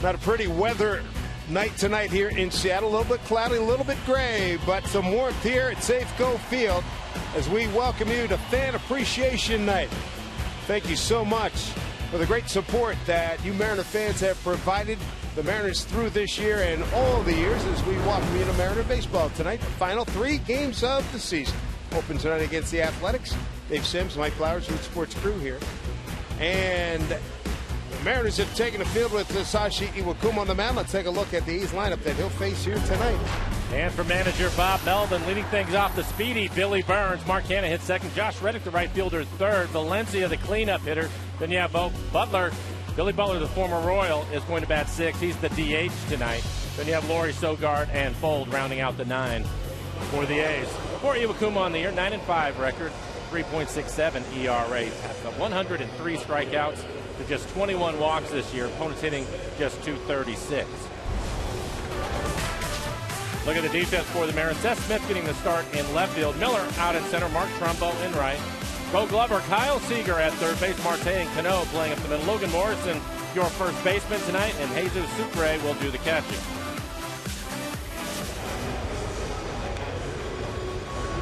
Not a pretty weather night tonight here in Seattle. A little bit cloudy, a little bit gray, but some warmth here at Safeco Field as we welcome you to Fan Appreciation Night. Thank you so much for the great support that you Mariner fans have provided the Mariners through this year and all the years as we welcome you to Mariner baseball tonight. The final 3 games of the season. Open tonight against the Athletics. Dave Sims, Mike Flowers, Root Sports crew here. And the Mariners have taken the field with Sashi Iwakuma on the mound. Let's take a look at the A's lineup that he'll face here tonight. And for manager Bob Melvin, leading things off, the speedy Billy Burns. Mark Hanna hits second. Josh Reddick, the right fielder, third. Valencia, the cleanup hitter. Then you have Butler. Billy Butler, the former Royal, is going to bat 6. He's the DH tonight. Then you have Laurie Sogard and Fold rounding out the 9 for the A's. For Iwakuma on the year, 9-5 record, 3.67 ERA. 103 strikeouts to just 21 walks this year. Opponents hitting just 236. Look at the defense for the Mariners. Seth Smith getting the start in left field. Miller out in center. Mark Trumbo in right. Bo Glover, Kyle Seager at third base. Marte and Cano playing up the middle. Logan Morrison, your first baseman tonight. And Jesus Sucre will do the catching.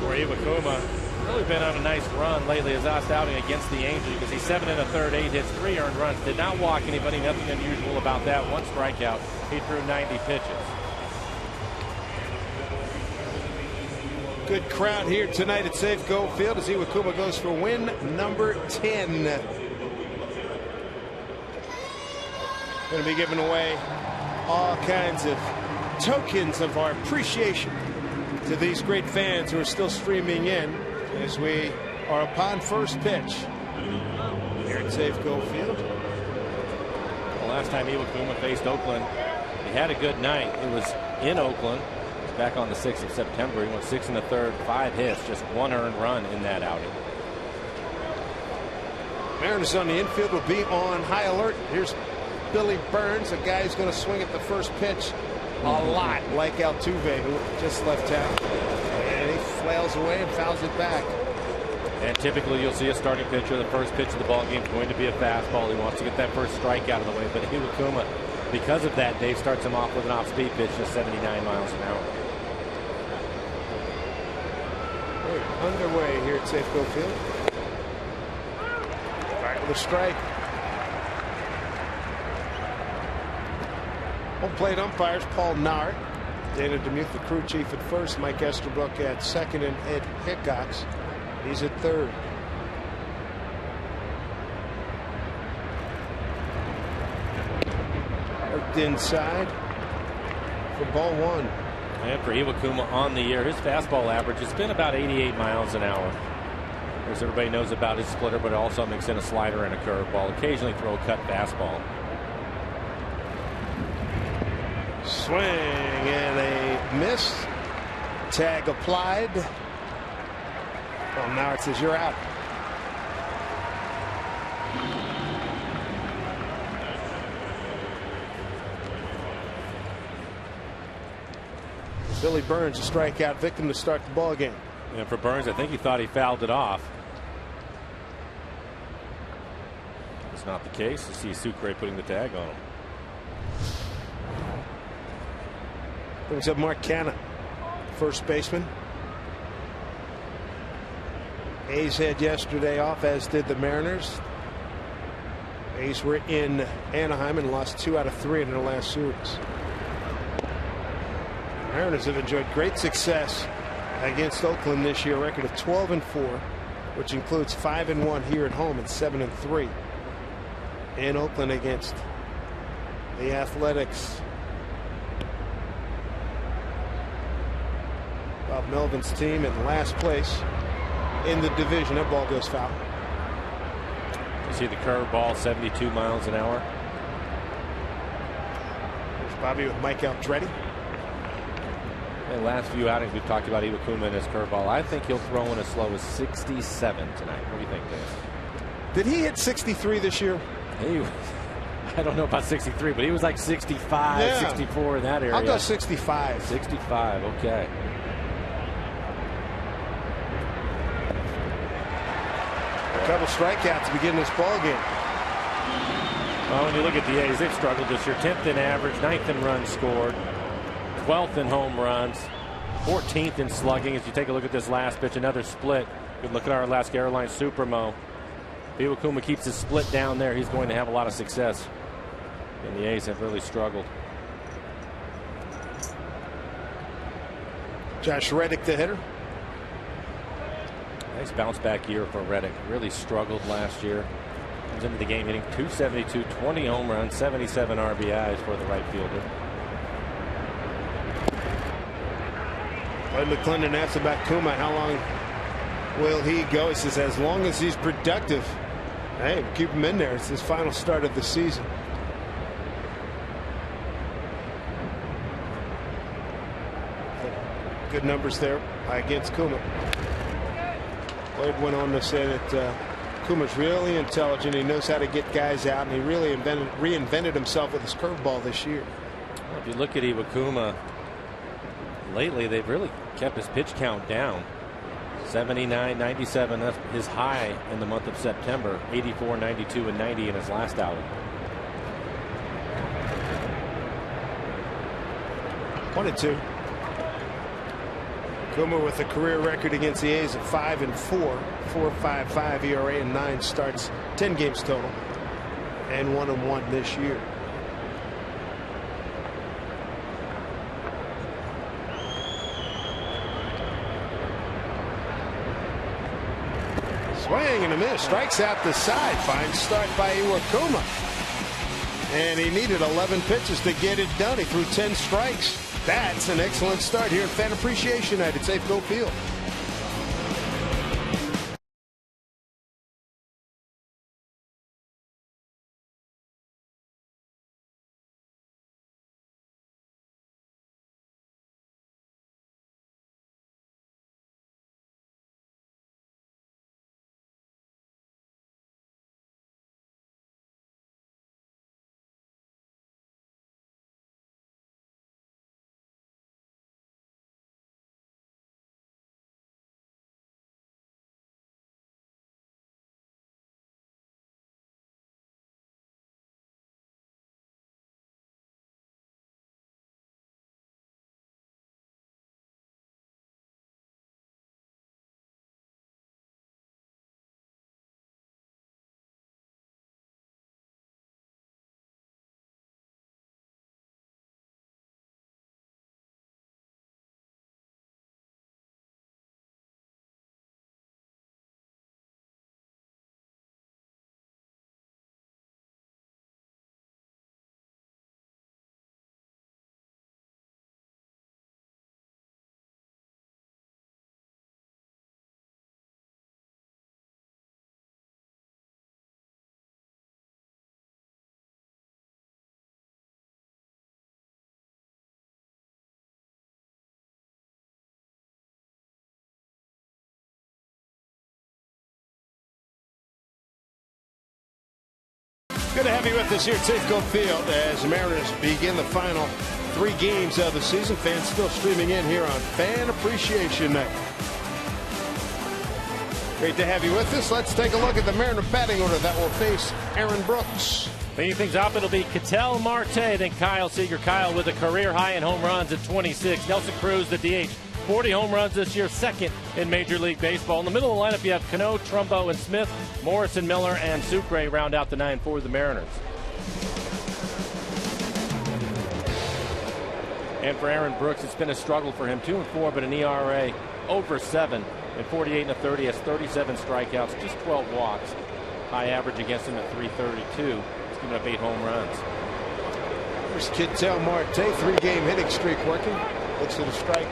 For Iwakuma, really been on a nice run lately. His last outing against the Angels. You can see 7 1/3, 8 hits, 3 earned runs. Did not walk anybody. Nothing unusual about that. 1 strikeout. He threw 90 pitches. Good crowd here tonight at Safeco Field as Iwakuma goes for win number 10. Going to be giving away all kinds of tokens of our appreciation to these great fans who are still streaming in as we are upon first pitch here at Safeco Field. The last time Iwakuma faced Oakland, he had a good night. It was in Oakland. Back on the 6th of September. He went 6 1/3, 5 hits, just 1 earned run in that outing. Mariners on the infield will be on high alert. Here's Billy Burns, a guy who's going to swing at the first pitch a lot like Altuve, who just left town. And he flails away and fouls it back. And typically you'll see a starting pitcher, the first pitch of the ball game is going to be a fastball. He wants to get that first strike out of the way. But Iwakuma, because of that, Dave starts him off with an off-speed pitch, just 79 miles an hour. We're underway here at Safeco Field. Right with a strike. Home plate umpires Paul Nard, Dana DeMuth, the crew chief at first, Mike Esterbrook at second, and Ed Hickox, he's at third. Worked inside for ball 1. And for Iwakuma on the year, his fastball average has been about 88 miles an hour. As everybody knows about his splitter, but also mix in a slider and a curveball. Occasionally throw a cut fastball. Swing and a miss. Tag applied. Well, now it says you're out. Billy Burns, a strikeout victim to start the ball game. And for Burns, I think he thought he fouled it off. It's not the case. You see Sucre putting the tag on him. Brings up Mark Hanna, first baseman. A's had yesterday off, as did the Mariners. A's were in Anaheim and lost 2 out of 3 in their last series. Mariners have enjoyed great success against Oakland this year, a record of 12-4, which includes 5-1 here at home and 7-3 in Oakland against the Athletics. Bob Melvin's team in last place in the division. That ball goes foul. You see the curve ball, 72 miles an hour. There's Bobby with Mike Aldretti. The last few outings we've talked about Iwakuma and his curveball. I think he'll throw in as slow as 67 tonight. What do you think, Dave? Did he hit 63 this year? I don't know about 63, but he was like 65, 64 in that area. I'll go 65. 65, okay. A couple strikeouts to begin this ball game. Well, when you look at the A's, they've struggled this year. 10th in average, 9th in runs scored, 12th in home runs, 14th in slugging. As you take a look at this last pitch, another split. Good look at our Alaska Airlines Supermo. If Iwakuma keeps his split down there, he's going to have a lot of success. And the A's have really struggled. Josh Reddick, the hitter. Nice bounce back year for Reddick. Really struggled last year. Comes into the game hitting .272, 20 home runs, 77 RBIs for the right fielder. Bud McClendon asked about Kuma. How long will he go? He says as long as he's productive. Hey, keep him in there. It's his final start of the season. Good numbers there against Kuma. Lloyd went on to say that Kuma's really intelligent. He knows how to get guys out, and he really reinvented himself with his curveball this year. Well, if you look at Iwakuma, lately they've really kept his pitch count down. 79, 97, that's his high in the month of September. 84, 92, and 90 in his last outing. 1-2. Kuma with a career record against the A's of 5-4, 4.55 ERA and 9 starts, 10 games total, and 1-1 this year. Swing and a miss, strikes out the side. Fine start by Iwakuma. And he needed 11 pitches to get it done. He threw 10 strikes. That's an excellent start here at Fan Appreciation Night at Safeco Field. Good to have you with us here at Safeco Field as the Mariners begin the final 3 games of the season. Fans still streaming in here on Fan Appreciation Night. Great to have you with us. Let's take a look at the Mariner batting order that will face Aaron Brooks. Leading things up, it'll be Ketel Marte, then Kyle Seager. Kyle with a career high in home runs at 26. Nelson Cruz, the DH. 40 home runs this year, second in Major League Baseball. In the middle of the lineup, you have Cano, Trumbo, and Smith. Morrison, Miller, and Sucre round out the 9 for the Mariners. And for Aaron Brooks, it's been a struggle for him. 2-4, but an ERA over 7 in 48 1/30. Has 37 strikeouts, just 12 walks. High average against him at 332. He's given up 8 home runs. Here's Ketel Marte, 3-game hitting streak working. Looks at a strike.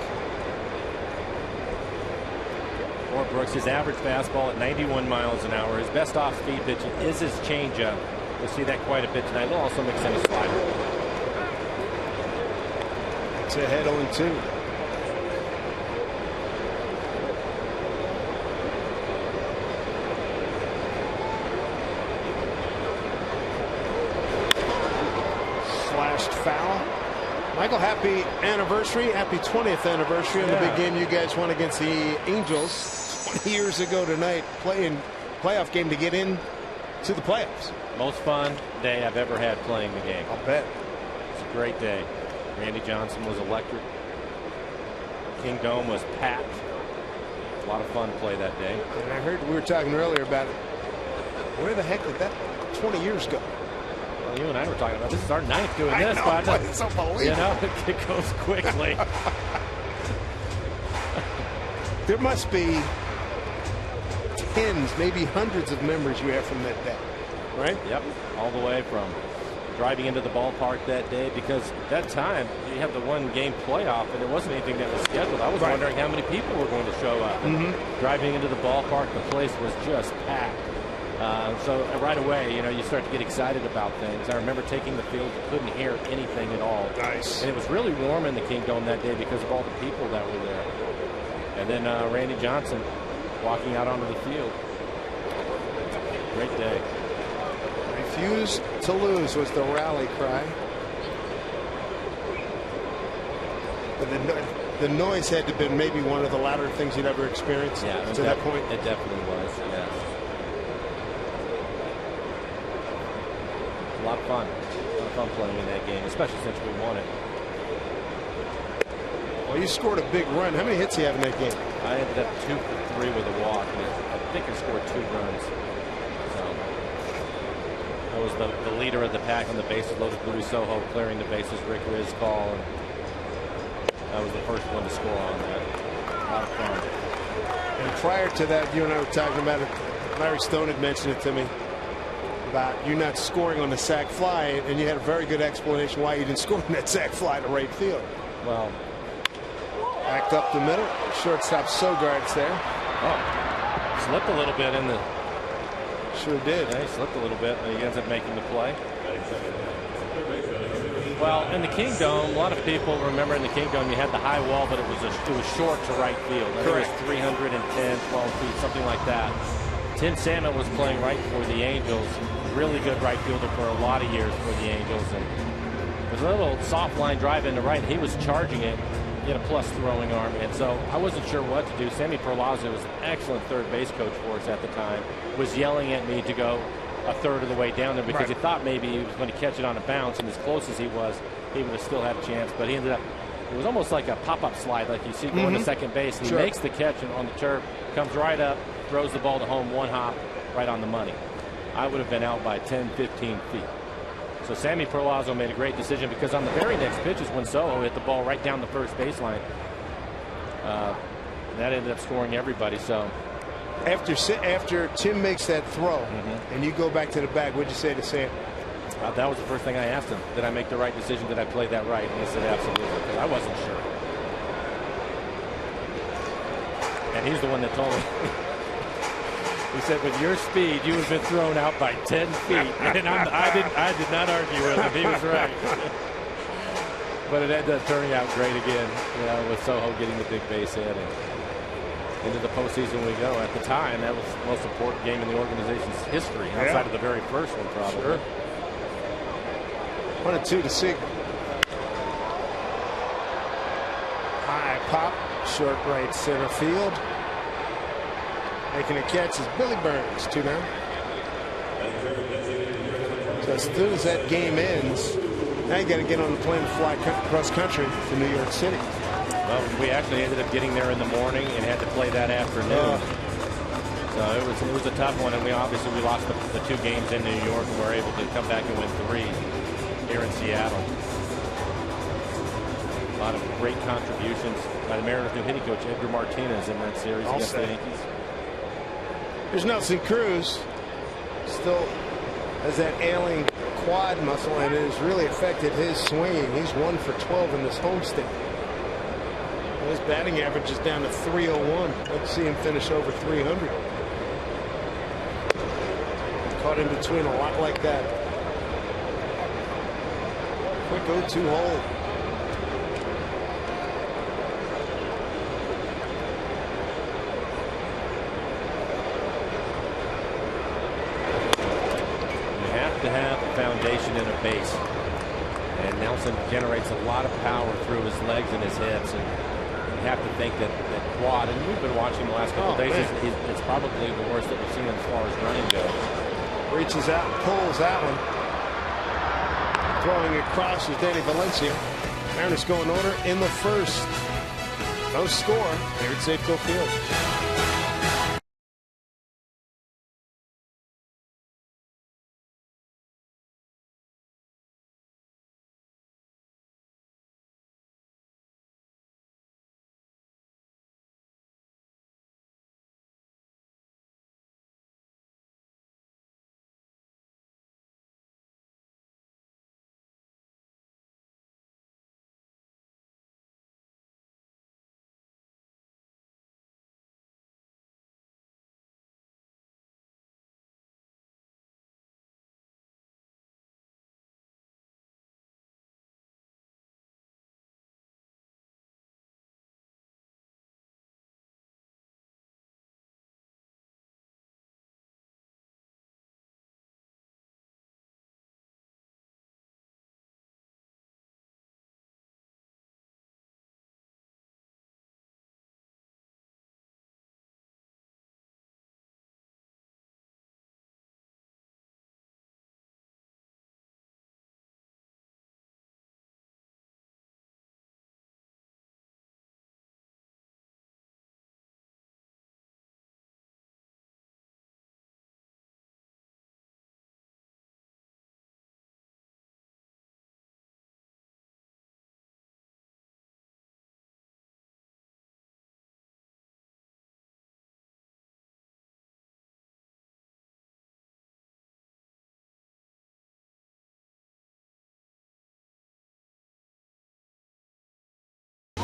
For Brooks, his average fastball at 91 miles an hour. His best off-speed pitch is his changeup. You'll see that quite a bit tonight. He'll also mix in a slider. It's ahead 0-2. Slashed foul. Michael, happy anniversary. Happy 20th anniversary on the big game you guys won against the Angels 20 years ago tonight. Playoff game to get in to the playoffs. Most fun day I've ever had playing the game. I'll bet. It's a great day. Randy Johnson was electric. Kingdome was packed. A lot of fun to play that day. And I heard we were talking earlier about it. Where the heck did that 20 years go? Well, you and I were talking about this is our 9th doing this. But it's unbelievable. You know, it goes quickly. There must be tens, maybe hundreds of memories you have from that day, right? Yep, all the way from driving into the ballpark that day, because at that time you had the one-game playoff and there wasn't anything that was scheduled. I was wondering how many people were going to show up. Driving into the ballpark, the place was just packed. So right away, you know, you start to get excited about things. I remember taking the field, you couldn't hear anything at all. Nice. And it was really warm in the Kingdome that day because of all the people that were there. And then Randy Johnson walking out onto the field. Great day. Refuse to lose was the rally cry. But the noise had to have been maybe one of the louder things you'd ever experienced to that point. It definitely was, yes. A lot of fun. A lot of fun playing in that game, especially since we won it. Well, you scored a big run. How many hits do you have in that game? I ended up 2 for 3 with a walk. I think I scored 2 runs. I was the leader of the pack on the bases loaded. Louis Soho clearing the bases. Rick Riz call. And I was the first one to score on that. A lot of fun. And prior to that, you and I were talking about it. Larry Stone had mentioned it to me about you not scoring on the sac fly, and you had a very good explanation why you didn't score on that sac fly to right field. Well, backed up the middle. Shortstop Sogard's there. Oh, slipped a little bit in the. Sure did. Yeah, he slipped a little bit, and he ends up making the play. Well, in the Kingdome, a lot of people remember in the Kingdome you had the high wall, but it was short to right field. I think it was 310, 12 feet, something like that. Tim Salmon was playing right for the Angels. Really good right fielder for a lot of years for the Angels. And there's a little soft line drive into right. He was charging it. He had a plus throwing arm, and so I wasn't sure what to do. Sammy Perlaza was an excellent third base coach for us at the time. Was yelling at me to go a third of the way down there because he thought maybe he was going to catch it on a bounce, and as close as he was, he would have still had a chance. But he ended up. It was almost like a pop-up slide, like you see going to second base. And he makes the catch and on the turf, comes right up, throws the ball to home, one hop, right on the money. I would have been out by 10, 15 feet. So Sammy Perlaza made a great decision because on the very next pitch is when Soho hit the ball right down the first baseline. That ended up scoring everybody. So after Tim makes that throw and you go back to the bag, what'd you say to Sam? That was the first thing I asked him. Did I make the right decision? Did I play that right? And he said absolutely, because I wasn't sure. And he's the one that told me. He said, with your speed, you would have been thrown out by 10 feet. And I did not argue with him. He was right. But it ended up turning out great again, you know, with Soho getting the big base hit. And into the postseason we go. At the time, that was the most important game in the organization's history, outside of the very first one, probably. Sure. 1-2 to Seager. High pop, short right center field. Making a catch is Billy Burns, 2 down. So as soon as that game ends, now you got to get on the plane and fly cross country to New York City. Well, we actually ended up getting there in the morning and had to play that afternoon. So it was a tough one, and we lost the 2 games in New York, and were able to come back and win 3 here in Seattle. A lot of great contributions by the Mariners' new hitting coach Edgar Martinez in that series against the Yankees. There's Nelson Cruz, still has that ailing quad muscle, and it has really affected his swinging. He's 1 for 12 in this homestand. His batting average is down to 301. Let's see him finish over 300. Caught in between a lot like that. Quick 0-2 hole. To have a foundation in a base, and Nelson generates a lot of power through his legs and his hips, and you have to think that quad, and we've been watching the last couple of days, it's probably the worst that we've seen as far as running goes. Reaches out and pulls that one. Throwing across is Danny Valencia. Mariners go in order in the first. No score here at Safeco Field.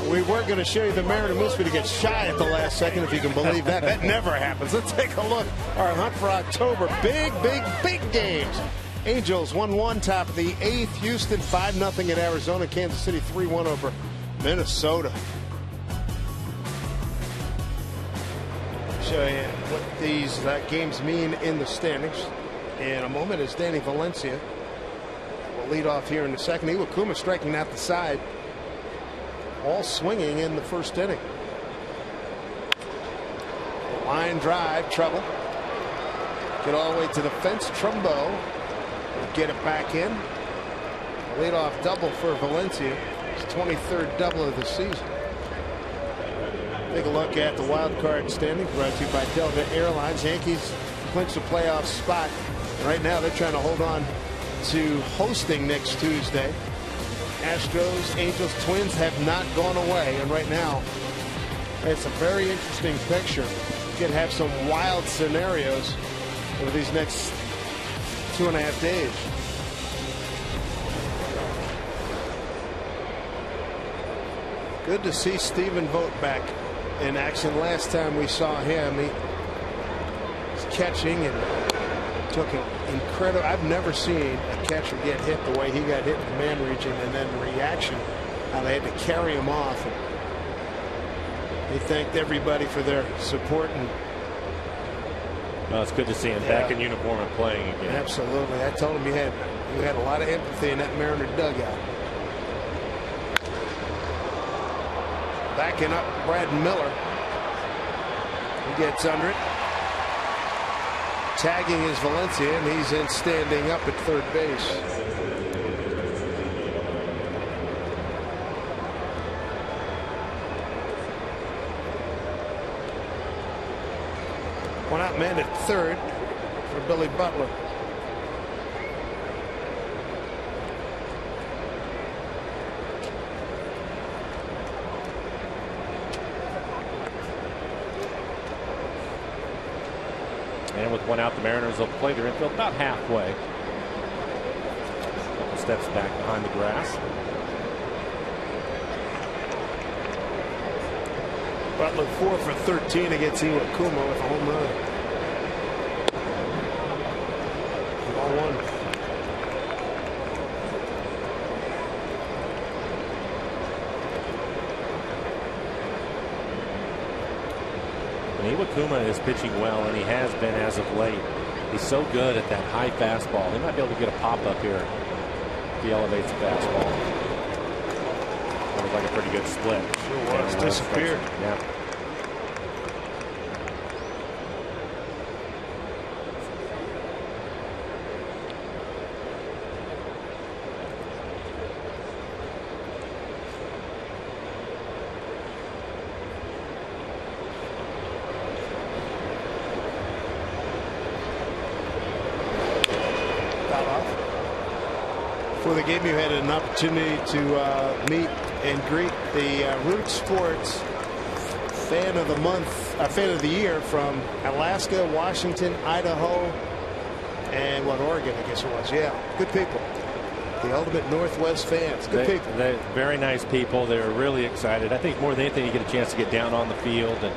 We were going to show you the Mariner Mooseford to get shy at the last second, if you can believe that. That never happens. Let's take a look. Our hunt for October. Big games. Angels 1-1 top of the 8th. Houston 5-0 at Arizona. Kansas City 3-1 over Minnesota. Show you what these games mean in the standings in a moment as Danny Valencia will lead off here in the second. Iwakuma striking out the side. All swinging in the first inning. Line drive, trouble. Get all the way to the fence. Trumbo will get it back in. Leadoff double for Valencia. His 23rd double of the season. Take a look at the wild card standings brought to you by Delta Airlines. Yankees clinch the playoff spot. Right now they're trying to hold on to hosting next Tuesday. Astros, Angels, Twins have not gone away, and right now it's a very interesting picture. You could have some wild scenarios over these next 2.5 days. Good to see Stephen Vogt back in action. Last time we saw him, he was catching and took an incredible. I've never seen a catcher get hit the way he got hit in the man region, and then the reaction, how they had to carry him off. And he thanked everybody for their support. And well, it's good to see him back in uniform and playing again. Absolutely. I told him you had a lot of empathy in that Mariner dugout. Backing up Brad Miller. He gets under it. Tagging is Valencia, and he's in standing up at third base. One out man at third for Billy Butler. And with one out, the Mariners will play their infield about halfway. Couple steps back behind the grass. Butler 4 for 13 against Iwakuma with a home run. Ball one. Iwakuma is pitching well, and he has been as of late. He's so good at that high fastball. He might be able to get a pop up here if he elevates the fastball. That was like a pretty good split. Sure was. Disappeared. Yeah. game, you had an opportunity to meet and greet the Root Sports Fan of the Month, Fan of the Year from Alaska, Washington, Idaho, and Oregon, I guess it was. Yeah, good people. The ultimate Northwest fans. Good people. They're very nice people. They were really excited. I think more than anything, you get a chance to get down on the field, and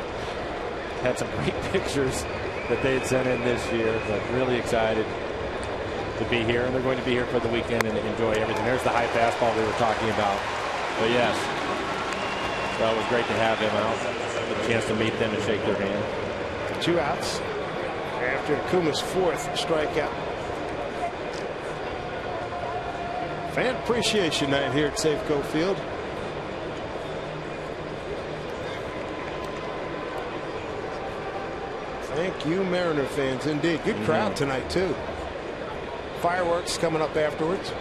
had some great pictures that they had sent in this year. But really excited to be here, and they're going to be here for the weekend and enjoy everything. There's the high fastball we were talking about. But yes, so it was great to have him out, get a chance to meet them and shake their hand. 2 outs after Akuma's 4th strikeout. Fan appreciation night here at Safeco Field. Thank you, Mariner fans, indeed. Good crowd tonight, too. Fireworks coming up afterwards.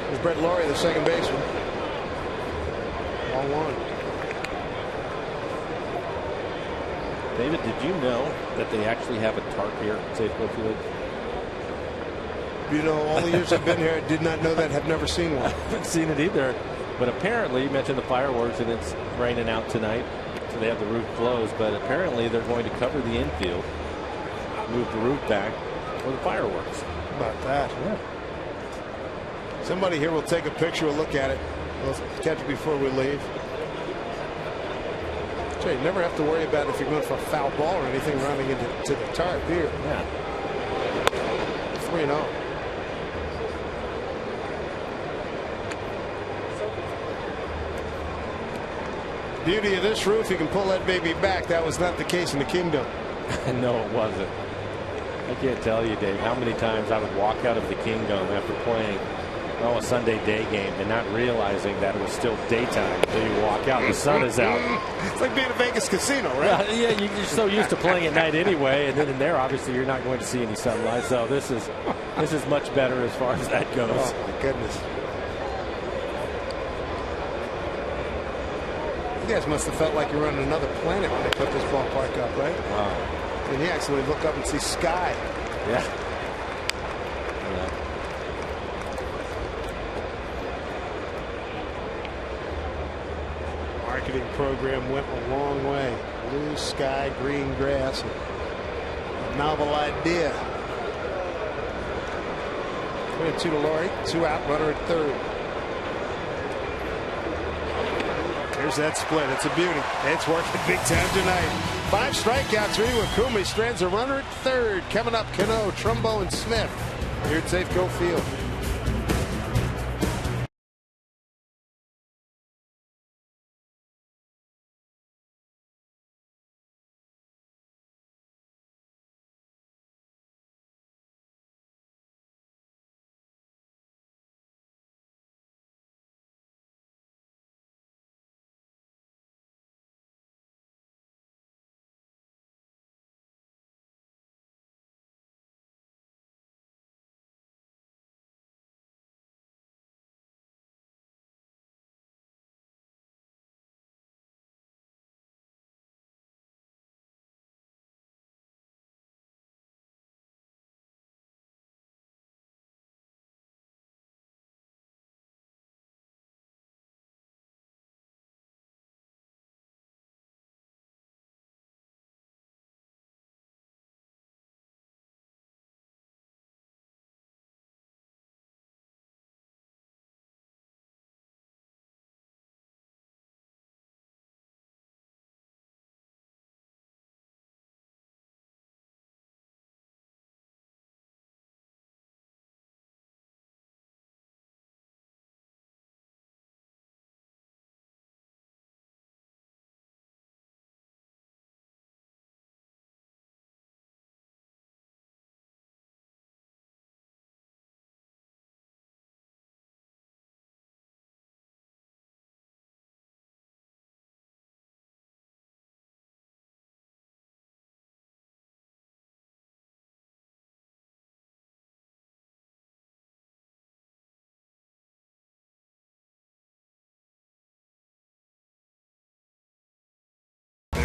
There's Brett Laurie, the second baseman. 1-1. David, did you know that they actually have a tarp here at Safeco Field? You know, all the years I've been here, I did not know that. Have never seen one. I haven't seen it either. But apparently, you mentioned the fireworks, and it's raining out tonight, so they have the roof closed. But apparently, they're going to cover the infield, move the roof back for the fireworks. How about that? Yeah. Somebody here will take a picture, we'll look at it. We'll catch it before we leave. So you never have to worry about if you're going for a foul ball or anything running into the tarp here. Yeah. 3-0. Beauty of this roof, you can pull that baby back. That was not the case in the Kingdom. No, it wasn't. I can't tell you, Dave, how many times I would walk out of the Kingdom after playing a Sunday day game and not realizing that it was still daytime until you walk out. The sun is out. It's like being at a Vegas casino, right? Yeah, you're so used to playing at night anyway, and then in there, obviously, you're not going to see any sunlight. So this is much better as far as that goes. Oh my goodness. You guys must have felt like you're on another planet when they put this ballpark up, right? Wow. And you actually look up and see sky. Yeah. Marketing program went a long way. Blue sky, green grass. A novel idea. 3-2 to Laurie. 2 out, runner at third. There's that split. It's a beauty. It's working big time tonight. 5 strikeouts. Ryu Akumi strands a runner at third. Coming up, Cano, Trumbo, and Smith here at Safeco Field.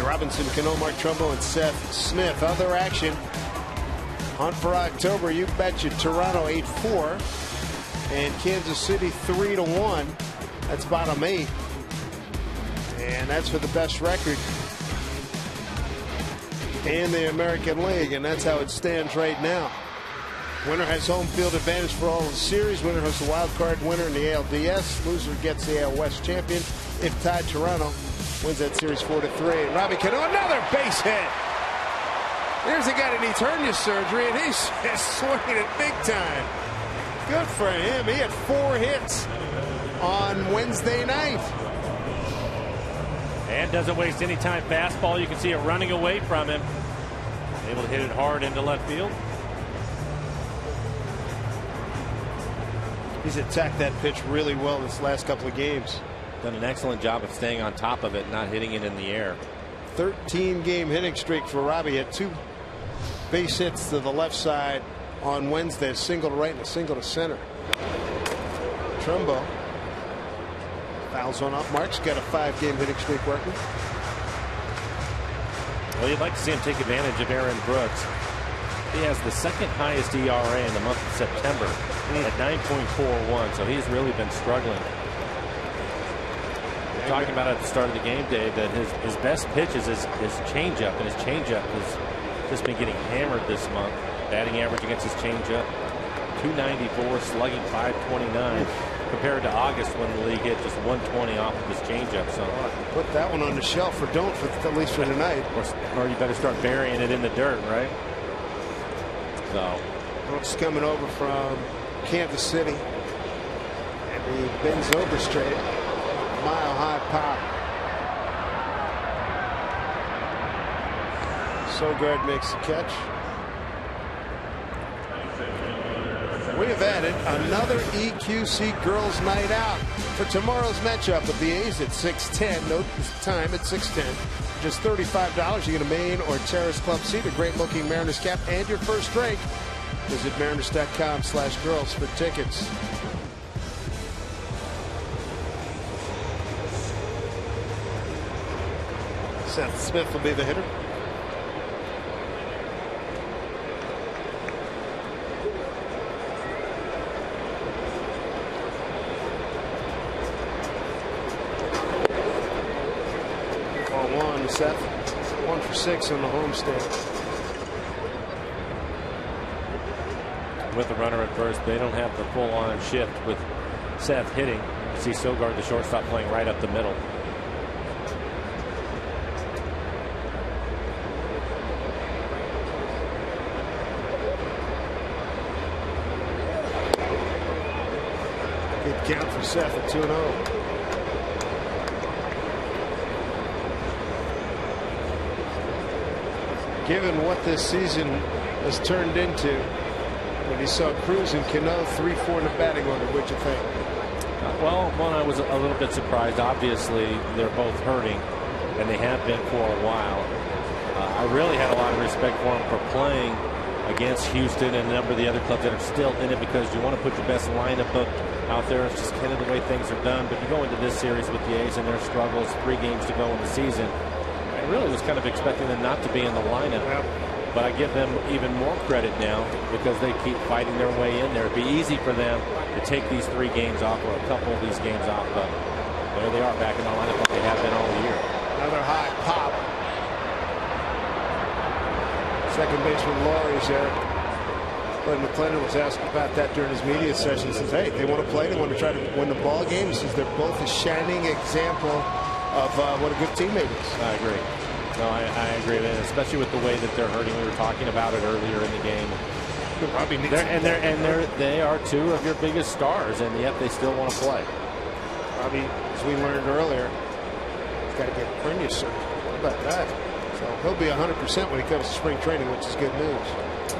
Robinson, Cano, Mark Trumbo, and Seth Smith. Other action Hunt for October, you betcha. Toronto 8-4 and Kansas City 3-1. That's bottom 8. And that's for the best record in the American League, and that's how it stands right now. Winner has home field advantage for all of the series. Winner has the wild card winner in the ALDS. Loser gets the AL West champion. If tied, Toronto wins that series 4-3. Robbie Cano, another base hit. There's a guy that needs hernia surgery, and he's swinging it big time. Good for him. He had 4 hits on Wednesday night. And doesn't waste any time. Fastball, you can see it running away from him. Able to hit it hard into left field. He's attacked that pitch really well this last couple of games. Done an excellent job of staying on top of it, not hitting it in the air. 13-game hitting streak for Robbie. He had 2 base hits to the left side on Wednesday, a single to right and a single to center. Trumbo fouls one off. Mark's got a 5-game hitting streak working. Well, you'd like to see him take advantage of Aaron Brooks. He has the second highest ERA in the month of September at 9.41, so he's really been struggling. We're talking about at the start of the game, Dave, that his best pitch is his changeup, and his changeup has just been getting hammered this month. Batting average against his changeup, 294, slugging 529, compared to August when the league hit just 120 off of his changeup. So put that one on the shelf, or don't, at least for tonight. Or you better start burying it in the dirt, right? So Brooks coming over from Kansas City, and he bends over straight. Mile high pop. Sogard makes the catch. We have added another EQC Girls Night Out for tomorrow's matchup of the A's at 6:10. Note the time at 6:10. Just $35. You get a main or terrace club seat, a great looking Mariners cap, and your first drink. Visit mariners.com/girls for tickets. Seth Smith will be the hitter. Seth, 1 for 6 on the homestand. With the runner at first, they don't have the full-on shift with Seth hitting. You see Sogard, the shortstop, playing right up the middle. Good count for Seth at 2-0. Given what this season has turned into, when you saw Cruz and Cano 3-4 in the batting order, what'd you think? Well, one, I was a little bit surprised. Obviously, they're both hurting, and they have been for a while. I really had a lot of respect for them for playing against Houston and a number of the other clubs that are still in it, because you want to put your best lineup out there. It's just kind of the way things are done. But you go into this series with the A's and their struggles, 3 games to go in the season. I really was kind of expecting them not to be in the lineup, but I give them even more credit now because they keep fighting their way in there. It'd be easy for them to take these 3 games off, or a couple of these games off, but there they are back in the lineup like they have been all year. Another high pop. Second baseman Laurie's there. Bud McClendon was asked about that during his media session. He says, hey, they want to play, they want to try to win the ball game. He says they're both a shining example of what a good teammate is. I agree. No, I agree, and especially with the way that they're hurting. We were talking about it earlier in the game. They are 2 of your biggest stars, and yet they still want to play. Robbie, as we learned earlier, he's got to get hernia surgery. What about that? So he'll be 100% when he comes to spring training, which is good news.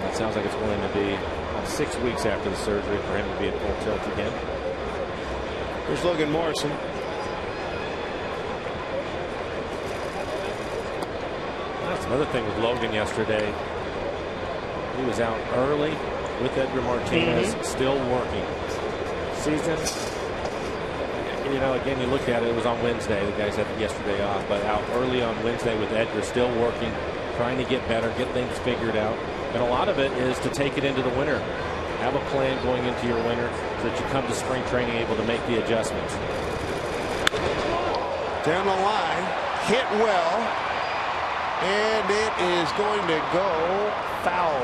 It sounds like it's going to be 6 weeks after the surgery for him to be at full tilt again. Here's Logan Morrison. That's another thing with Logan yesterday. He was out early with Edgar Martinez, still working. Season, you know, again, you look at it, it was on Wednesday. The guys had yesterday off, but out early on Wednesday with Edgar, still working, trying to get better, get things figured out. And a lot of it is to take it into the winter. Have a plan going into your winter so that you come to spring training able to make the adjustments. Down the line, hit well, and it is going to go foul.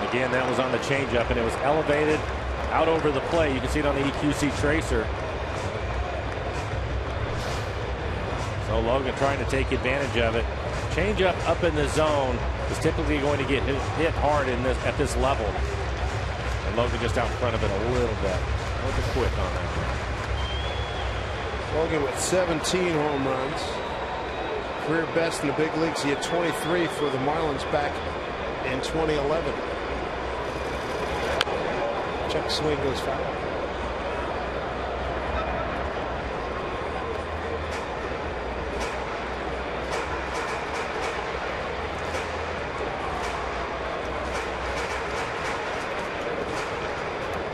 Again, that was on the changeup, and it was elevated out over the plate. You can see it on the EQC tracer. So Logan trying to take advantage of it. Changeup up in the zone is typically going to get hit hard at this level. And Logan just out in front of it a little bit. A little bit quick on that one. Logan with 17 home runs. Career best in the big leagues. He had 23 for the Marlins back in 2011. Check swing goes foul.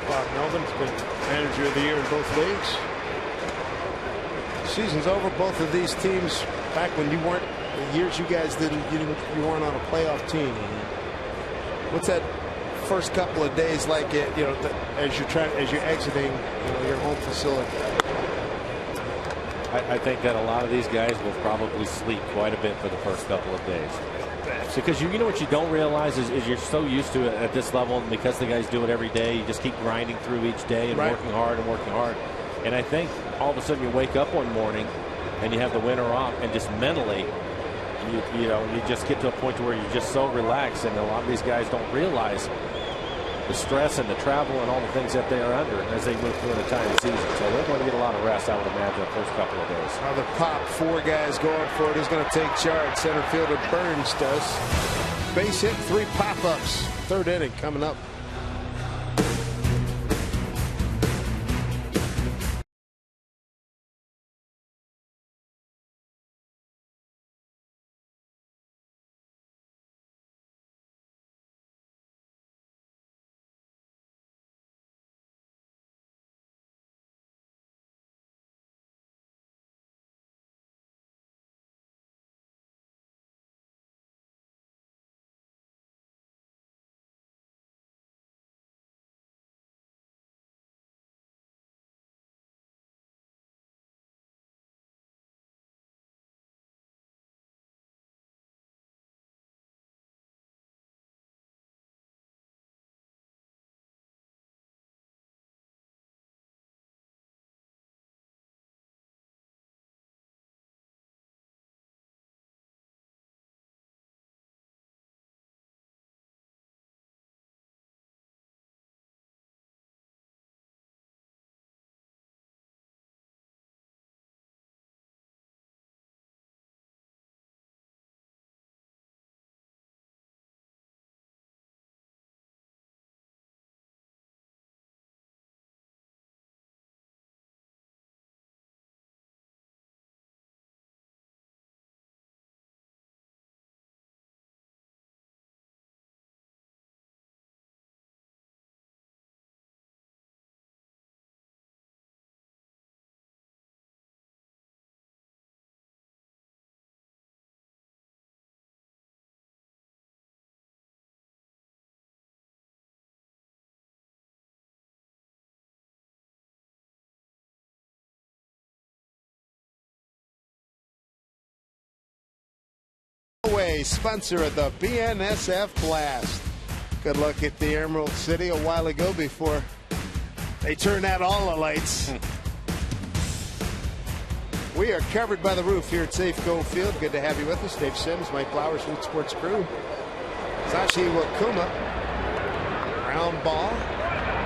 Bob Melvin's been manager of the year in both leagues. Season's over. Both of these teams, back when you weren't, the years you guys you weren't on a playoff team. What's that first couple of days like? As you're exiting, your home facility. I think that a lot of these guys will probably sleep quite a bit for the first couple of days. Because you know what you don't realize is you're so used to it at this level, and because the guys do it every day, you just keep grinding through each day and working hard and working hard. And I think all of a sudden you wake up one morning and you have the winter off, and just mentally you just get to a point to where you're just so relaxed, and a lot of these guys don't realize the stress and the travel and all the things that they are under as they move through an entire season. So they're going to get a lot of rest, I would imagine, the first couple of days. Now the pop, 4 guys going for it. He's going to take charge. Center fielder Burns does. Base hit, 3 pop-ups. 3rd inning coming up. Sponsor of the BNSF Blast. Good luck at the Emerald City a while ago before they turned out all the lights. We are covered by the roof here at Safeco Field. Good to have you with us. Dave Sims, Mike Flowers, Root Sports Crew. Sashi Wakuma. Ground ball.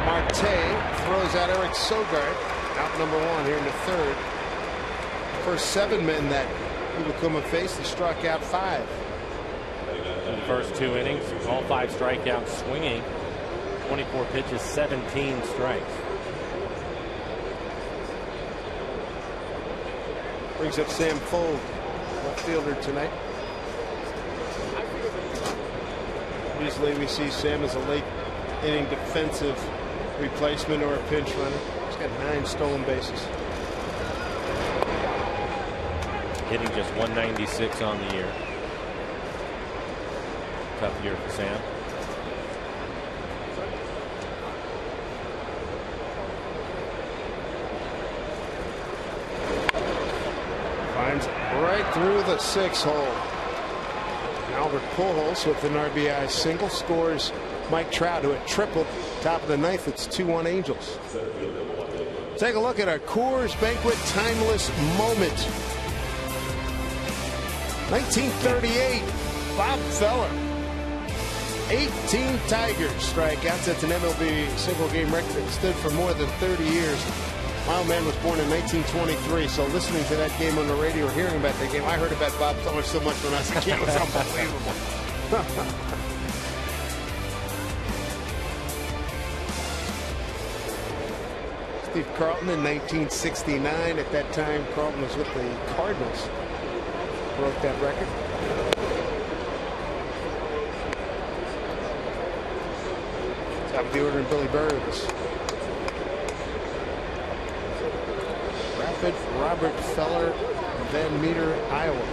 Marte throws out Eric Sogard. Out number 1 here in the 3rd. First 7 men that Iwakuma faced, he struck out 5. In the first 2 innings, all 5 strikeouts, swinging 24 pitches, 17 strikes. Brings up Sam Fold, left fielder tonight. Usually we see Sam as a late inning defensive replacement or a pinch runner. He's got 9 stolen bases. Hitting just 196 on the year. tough year for Sam. Finds right through the 6 hole. Albert Pujols with an RBI single scores Mike Trout, who had tripled. Top of the ninth, it's 2-1 Angels. Take a look at our Coors Banquet timeless moment. 1938, Bob Feller. 18 Tigers strikeouts. That's an MLB single game record that stood for more than 30 years. Wild Man was born in 1923, so listening to that game on the radio or hearing about that game, I heard about Bob Feller so much when I was a kid. It was unbelievable. Steve Carlton in 1969. At that time, Carlton was with the Cardinals. Broke that record. Top of the order in Billy Burns. Rapid Robert Feller, Van Meter, Iowa.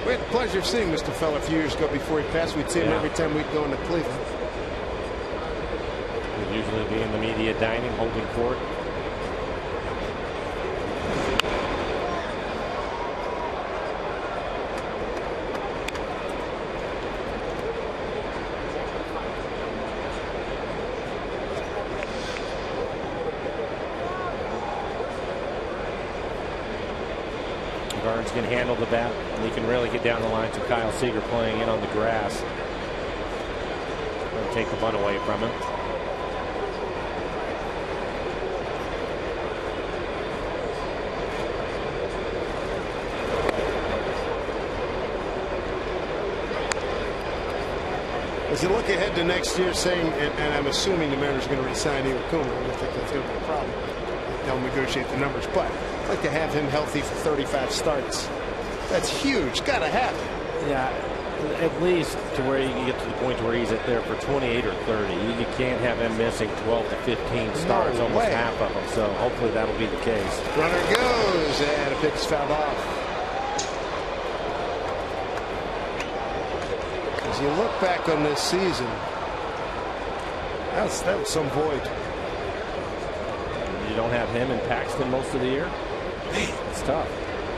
We had the pleasure of seeing Mr. Feller a few years ago before he passed. We'd see him every time we'd go into Cleveland. He'd usually be in the media dining, holding court. Burns can handle the bat, and he can really get down the line to Kyle Seager playing in on the grass. Take the bunt away from him. As you look ahead to next year, saying, and I'm assuming the Mariners are going to re-sign Iwakuma. I don't think that's going to be a problem. They'll negotiate the numbers, but I'd like to have him healthy for 35 starts. That's huge. Got to happen. Yeah, at least to where you can get to the point where he's at there for 28 or 30. You can't have him missing 12 to 15 starts, No almost way. half of them. So hopefully that'll be the case. Runner goes, and a pitch fouled off. As you look back on this season, that was some void. You don't have him and Paxton most of the year. It's tough.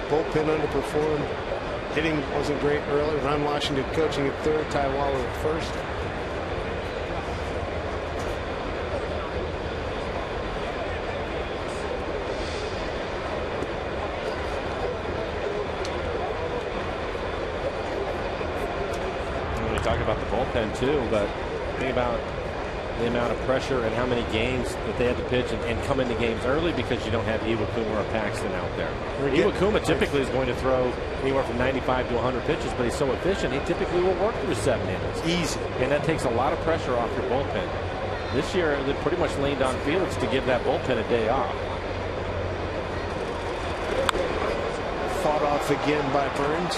Bullpen underperformed. Hitting wasn't great early. Ron Washington coaching at third. Ty Waller at first. We talk about the bullpen too, but think about the amount of pressure and how many games that they had to pitch and come into games early because you don't have Iwakuma or Paxton out there. Iwakuma typically is going to throw anywhere from 95 to 100 pitches, but he's so efficient, he typically will work through 7 innings. Easy. And that takes a lot of pressure off your bullpen. This year, they pretty much leaned on Felix to give that bullpen a day off. Fought off again by Burns.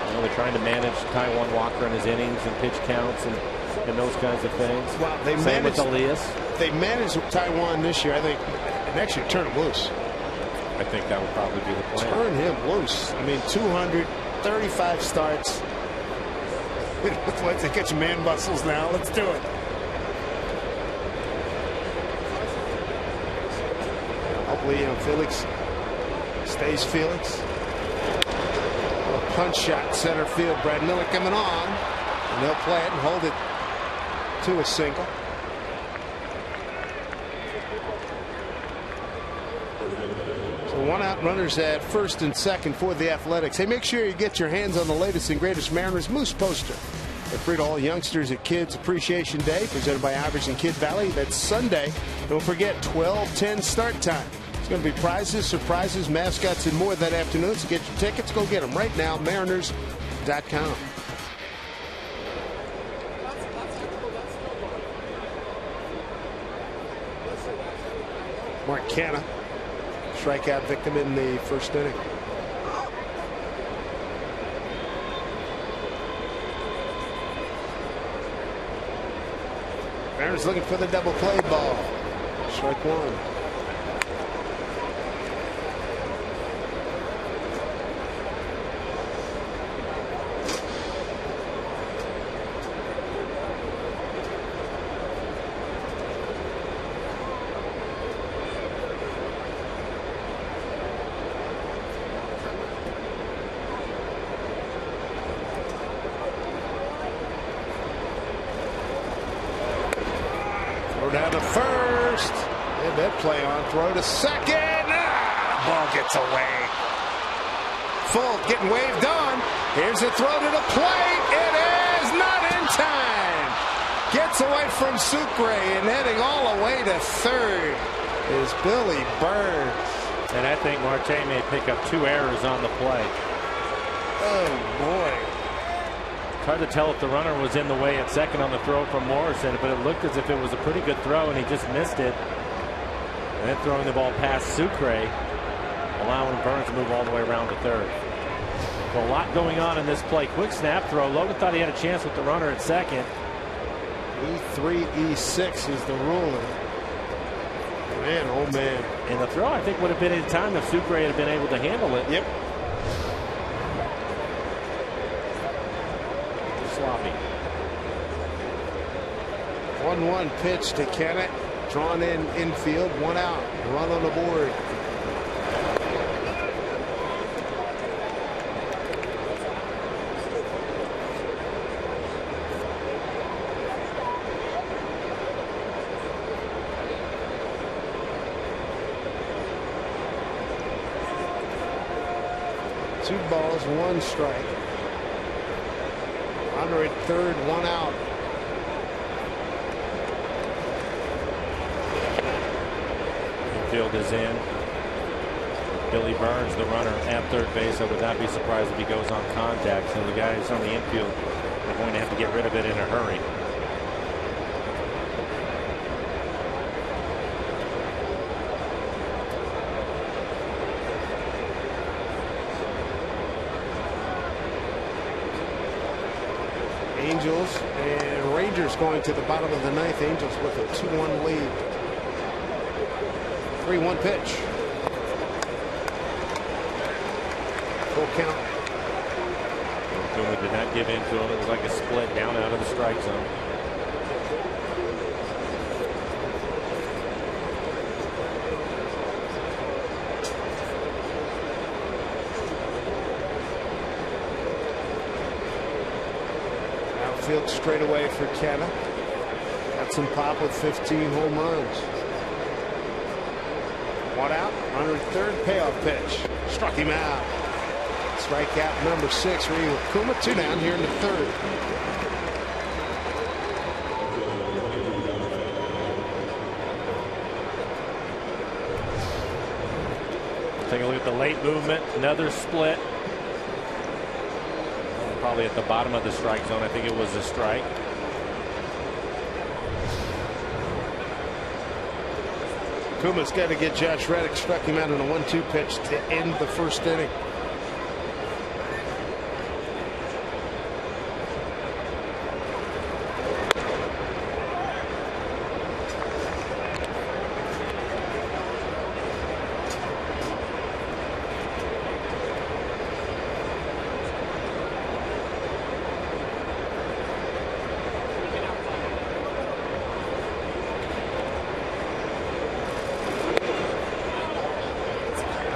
You know, they're trying to manage Taijuan Walker and his innings and pitch counts and those kinds of things. Well, they Same managed with Elias. They managed Taijuan this year, I think. Next year, turn him loose. I think that would probably be the plan. Turn him loose. I mean, 235 starts. Let's get your man muscles now. Let's do it. Hopefully, Felix stays Felix. A punch shot center field. Brad Miller coming on. And they'll play it and hold it to a single. So 1 out, runners at first and second for the Athletics. Hey, make sure you get your hands on the latest and greatest Mariners Moose poster. They're free to all youngsters at Kids Appreciation Day, presented by Ivers and Kid Valley. That's Sunday. Don't forget, 12:10 start time. It's going to be prizes, surprises, mascots, and more that afternoon. So get your tickets. Go get them right now. Mariners.com. Mark Canha, strikeout victim in the first inning. Mariners looking for the double play ball. Strike one. first. And that play on. Throw to second. Ball gets away. Full getting waved on. Here's a throw to the plate. It is not in time. Gets away from Sucre and heading all the way to third is Billy Burns. And I think Marte may pick up 2 errors on the play. Oh, boy. It's hard to tell if the runner was in the way at second on the throw from Morrison, but it looked as if it was a pretty good throw, and he just missed it. And then throwing the ball past Sucre, allowing Burns to move all the way around to third. So a lot going on in this play. Quick snap throw. Logan thought he had a chance with the runner at second. E3, E6 is the ruling. Man, oh man. And the throw, I think, would have been in time if Sucre had been able to handle it. Yep. Sloppy. 1-1 pitch to Kennett. Drawn in infield. 1 out. Run on the board. Two balls, 1 strike. Runner at third, 1 out. Infield is in. Billy Burns, the runner, at third base. I would not be surprised if he goes on contact. So the guys on the infield are going to have to get rid of it in a hurry. Angels and Rangers going to the bottom of the 9th. Angels with a 2-1 lead. 3-1 pitch. Full count. Kuma did not give in to him. It was like a split down out of the strike zone. Outfield straight away for Canna. Got some pop with 15 home runs. 1 out. Runner at third. Payoff pitch. Struck him out. Strikeout number 6 for Eagle Kuma. 2 down here in the third. Take a look at the late movement. Another split. Probably at the bottom of the strike zone. I think it was a strike. Kuma's got to get Josh Reddick. Struck him out on a 1-2 pitch to end the first inning.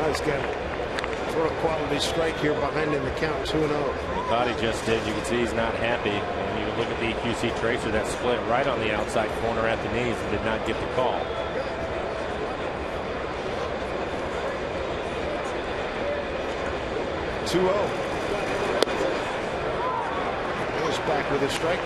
He's got for a quality strike here behind in the count. 2-0. He thought he just did. You can see he's not happy. And you look at the EQC tracer that split right on the outside corner at the knees and did not get the call. Goes back with a strike.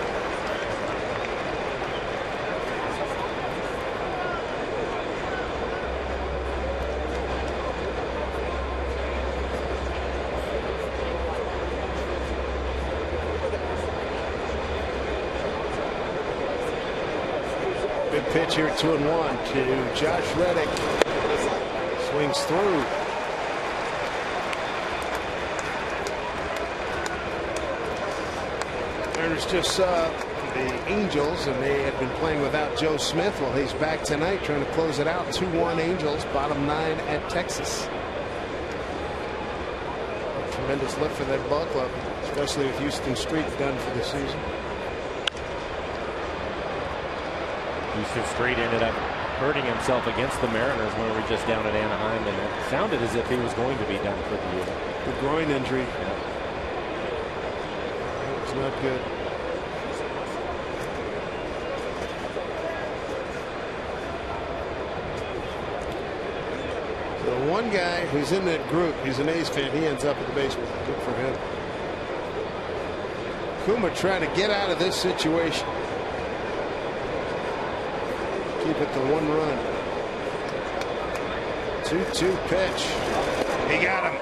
Big pitch here, 2-1 to Josh Reddick. Swings through. There's just the Angels, and they had been playing without Joe Smith. Well, he's back tonight trying to close it out. 2-1 Angels, bottom 9 at Texas. A tremendous lift for that ball club, especially with Houston Street done for the season. Houston Street ended up hurting himself against the Mariners when we were just down at Anaheim, and it sounded as if he was going to be done for the year. The groin injury. Yeah. It's not good. The one guy who's in that group, he's an A's fan, he ends up at the baseball. Good for him. Kuma trying to get out of this situation. Keep it to 1 run. 2-2 pitch. He got him.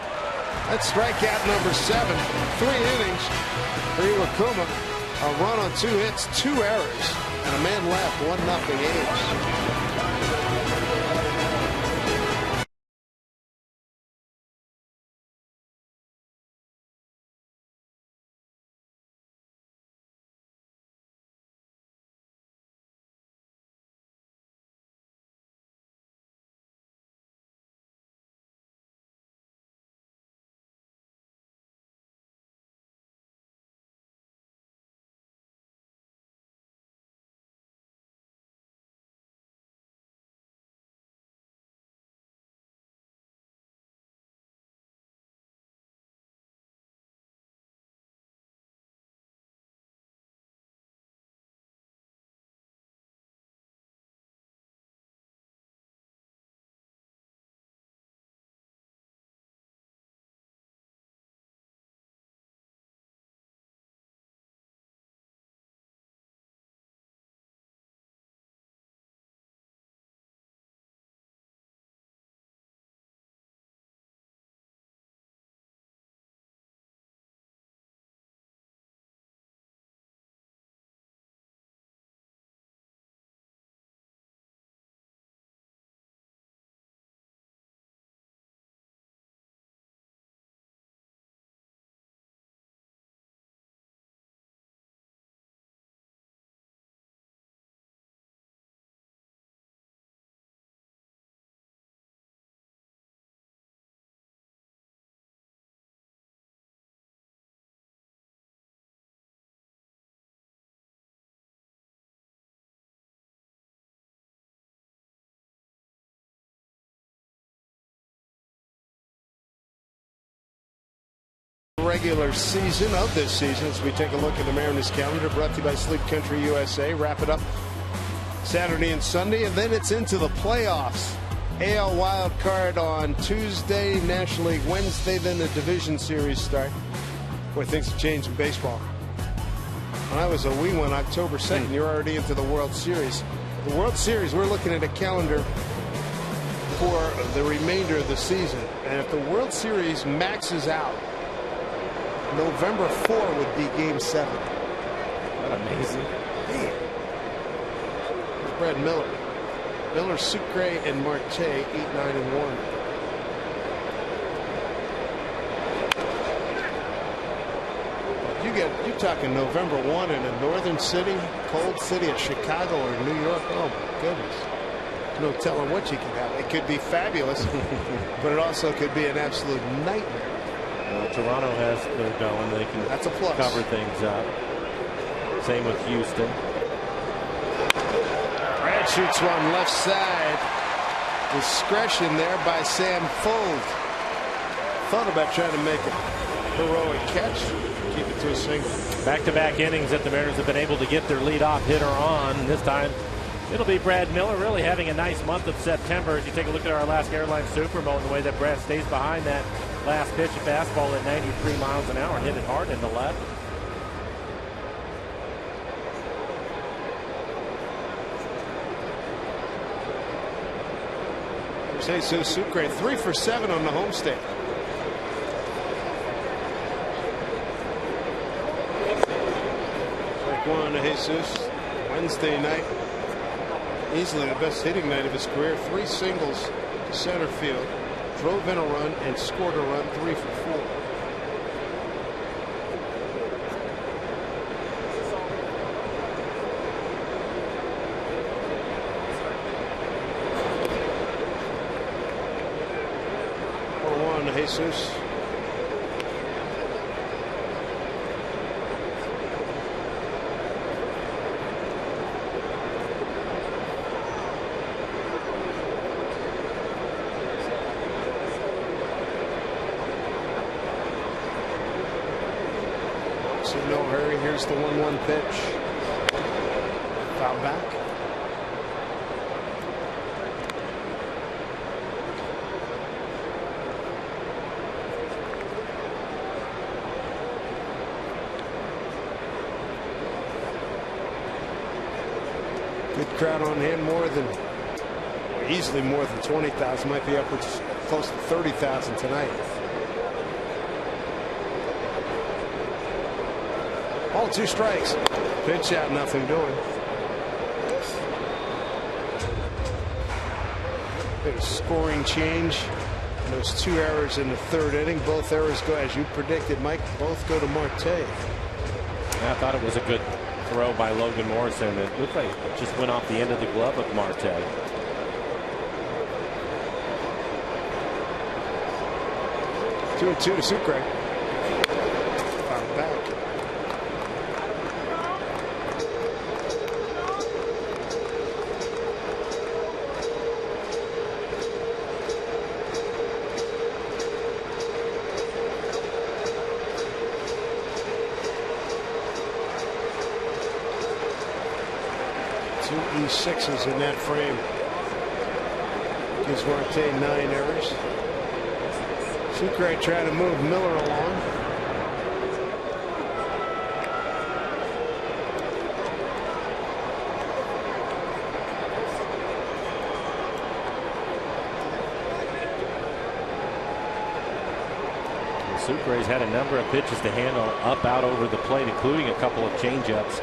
That's strikeout number 7. 3 innings for Iwakuma. A run on 2 hits, 2 errors, and a man left. 1-0 A's. Regular season of this season as we take a look at the Mariners calendar, brought to you by Sleep Country USA. Wrap it up Saturday and Sunday, and then it's into the playoffs. AL wild card on Tuesday, National League Wednesday, then the division series start. Boy, things have changed in baseball. When I was a wee one, October 2nd, you're already into the World Series. The World Series, we're looking at a calendar for the remainder of the season, and if the World Series maxes out, November 4 would be Game 7. What amazing. Man. There's Brad Miller. Miller, Sucre, and Marte, 8, 9, and 1. You're talking November 1 in a northern city, cold city of Chicago or New York. Oh my goodness. There's no telling what you can have. It could be fabulous, but it also could be an absolute nightmare. Toronto has their going. They can That's a plus. Cover things up. Same with Houston. Brad shoots one left side. Discretion there by Sam Fold. Thought about trying to make a heroic catch. Keep it to a single. Back-to-back innings that the Mariners have been able to get their leadoff hitter on. This time it'll be Brad Miller, really having a nice month of September. As you take a look at our last Airline Super Bowl and the way that Brad stays behind that last pitch of fastball at 93 miles an hour and hit it hard in the left. There's Jesus Sucre, 3 for 7 on the homestand. Strike one to Jesus. Wednesday night, easily the best hitting night of his career. 3 singles to center field. Drove in a run and scored a run, 3 for 4. One to Jesus. No hurry. Here's the 1-1 pitch. Foul back. crowd on hand, easily more than 20,000. Might be upwards close to 30,000 tonight. Ball, 2 strikes. Pitch out, nothing doing. Bit of scoring change. And those 2 errors in the 3rd inning. Both errors go, as you predicted, Mike, both go to Marte. I thought it was a good throw by Logan Morrison. It looked like it just went off the end of the glove of Marte. 2-2 to Sucre. Foul back. E6s in that frame. Gives Marte 9 errors. Sucre trying to move Miller along. Sucre's had a number of pitches to handle up out over the plate, including a couple of changeups.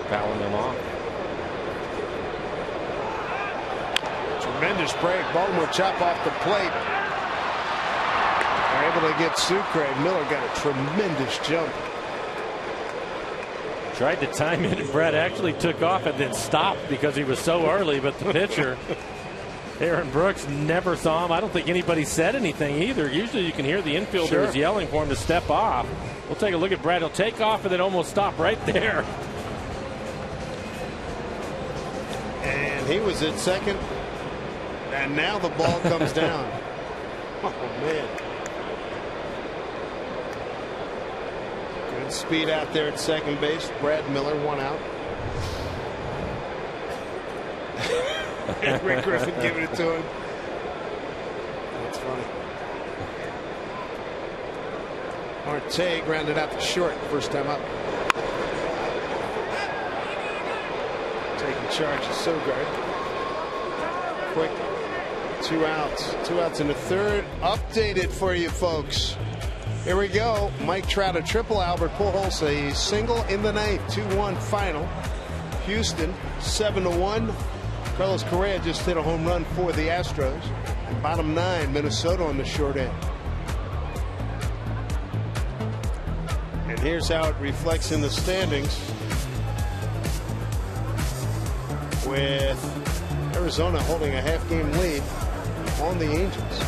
Fouling them off. Tremendous break. Baltimore chop off the plate. They're able to get Sucre. Miller got a tremendous jump. Tried to time it, and Brett actually took off and then stopped because he was so early, but the pitcher, Aaron Brooks, never saw him. I don't think anybody said anything either. Usually you can hear the infielders yelling for him to step off. We'll take a look at Brett. He'll take off and then almost stop right there. And he was at second. And now the ball comes down. Oh, man. Good speed out there at second base. Brad Miller, 1 out. And Rick Griffin giving it to him. That's funny. Marte grounded out to short first time up. Taking charge of Sogard. Quick. 2 outs. 2 outs in the 3rd. Updated for you folks. Here we go. Mike Trout a triple. Albert Pujols a single in the 9th. 2-1 final. Houston 7-1. Carlos Correa just hit a home run for the Astros. And bottom 9, Minnesota on the short end. And here's how it reflects in the standings. With Arizona holding a half-game lead on the Angels.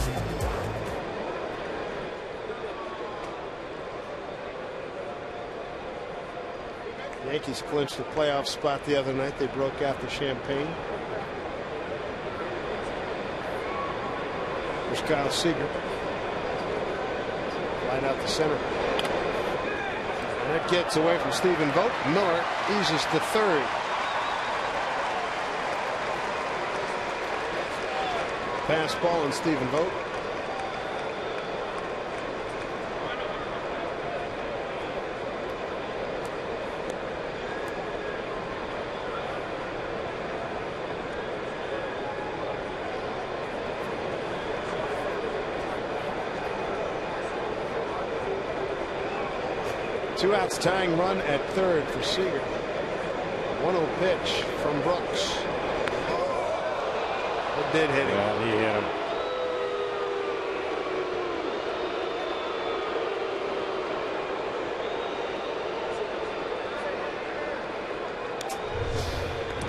Yankees clinched the playoff spot the other night. They broke out the champagne. There's Kyle Seager. Line out the center. And that gets away from Stephen Vogt. Miller eases to 3rd. Pass ball on Stephen Vogt. Two outs, tying run at 3rd for Seager. 1-0 pitch from Brooks. It did hit him. Yeah, he hit him.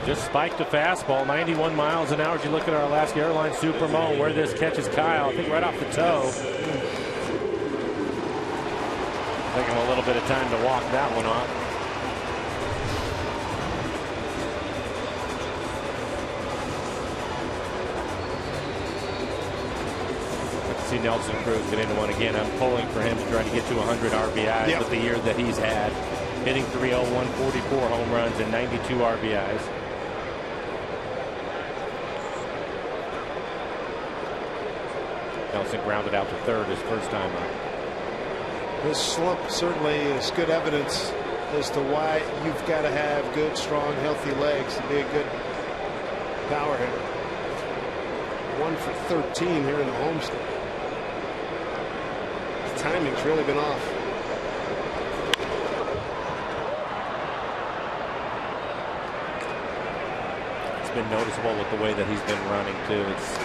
Just spiked a fastball, 91 miles an hour. As you look at our Alaska Airlines Supermo, where this catches Kyle, I think right off the toe. Taking him a little bit of time to walk that one off. See Nelson Cruz get into one again. I'm pulling for him to try to get to 100 RBIs with the year that he's had. Hitting .301, 44 home runs, and 92 RBIs. Nelson grounded out to 3rd his first time up. This slump certainly is good evidence as to why you've got to have good, strong, healthy legs to be a good power hitter. 1 for 13 here in the homestand. His timing's really been off. It's been noticeable with the way that he's been running too. It's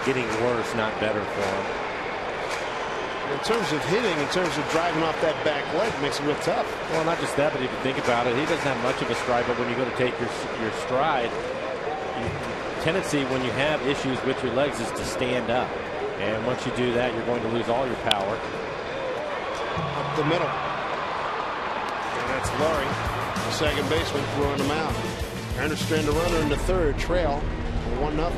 getting worse, not better for him. In terms of hitting, in terms of driving off that back leg, makes it real tough. Well, not just that, but if you think about it, he doesn't have much of a stride. But when you go to take your stride, tendency when you have issues with your legs is to stand up, and once you do that, you're going to lose all your power. Up the middle, and that's Laurie, the second baseman, throwing him out. Anderson, the runner in the third, trail 1-0.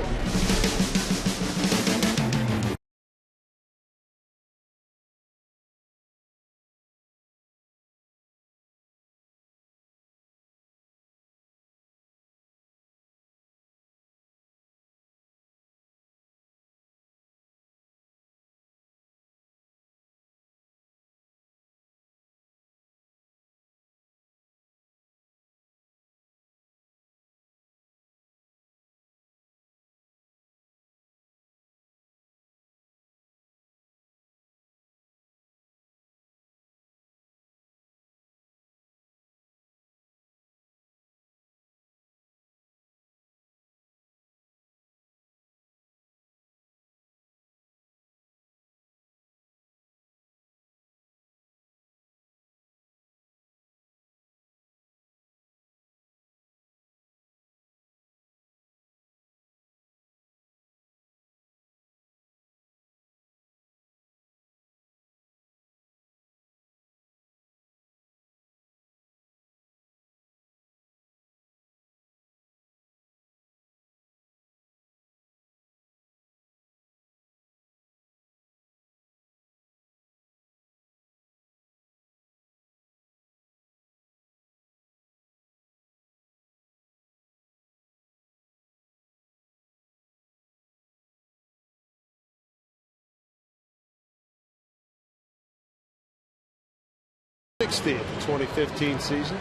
The 2015 season.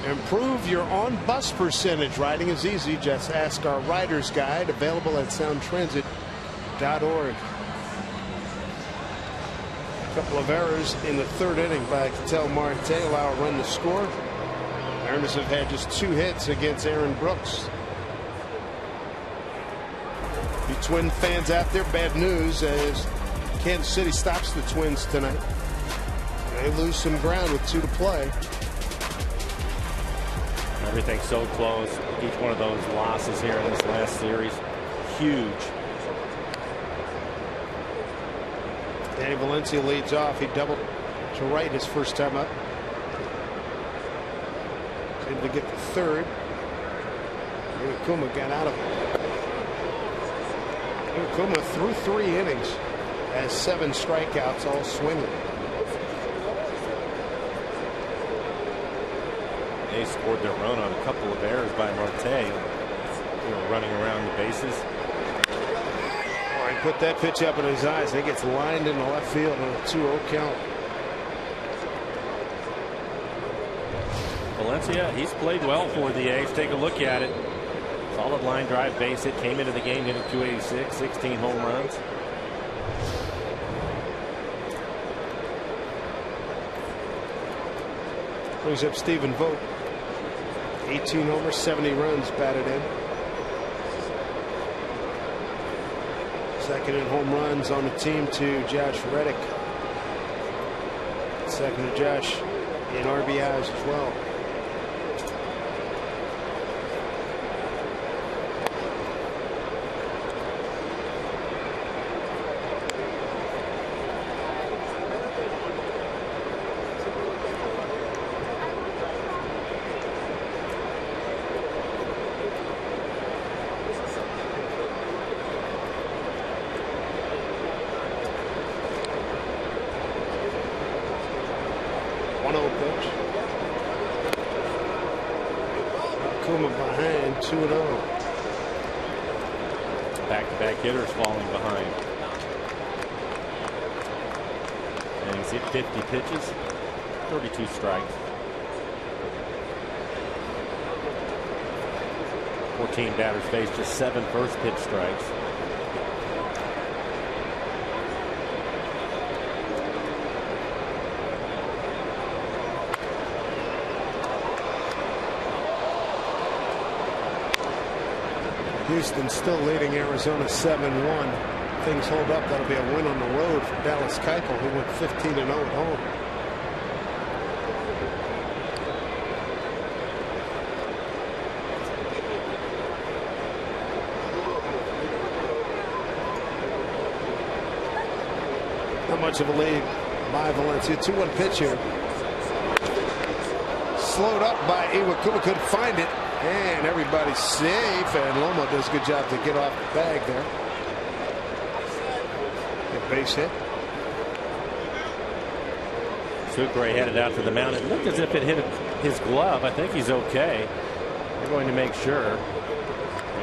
Improve your on-bus percentage. Riding is easy. Just ask our rider's guide, available at soundtransit.org. A couple of errors in the third inning by Ketel Marte allow a run to score. Mariners have had just 2 hits against Aaron Brooks. You Twin fans out there, bad news as Kansas City stops the Twins tonight. They lose some ground with 2 to play. Everything's so close. Each one of those losses here in this last series, huge. Danny Valencia leads off. He doubled to right his first time up. Able to get the third. Kuma got out of it. Kuma threw 3 innings, has 7 strikeouts, all swinging. They scored their run on a couple of errors by Marte. Running around the bases. Oh, he put that pitch up in his eyes. He gets lined in the left field on a 2-0 count. Valencia, he's played well for the A's. Take a look at it. Solid line drive base hit. Came into the game hitting .286, 16 home runs. Brings up Stephen Vogt. 18 homers, 70 runs batted in. Second in home runs on the team to Josh Reddick. Second to Josh in RBIs as well. Pitch. Kuma behind 2-0. Back-to-back hitters falling behind. And he's hit 50 pitches, 32 strikes. 14 batters faced, just 7 first pitch strikes. Houston still leading Arizona 7-1. Things hold up. That'll be a win on the road for Dallas Keuchel, who went 15-0 at home. Not much of a lead by Valencia. 2-1 pitch here. Slowed up by Iwakuma, couldn't find it. And everybody's safe, and Lomo does a good job to get off the bag there. Good base hit. Sucre headed out to the mound. It looked as if it hit his glove. I think he's okay. They're going to make sure.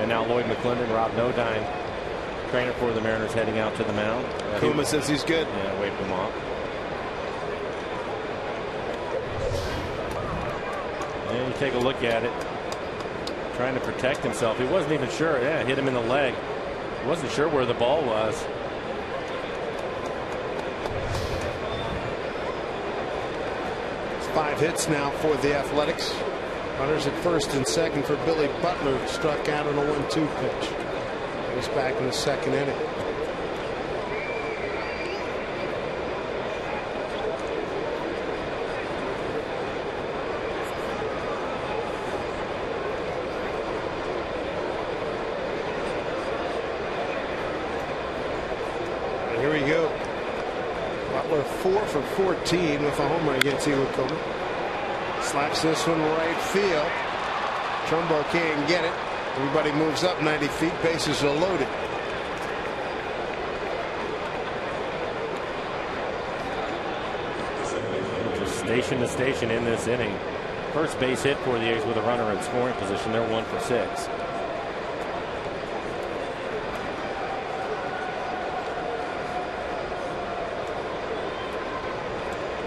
And now Lloyd McClendon, Rob Nodine, trainer for the Mariners, heading out to the mound. Kuma says he's good. Yeah, waved him off. And you take a look at it. Trying to protect himself. He wasn't even sure. Yeah, hit him in the leg. He wasn't sure where the ball was. It's 5 hits now for the Athletics. Runners at first and second for Billy Butler. Struck out on a 1-2 pitch. He's back in the second inning. Here we go. Butler 4 for 14 with a homer against Iwakuma. Slaps this one right field. Trumbo can't get it. Everybody moves up 90 feet. Bases are loaded. Just station to station in this inning. First base hit for the A's with a runner in scoring position. They're 1 for 6.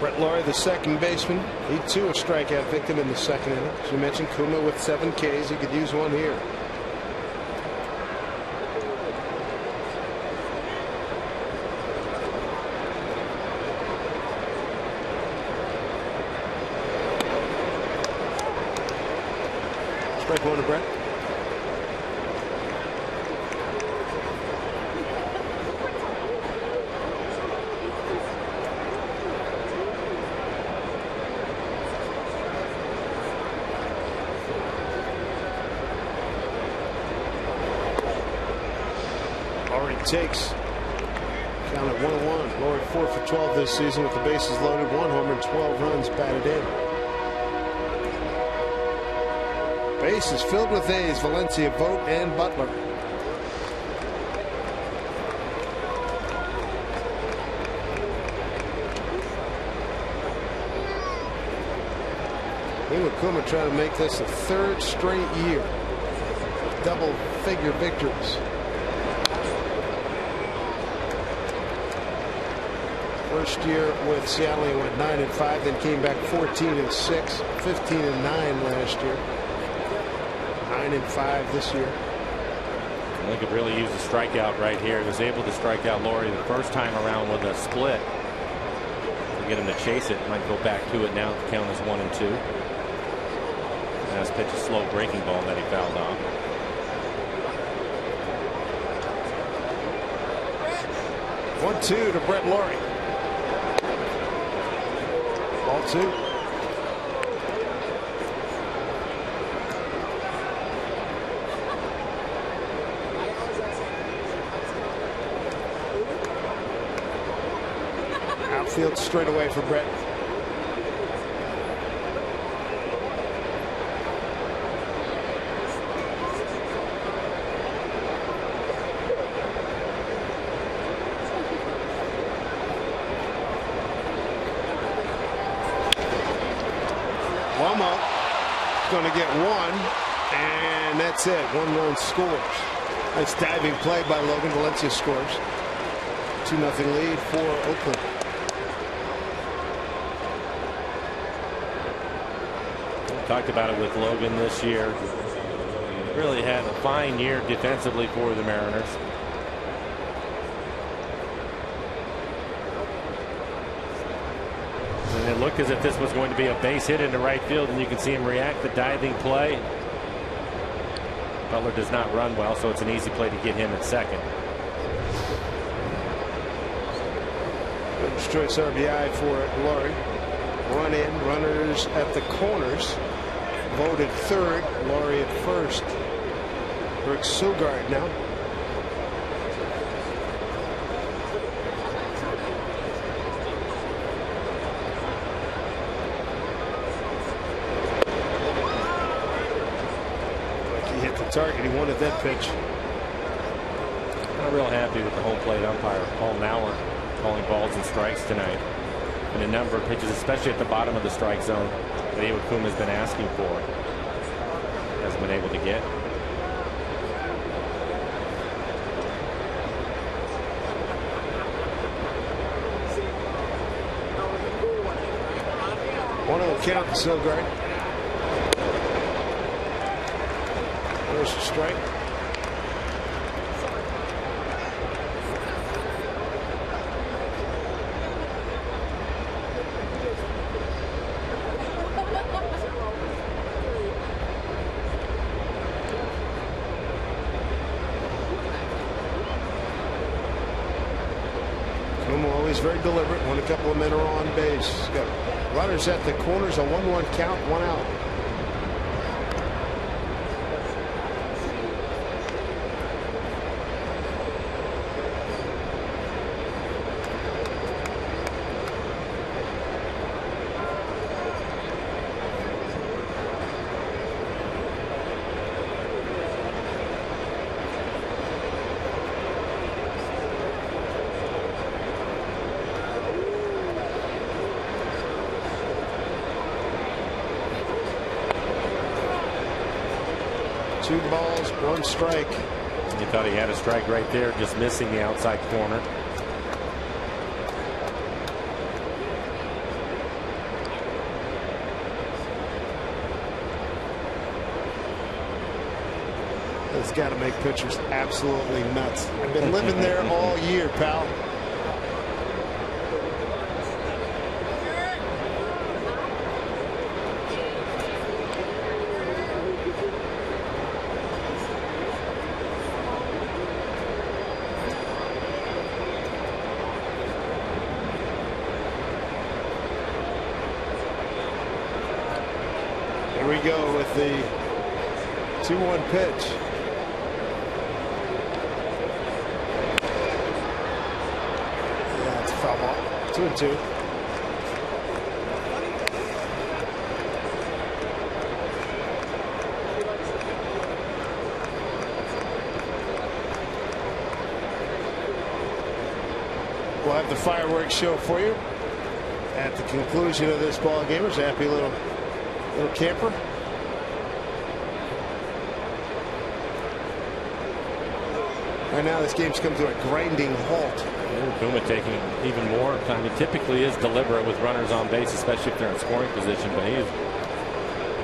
Brett Laurie, the second baseman, he too a strikeout victim in the second inning. As you mentioned, Kuma with 7 Ks. He could use one here. Strike one to Brett. Takes count at 1-1. Laurie 4 for 12 this season with the bases loaded, 1 homer and 12 runs batted in. Base is filled with A's. Valencia, Vogt, and Butler. Iwakuma trying to make this a 3rd straight year with double-figure victories. First year with Seattle, he went 9-5, then came back 14-6, 15-9 last year, 9-5 this year. They could really use a strikeout right here. He was able to strike out Laurie the first time around with a split. To get him to chase it, might go back to it now. The count is 1-2. Last pitch, a slow breaking ball that he fouled off. One, 2 to Brett Laurie. Ball 2. Outfield straight away for Brett. Lomo going to get 1, and that's it. 1 run scores. Nice diving play by Logan. Valencia scores. 2-0 lead for Oakland. Talked about it with Logan this year. Really had a fine year defensively for the Mariners. And it looked as if this was going to be a base hit into right field, and you can see him react the diving play. Butler does not run well, so it's an easy play to get him at second. First choice RBI for Laurie. Run in, runners at the corners. Voted third, Laurie at first. Rick Sugard now. Like he hit the target. He wanted that pitch. Not real happy with the home plate umpire, Paul Mauer, calling balls and strikes tonight. And a number of pitches, especially at the bottom of the strike zone, that Iwakuma has been asking for. Hasn't been able to get. One of them count to Sogard. There's a strike. Always very deliberate when a couple of men are on base. He's got runners at the corners, a 1-1 count, 1 out. Two balls, 1 strike. He thought he had a strike right there, just missing the outside corner. It's got to make pitchers absolutely nuts. I've been living there all year, pal. Here we go with the 2-1 pitch. Yeah, it's a foul ball. 2-2. We'll have the fireworks show for you at the conclusion of this ball game. It's a happy little camper. Right now, this game's come to a grinding halt. Puma taking even more time. He typically is deliberate with runners on base, especially if they're in scoring position, but he is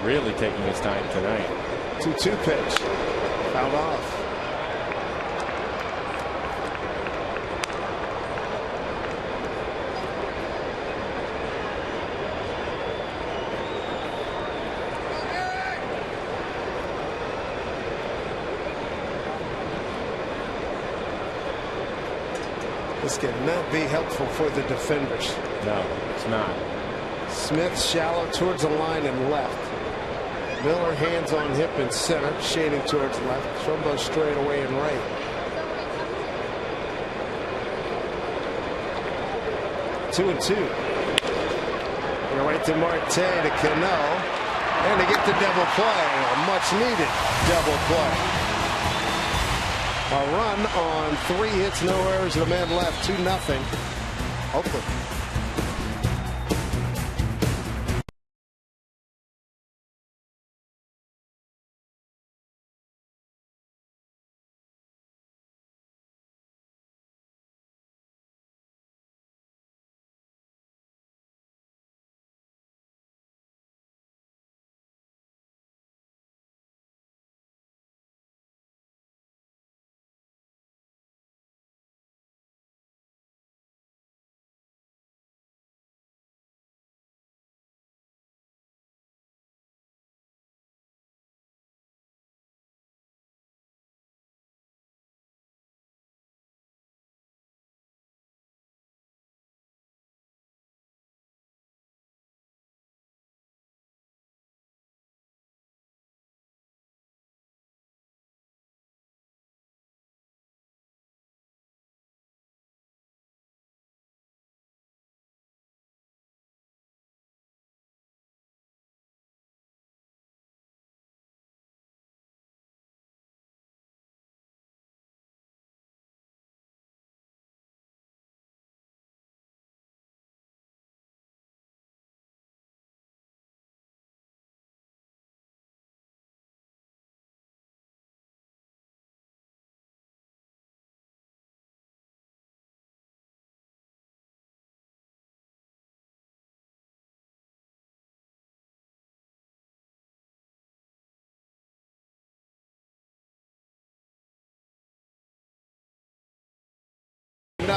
really taking his time tonight. 2-2 pitch. Fouled off. This cannot be helpful for the defenders. No, it's not. Smith shallow towards the line and left. Miller hands on hip and center, shading towards left. Trumbo straight away and right. Two and two. Going right to Marte, to Cano, and to get the double play. A much needed double play. A run on 3 hits, no errors, and a man left. 2-0. Oakland.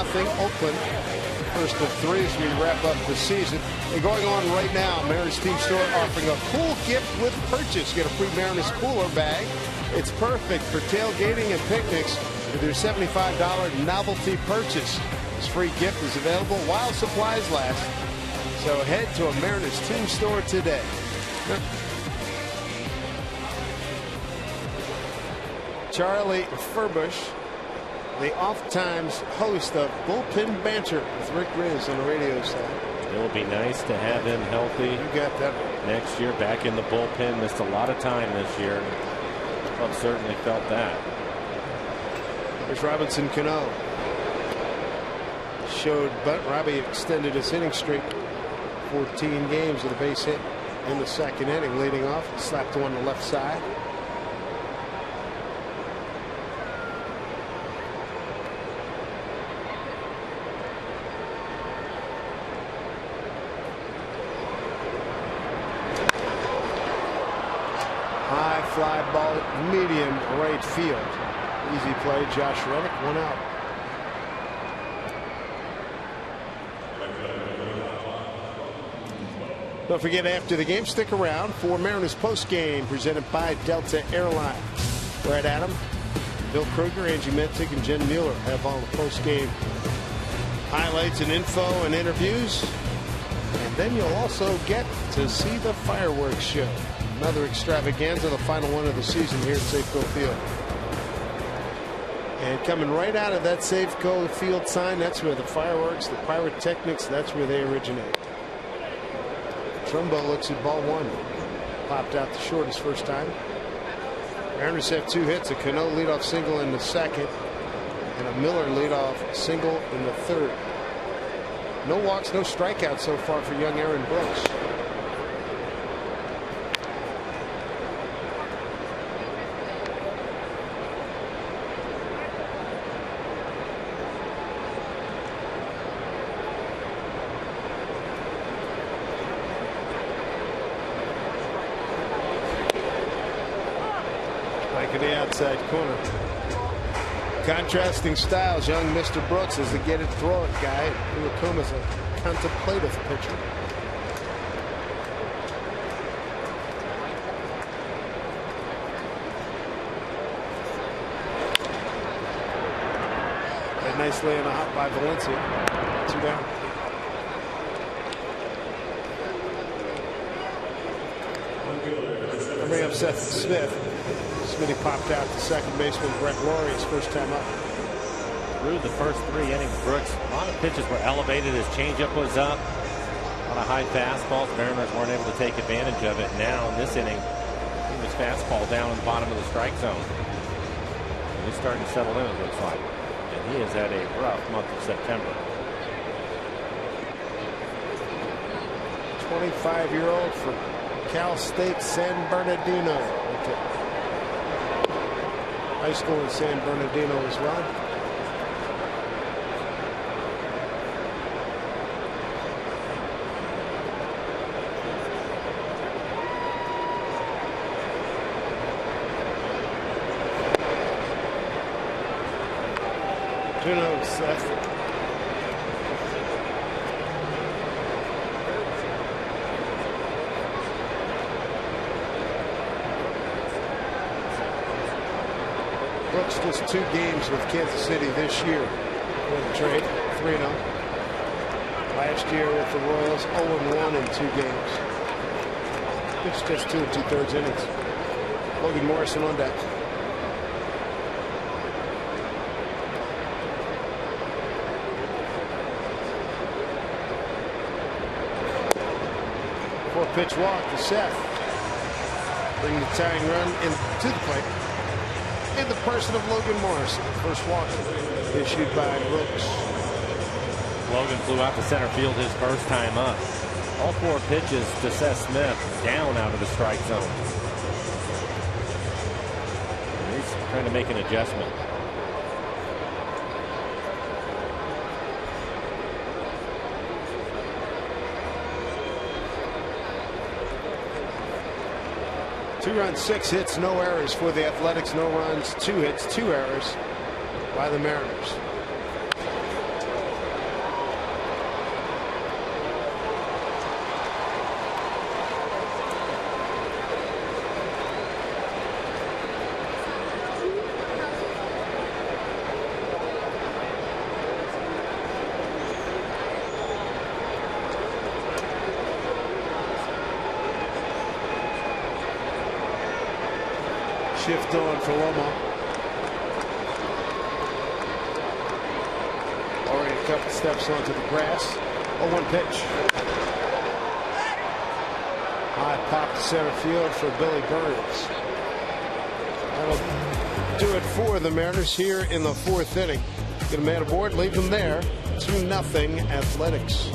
3-0 Oakland. First of 3 as we wrap up the season. And going on right now, Mariners Team Store offering a cool gift with purchase. Get a free Mariners cooler bag. It's perfect for tailgating and picnics with your $75 novelty purchase. This free gift is available while supplies last. So head to a Mariners Team Store today. Charlie Furbush, the oft-times host of Bullpen Banter with Rick Riz on the radio side. It will be nice to have him healthy. You got that next year, back in the bullpen. Missed a lot of time this year. Club certainly felt that. There's Robinson Cano. Showed but Robbie extended his inning streak. 14 games with a base hit in the second inning, leading off. Slapped one on the left side. High fly ball, medium right field. Easy play, Josh Reddick, 1 out. Don't forget, after the game, stick around for Mariners post game presented by Delta Airlines. Brad Adam, Bill Kruger, Angie Mentig, and Jen Mueller have all the post game highlights and info and interviews. And then you'll also get to see the fireworks show. Another extravaganza, the final one of the season here at Safeco Field. And coming right out of that Safeco Field sign, that's where the fireworks, the pyrotechnics, that's where they originate. Trumbo looks at ball 1. Popped out the short his first time. Mariners have 2 hits, a Cano leadoff single in the second, and a Miller leadoff single in the third. No walks, no strikeouts so far for young Aaron Brooks. To the outside corner. Contrasting styles. Young Mr. Brooks is the get it, throw it guy. Iwakuma's a contemplative pitcher. And nicely in a hop by Valencia. 2 down. I'll bring up Seth Smith. Smitty popped out to second baseman Brett Lawrie his first time up. Through the first 3 innings, Brooks, a lot of pitches were elevated. His changeup was up. A lot of high fastballs. Mariners weren't able to take advantage of it. Now in this inning, he was fastball down in the bottom of the strike zone. And he's starting to settle in, it looks like. And he has had a rough month of September. 25-year-old from Cal State San Bernardino. High school in San Bernardino as well. Juno Seth. Brooks just 2 games with Kansas City this year for the trade. 3-0. Last year with the Royals, 0-1 in 2 games. It's just 2 2/3 innings. Logan Morrison on deck. Pitch walk to Seth. Bring the tying run into the plate. In the person of Logan Morrison. First walk issued by Brooks. Logan flew out to center field his first time up. All 4 pitches to Seth Smith down out of the strike zone. He's trying to make an adjustment. Two runs, 6 hits, no errors for the Athletics. No runs, 2 hits, 2 errors by the Mariners. Shift on for Lomo. Already a couple steps onto the grass. 0-1 pitch. High pop to center field for Billy Burns. That'll do it for the Mariners here in the fourth inning. Get a man aboard, leave them there. 2-0 Athletics.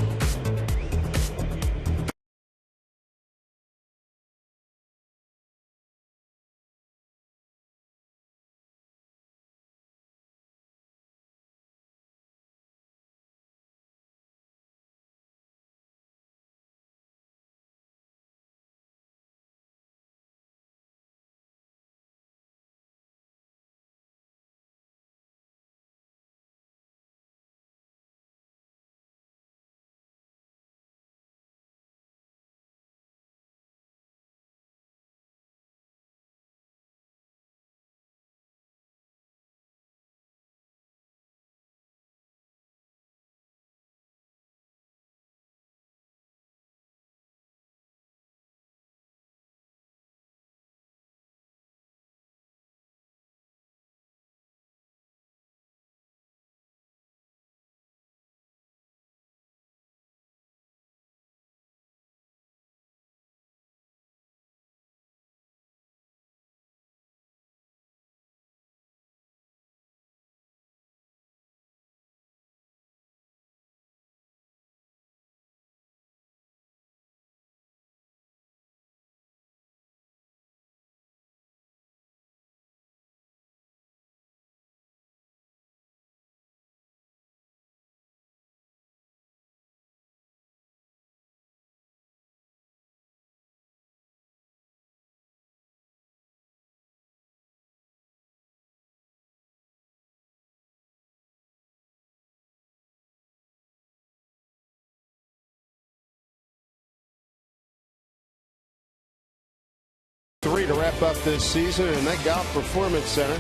Three to wrap up this season in that Golf Performance Center.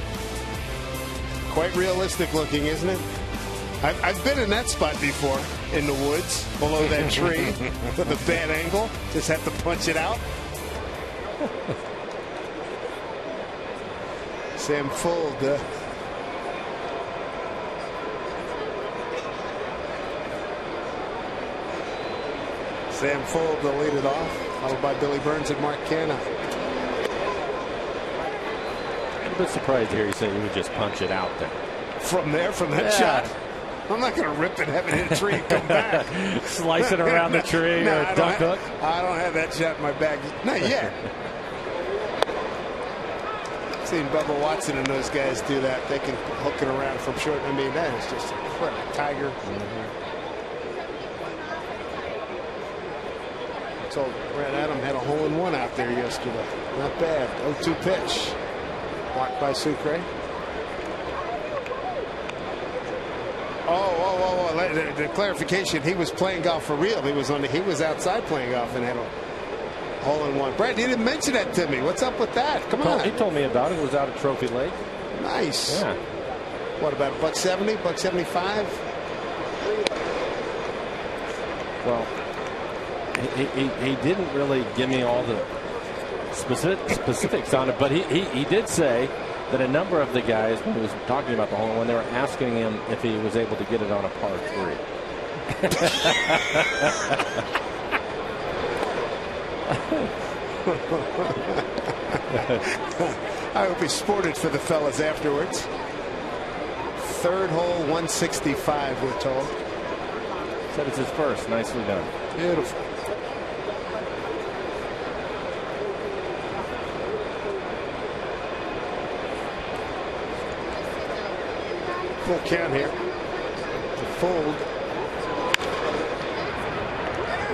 Quite realistic looking, isn't it? I've been in that spot before, in the woods, below that tree, with a bad angle. Just have to punch it out. Sam Fuld. Sam Fuld to lead it off, followed by Billy Burns and Mark Canha. I'm a bit surprised to hear you say you would just punch it out there. From there, from that shot? I'm not going to rip it, have it hit a tree, and come back. Slice it around the tree or a duck hook? I don't have that shot in my bag. Not yet. I've seen Bubba Watson and those guys do that. They can hook it around from short. I mean, that is just a tiger. So Brad Adam had a hole-in-one out there yesterday. Not bad. 0-2 pitch. Blocked by Sucre. The clarification, he was playing golf for real. He was outside playing golf and had a hole-in-one. Brad, you didn't mention that to me. What's up with that? Come on. He told me about it. It was out at Trophy Lake. Nice. Yeah. What, about $170, $175? Well, he didn't really give me all the specifics on it, but he did say that a number of the guys, when he was talking about the hole-in-one, they were asking him if he was able to get it on a par 3. I hope he sported for the fellas afterwards. Third hole, 165, we're told. Said it's his first. Nicely done. Beautiful. Full count here. The Fuld.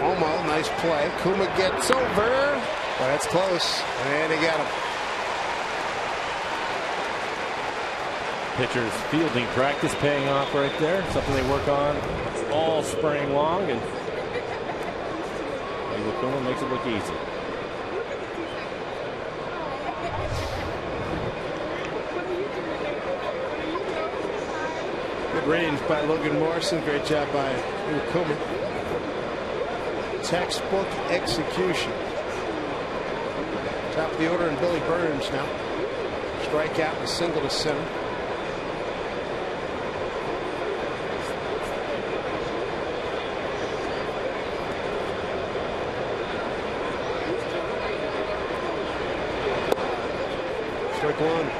Omo, nice play. Kuma gets over. Well, that's close. And he got him. Pitcher's fielding practice paying off right there. Something they work on all spring long. And Kuma makes it look easy. Good range by Logan Morrison. Great job by Kuma. Textbook execution. Top of the order, and Billy Burns now. strikeout and a single to center. Strike one.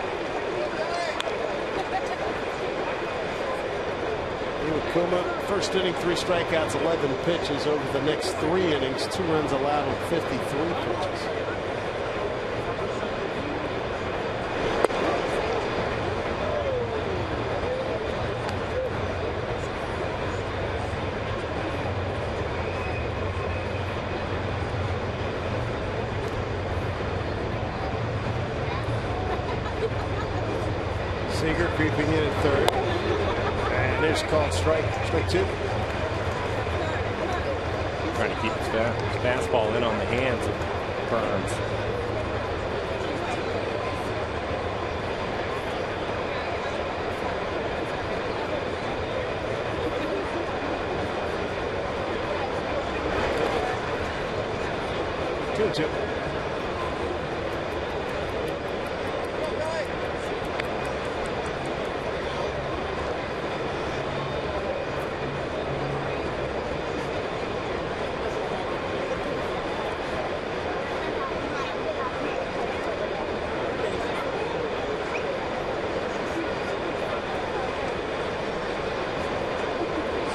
Iwakuma, first inning, 3 strikeouts, 11 pitches. Over the next 3 innings, 2 runs allowed on 53 pitches. Seager creeping in at third. And there's called strike 2. Trying to keep his fastball in on the hands of Burns. Two.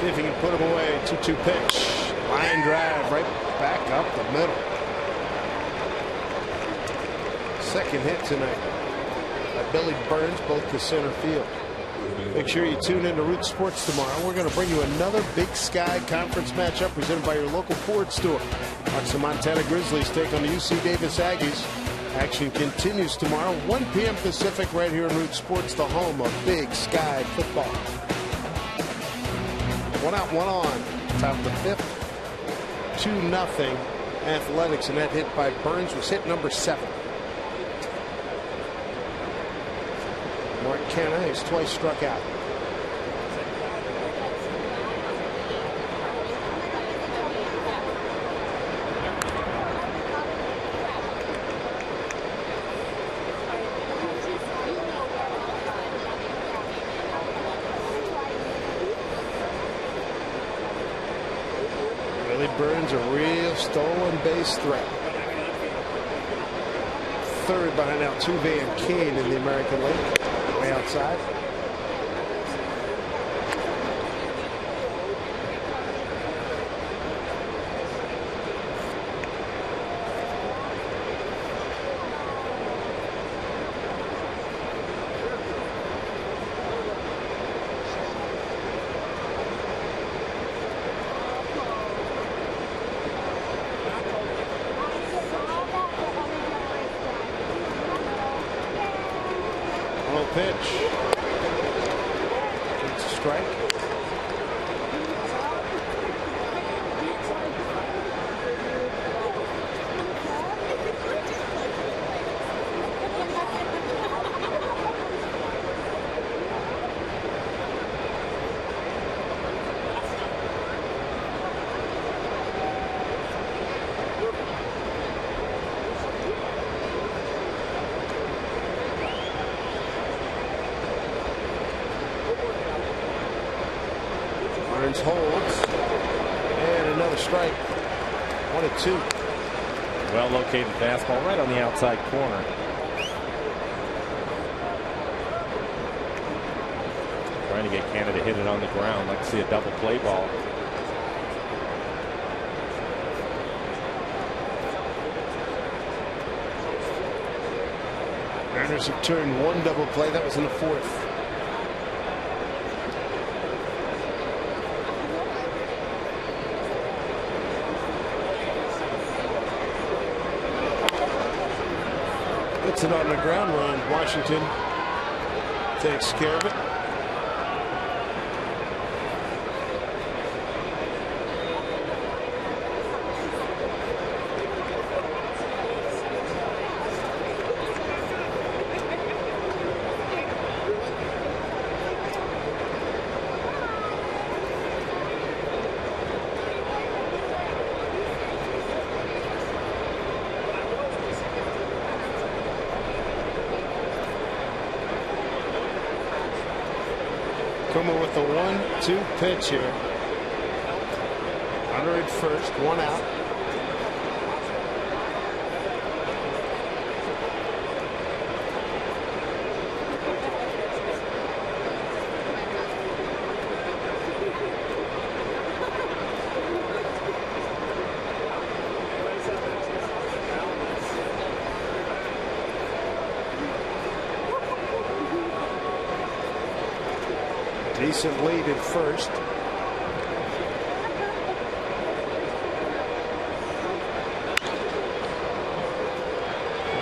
See if he can put him away. 2-2 pitch. Line drive right back up the middle. Second hit tonight by Billy Burns, both to center field. Make sure you tune in to Root Sports tomorrow. We're going to bring you another Big Sky Conference matchup presented by your local Ford store. Watch the Montana Grizzlies take on the UC Davis Aggies. Action continues tomorrow, 1 p.m. Pacific, right here in Root Sports, the home of Big Sky football. 1 out, 1 on. Top of the 5th. 2-0 Athletics, and that hit by Burns was hit number 7. Mark Canna has twice struck out. Burns, a real stolen base threat. Third behind Altuve and Kane in the American League. Way outside. Pitch. It's a strike. Holds, and another strike. 1-2. Well located fastball right on the outside corner. Trying to get Canada to hit it on the ground. Like to see a double play ball. Mariners have turned 1 double play. That was in the 4th. It's it on the ground run. Washington takes care of it. Kuma with the 1-2 pitch here. Runner at first, one out. Decent lead at first.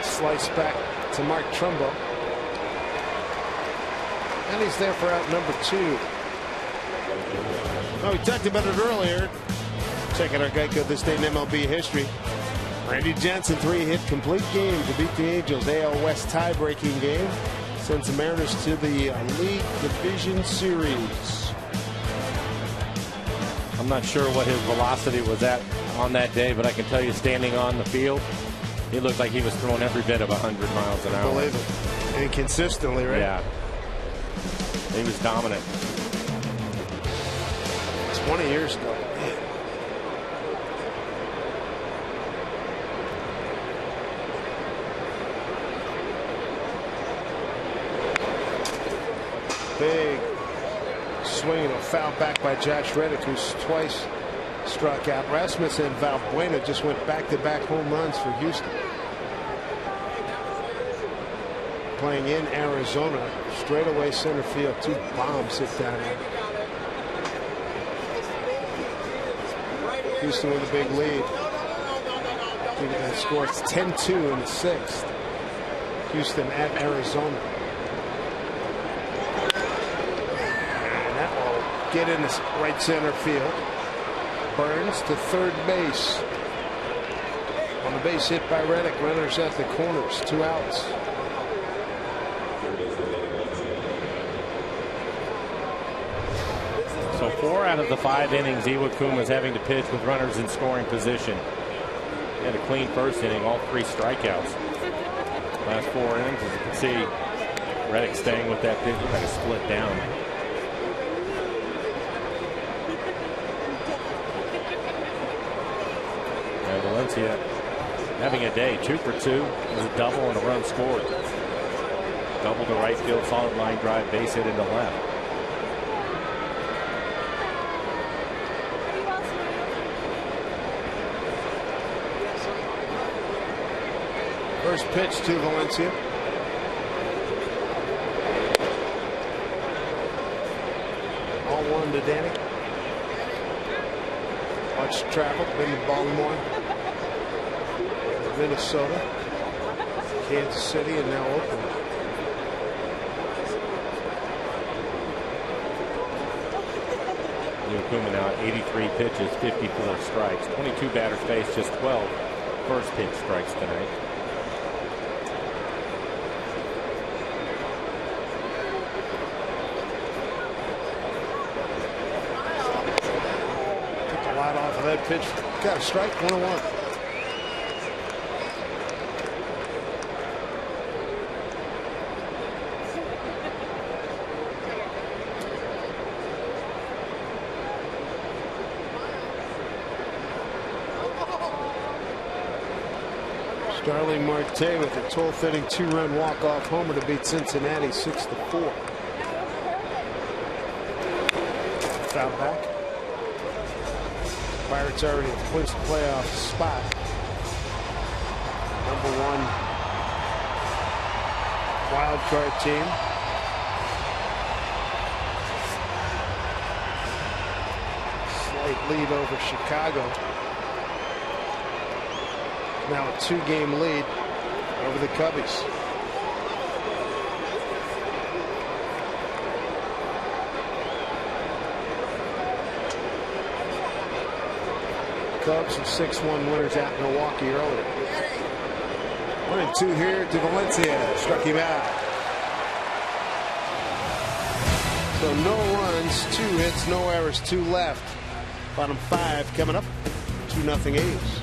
Slice back to Mark Trumbo. And he's there for out number 2. Oh, we talked about it earlier. Checking our Geico This Day in MLB history. Randy Johnson 3-hit complete game to beat the Angels. AL West tie-breaking game. Sends the Mariners to the League Division Series. I'm not sure what his velocity was at on that day, but I can tell you standing on the field, he looked like he was throwing every bit of 100 miles an hour. Believe it. And consistently, right? Yeah. He was dominant. 20 years ago. Big swing and a foul back by Josh Reddick, who's twice struck out. Rasmussen and Valbuena just went back-to-back home runs for Houston. Playing in Arizona, straightaway center field, 2 bombs hit down there. Houston with a big lead. That scores 10-2 in the 6th. Houston at Arizona. And that will get in the right center field. Burns to third base. On the base hit by Reddick. Runners at the corners. 2 outs. So 4 out of the 5 innings, Iwakuma is having to pitch with runners in scoring position. He had a clean first inning, all 3 strikeouts. Last 4 innings, as you can see, Reddick staying with that pitch, kind of split down. And Valencia having a day, 2 for 2, with a double and a run scored. Double to right field, solid line drive, base hit into left. First pitch to Valencia. All 1 to Danny. Much travel. Been to Baltimore, Minnesota, Kansas City, and now Oakland. Iwakuma now at 83 pitches, 54 strikes. 22 batters faced, just 12 first pitch strikes tonight. Off of that pitch, got a strike, 1-1. Starling Marte with a 12th inning 2-run walk-off homer to beat Cincinnati 6-4. Foul back. Pirates already have clinched the playoff spot. #1 wild card team. Slight lead over Chicago. Now a 2-game lead over the Cubbies. Cubs are 6-1 winners at Milwaukee earlier. 1-2 here to Valencia. Struck him out. So no runs, 2 hits, no errors, 2 left. Bottom 5 coming up. 2-0 A's.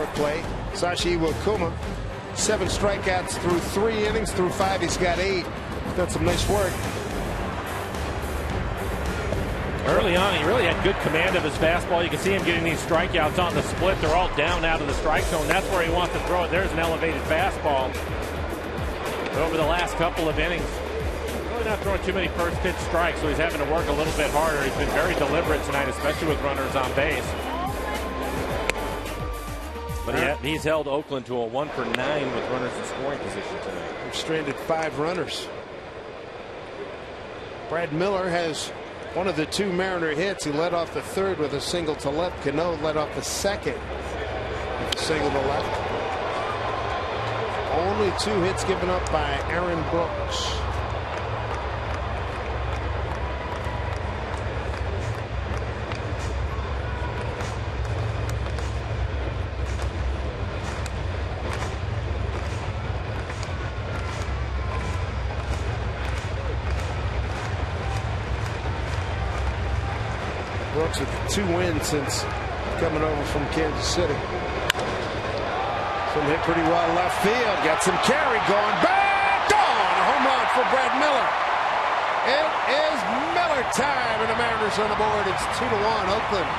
power play. Sashi Iwakuma, 7 strikeouts through 3 innings. Through 5, he's got 8. He's done some nice work. Early on, he really had good command of his fastball. You can see him getting these strikeouts on the split. They're all down out of the strike zone. That's where he wants to throw it. There's an elevated fastball. But over the last couple of innings, really not throwing too many first pitch strikes, so he's having to work a little bit harder. He's been very deliberate tonight, especially with runners on base. But he's held Oakland to a 1 for 9 with runners in scoring position tonight. We've stranded 5 runners. Brad Miller has one of the 2 Mariner hits. He led off the 3rd with a single to left. Cano led off the 2nd with a single to left. Only 2 hits given up by Aaron Brooks. Brooks with 2 wins since coming over from Kansas City. Some hit pretty well left field. Got some carry going. Back on! A home run for Brad Miller. It is Miller time, and the Mariners on the board. It's 2-1 Oakland.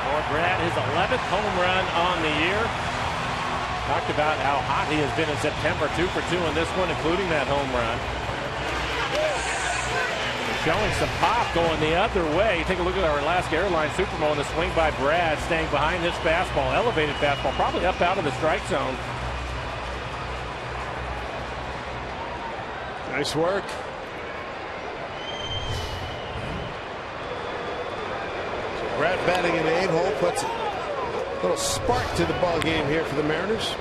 For Brad, his 11th home run on the year. Talked about how hot he has been in September. 2 for 2 in this one, including that home run. Showing some pop going the other way. Take a look at our Alaska Airlines Supermo and the swing by Brad, staying behind this fastball, elevated fastball, probably up out of the strike zone. Nice work. So Brad batting in the 8-hole puts a little spark to the ball game here for the Mariners.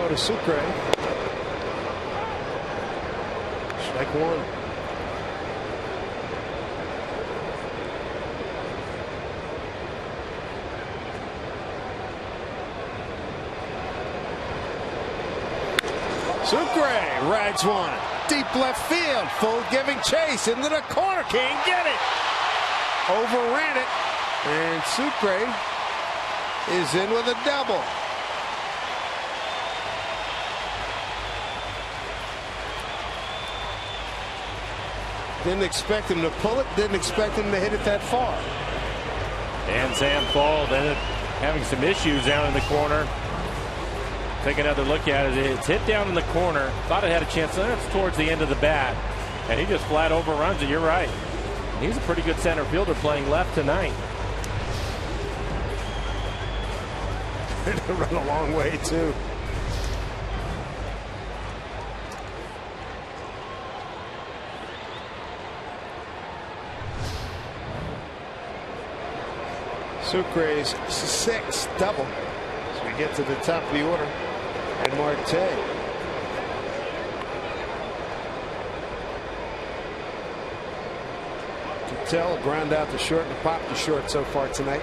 To Sucre. Strike 1. Sucre rides one. Deep left field. Full giving chase into the corner. Can't get it. Overran it. And Sucre is in with a double. Didn't expect him to pull it. Didn't expect him to hit it that far. And Sam Fold ended up having some issues down in the corner. Take another look at it. It's hit down in the corner. Thought it had a chance. That's towards the end of the bat. And he just flat overruns it. You're right. He's a pretty good center fielder playing left tonight. They run a long way, too. Sucre's 6th double. So we get to the top of the order. And Marte. Tell ground out to short and pop to short so far tonight.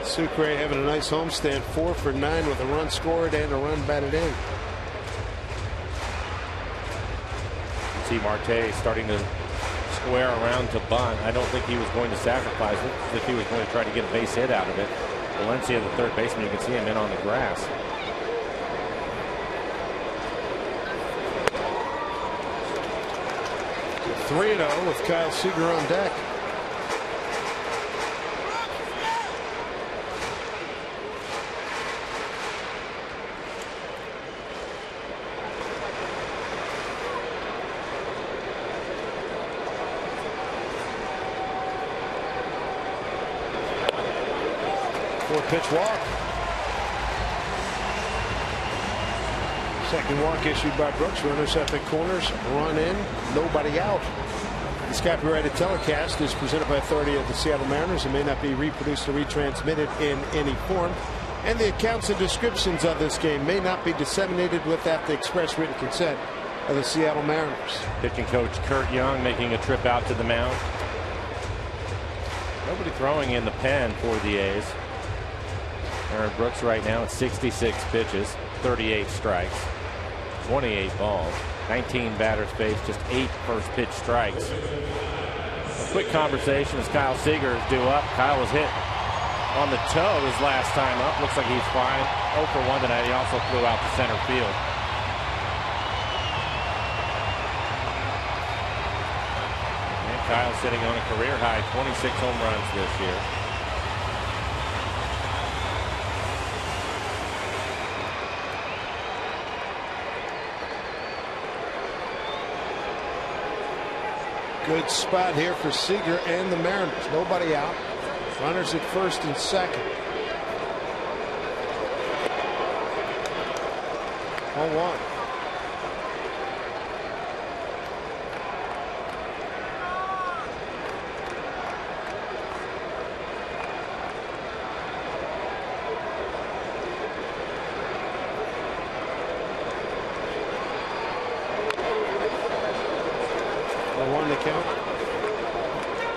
Sucre having a nice homestand, 4 for 9 with a run scored and a run batted in. See Marte starting to square around to bunt. I don't think he was going to sacrifice it. I think he was going to try to get a base hit out of it. Valencia, the third baseman, you can see him in on the grass. So 3-0 with Kyle Seager on deck. Pitch walk. Second walk issued by Brooks. Runners at the corners. Run in. Nobody out. This copyrighted telecast is presented by authority of the Seattle Mariners and may not be reproduced or retransmitted in any form. And the accounts and descriptions of this game may not be disseminated without the express written consent of the Seattle Mariners. Pitching coach Kurt Young making a trip out to the mound. Nobody throwing in the pen for the A's. Aaron Brooks right now at 66 pitches, 38 strikes, 28 balls, 19 batters faced, just 8 first pitch strikes. A quick conversation as Kyle Seager is due up. Kyle was hit on the toe his last time up. Looks like he's fine. 0 for 1 tonight. He also flew out to center field. And Kyle sitting on a career high 26 home runs this year. Good spot here for Seager and the Mariners. Nobody out. Runners at first and second. 0-1.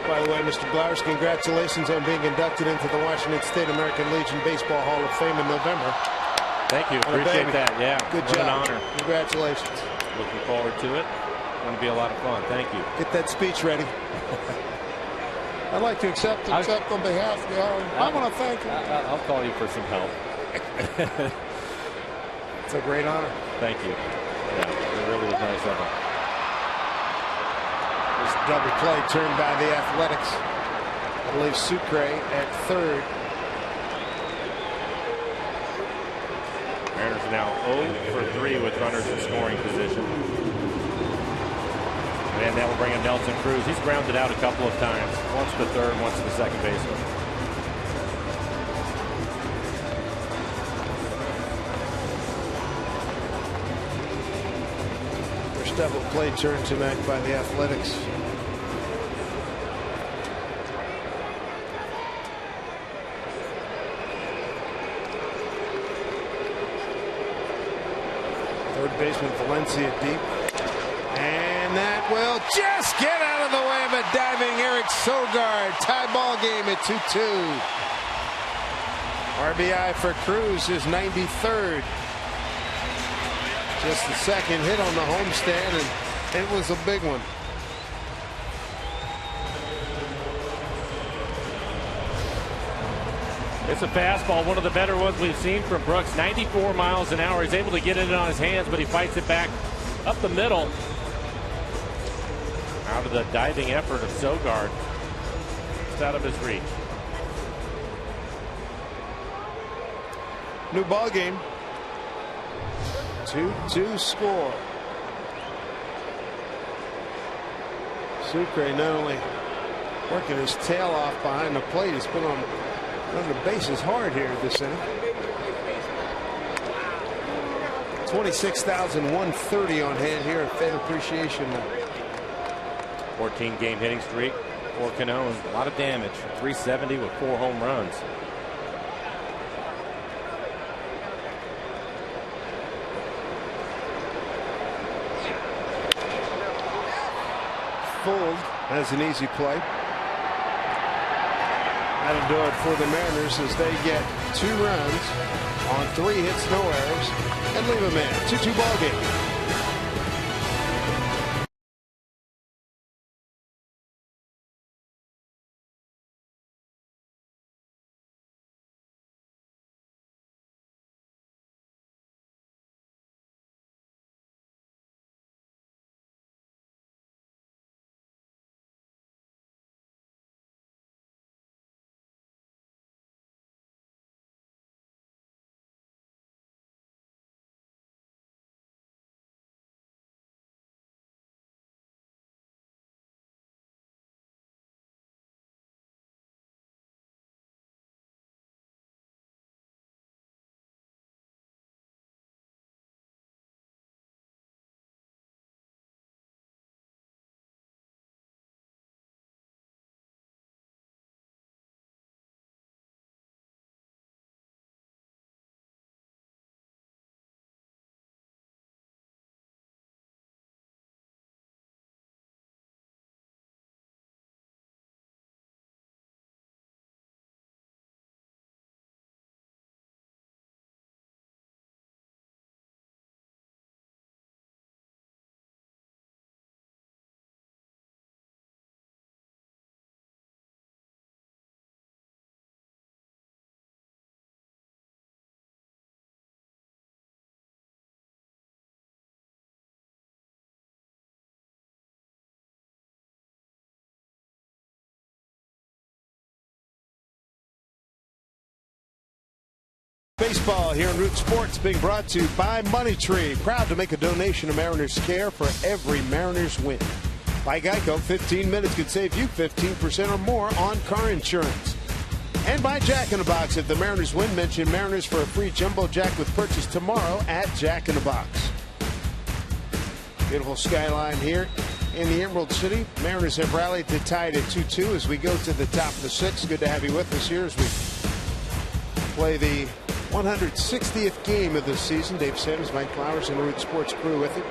By the way, Mr. Blowers, congratulations on being inducted into the Washington State American Legion Baseball Hall of Fame in November. Thank you. Appreciate that. Yeah. Good what job. An honor. Congratulations. Looking forward to it. Going to be a lot of fun. Thank you. Get that speech ready. I'd like to accept on behalf of the Army. I want to thank you. I'll call you for some help. It's a great honor. Thank you. Yeah, it really was nice of him. Double play turned by the Athletics. I believe Sucre at third. Mariners are now 0 for 3 with runners in scoring position. And that will bring in Nelson Cruz. He's grounded out a couple of times. Once to the third, once to the second baseman. First double play turned tonight by the Athletics. Third baseman Valencia deep. And that will just get out of the way of a diving Eric Sogard. Tie ball game at 2-2. RBI for Cruz, his 93rd. Just the second hit on the homestand, and it was a big one. It's a fastball, one of the better ones we've seen from Brooks. 94 miles an hour. He's able to get it on his hands, but he fights it back up the middle. Out of the diving effort of Sogard. It's out of his reach. New ball game. 2-2 score. Sucre not only working his tail off behind the plate, he's been on the bases hard here this inning. 26,130 on hand here at Fan Appreciation Night. 14-game hitting streak for Cano. A lot of damage. 370 with 4 home runs. Fuld has an easy play. That'll do it for the Mariners as they get 2 runs on 3 hits, no errors, and leave them in. 2-2 ball game. Baseball here in Root Sports being brought to you by Money Tree. Proud to make a donation to Mariners Care for every Mariners win. By Geico, 15 minutes could save you 15% or more on car insurance. And by Jack in the Box. If the Mariners win, mention Mariners for a free Jumbo Jack with purchase tomorrow at Jack in the Box. Beautiful skyline here in the Emerald City. Mariners have rallied to tie it at 2-2 as we go to the top of the sixth. Good to have you with us here as we play the 160th game of this season. Dave Sanders, Mike Flowers, and the Root Sports crew with it.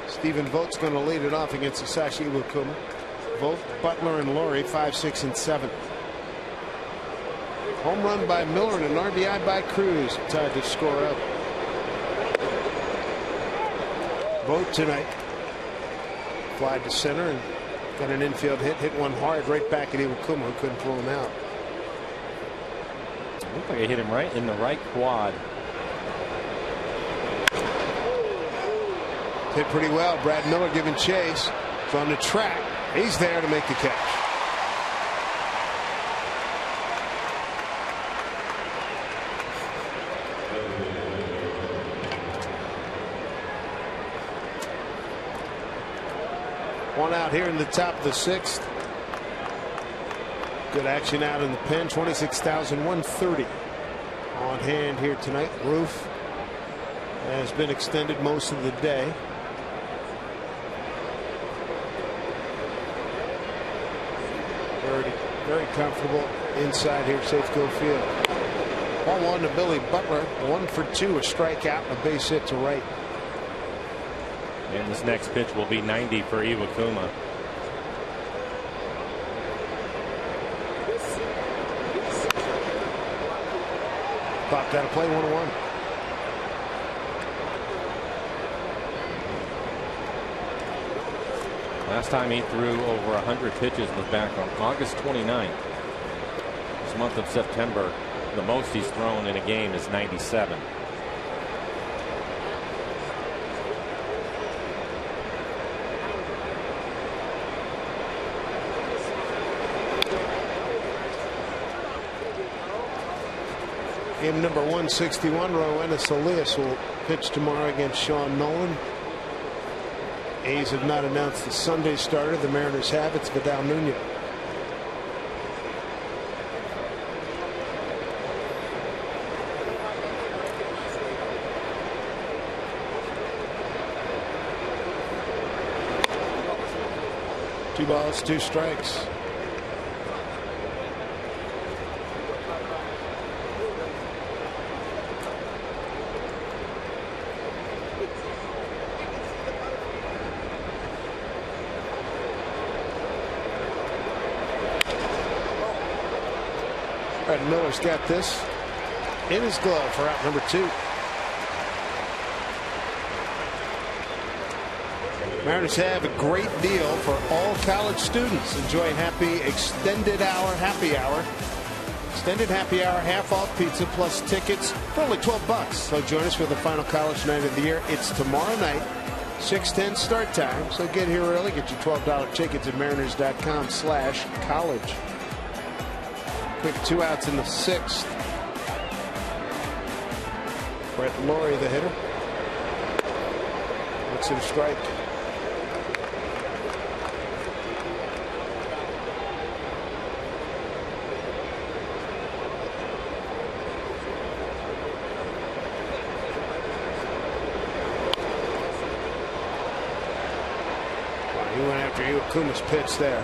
Stephen Vogt's going to lead it off against Sasashi Iwakuma. Vogt, Butler, and Laurie 5, 6, and 7. Home run by Miller and an RBI by Cruz. Tied to score up. Vogt tonight flied to center and got an infield hit. Hit one hard right back at Iwakuma, who couldn't throw him out. Looked like I hit him right in the right quad. Hit pretty well. Brad Miller giving chase. It's on the track. He's there to make the catch. One out here in the top of the sixth. Good action out in the pen. 26,130 on hand here tonight. Roof has been extended most of the day. Very comfortable inside here, Safeco Field. 1-1 to Billy Butler. 1 for 2, a strikeout, a base hit to right. And this next pitch will be 90 for Iwakuma. Popped out of play, 1-1. Last time he threw over 100 pitches was back on August 29th. This month of September, the most he's thrown in a game is 97. Game number 161, Roenis Elias will pitch tomorrow against Sean Nolan. A's have not announced the Sunday starter. The Mariners have. It's Vidal Nunez. Two balls, two strikes. Brad Miller's got this in his glove for out number 2. Mariners have a great deal for all college students. Enjoy happy extended hour happy hour. Extended happy hour, half off pizza plus tickets for only $12. So join us for the final college night of the year. It's tomorrow night, 6:10 start time. So get here early. Get your $12 tickets at mariners.com/college. Quick 2 outs in the 6th. Brett Laurie, the hitter. Looks at a strike. He went after Iwakuma's pitch there.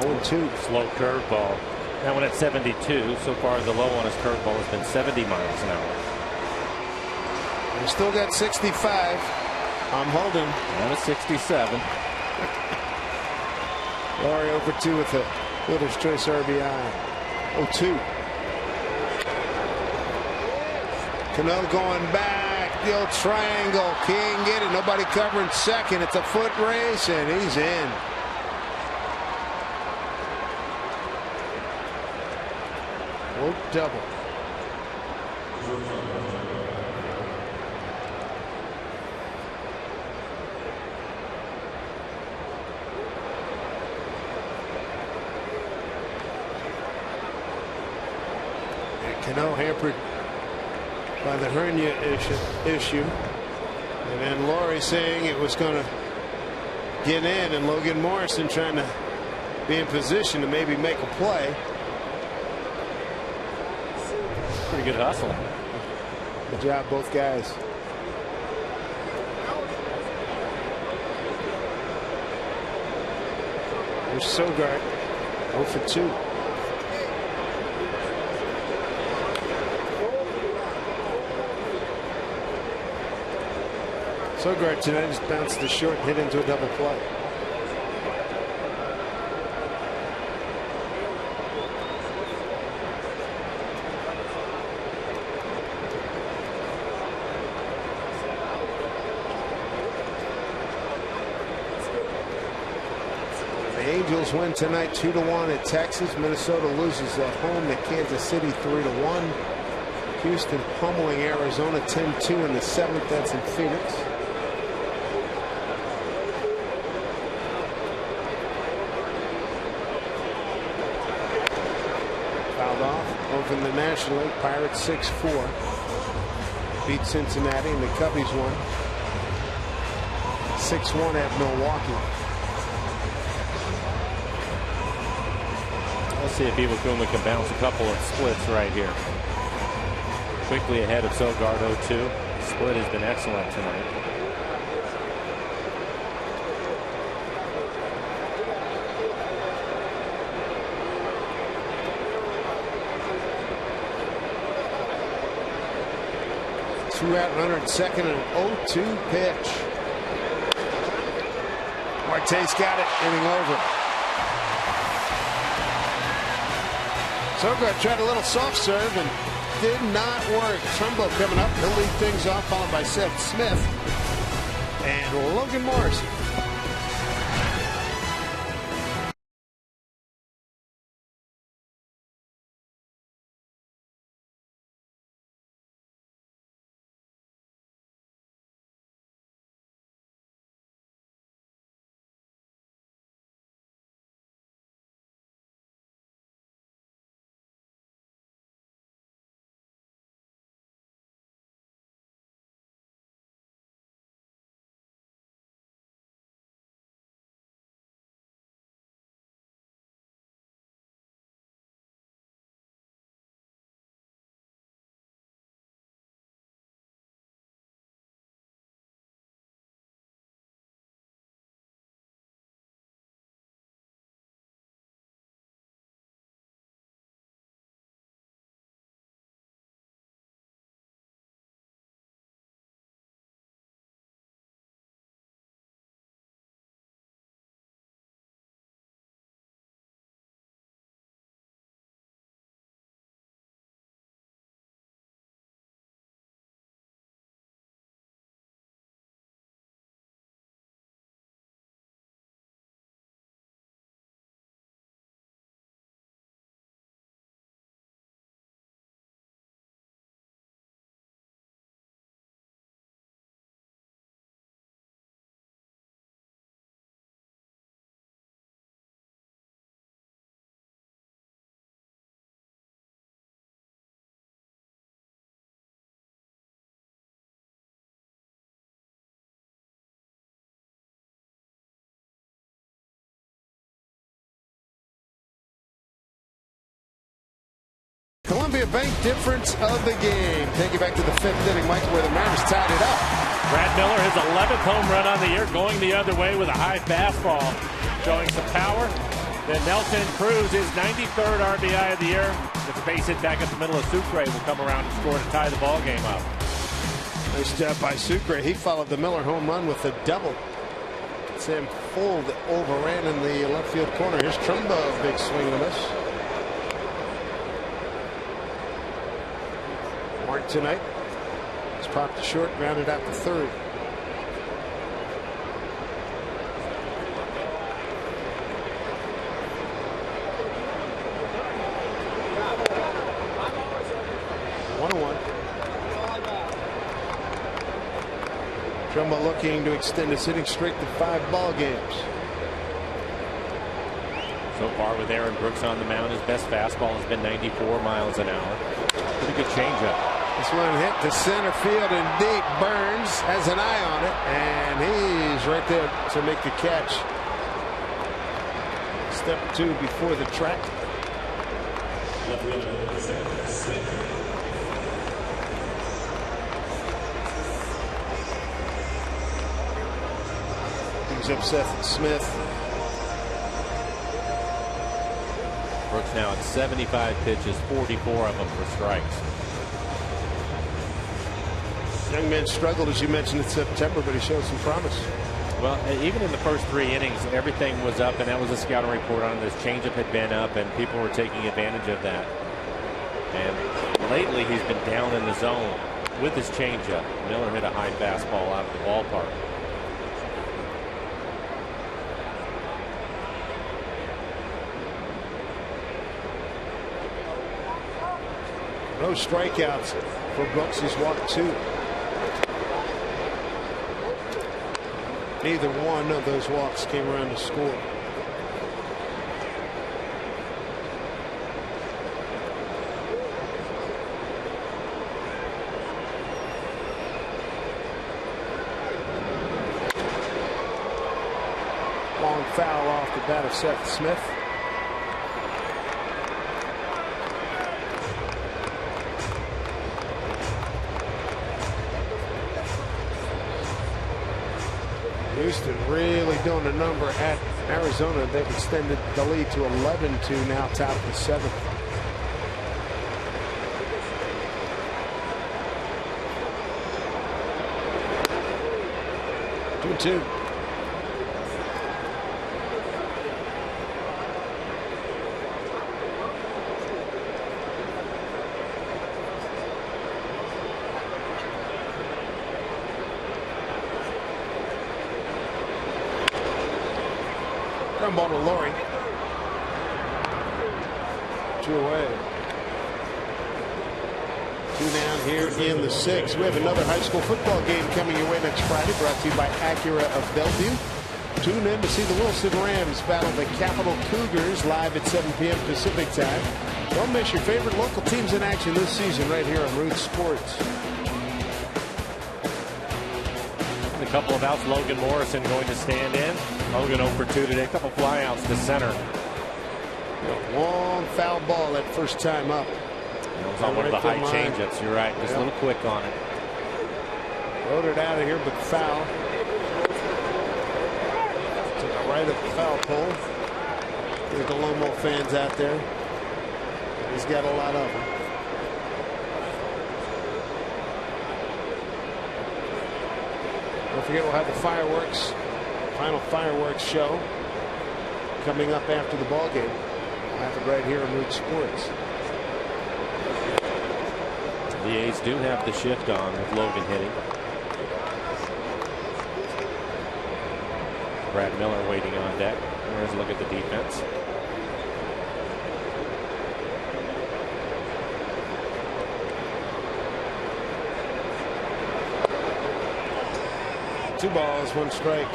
0-2. Slow curveball. That one at 72. So far, the low on his curveball has been 70 miles an hour. We still got 65. I'm holding. And a 67. Laurie over 2 with the fielder's choice RBI. 0-2. Cano going back. The old triangle. Can't get it. Nobody covering second. It's a foot race, and he's in. Double. Cano hampered by the hernia issue. And then Laurie saying it was going to get in, and Logan Morrison trying to be in position to maybe make a play. Pretty good hustle. Good job, both guys. There's Sogard, 0 for 2. Sogard tonight just bounced the short and hit into a double play. The Angels win tonight 2-1 at Texas. Minnesota loses at home to Kansas City 3-1. Houston pummeling Arizona 10-2 in the 7th. That's in Phoenix. Over in the National League, Pirates 6-4 beat Cincinnati, and the Cubbies won 6-1 at Milwaukee. Let's see if Iwakuma can bounce a couple of splits right here. Quickly ahead of Sogard 0-2. Split has been excellent tonight. Two out, runner at second, and an 0-2 pitch. Marte's got it, inning over. Sogard tried a little soft serve and did not work. Trumbo coming up. He'll lead things off, followed by Seth Smith and Logan Morrison. Columbia Bank difference of the game. Take you back to the 5th inning, Mike, where the Mariners tied it up. Brad Miller, his 11th home run on the year, going the other way with a high fastball, showing some power. Then Nelson Cruz, his 93rd RBI of the year. With the base hit back at the middle of Sucre, will come around and score to tie the ball game up. Nice job by Sucre. He followed the Miller home run with a double. Sam Fuld overran in the left field corner. Here's Trumbo, big swing and a miss. Mark tonight has popped to short, grounded out to third. Trumbo looking to extend his hitting streak to 5 ball games. So far with Aaron Brooks on the mound, his best fastball has been 94 miles an hour. Pretty good changeup. This one hit to center field and deep. Burns has an eye on it, and he's right there to make the catch. Step 2 before the track. Brings up Seth Smith. Brooks now at 75 pitches, 44 of them for strikes. Young man struggled, as you mentioned, in September, but he showed some promise. Well, even in the first 3 innings, everything was up, and that was a scouting report on this. Changeup had been up, and people were taking advantage of that. And lately, he's been down in the zone with his changeup. Miller hit a high fastball out of the ballpark. No strikeouts for Brooks. He's walked 2. Neither one of those walks came around to score. Long foul off the bat of Seth Smith. Houston really doing a number at Arizona. They've extended the lead to 11-2 now, top of the 7th. Two. Ground ball to Laurie. 2 away. 2 down here in the 6th. We have another high school football game coming your way next Friday, brought to you by Acura of Bellevue. Tune in to see the Wilson Rams battle the Capital Cougars live at 7 p.m. Pacific time. Don't miss your favorite local teams in action this season right here on Root Sports. A couple of outs. Logan Morrison going to stand in. Logan 0 for 2 today. A couple flyouts to center. A long foul ball that first time up. It was on one of the high changeups. You're right. Just a little quick on it. Rode it out of here, but foul. To the right of the foul pole. There's the Lomo fans out there. He's got a lot of them. Don't forget, we'll have the fireworks, final fireworks show coming up after the ball game. We'll have it right here on Root Sports. The A's do have the shift on with Logan hitting. Brad Miller waiting on deck. There's a look at the defense. Two balls, 1 strike.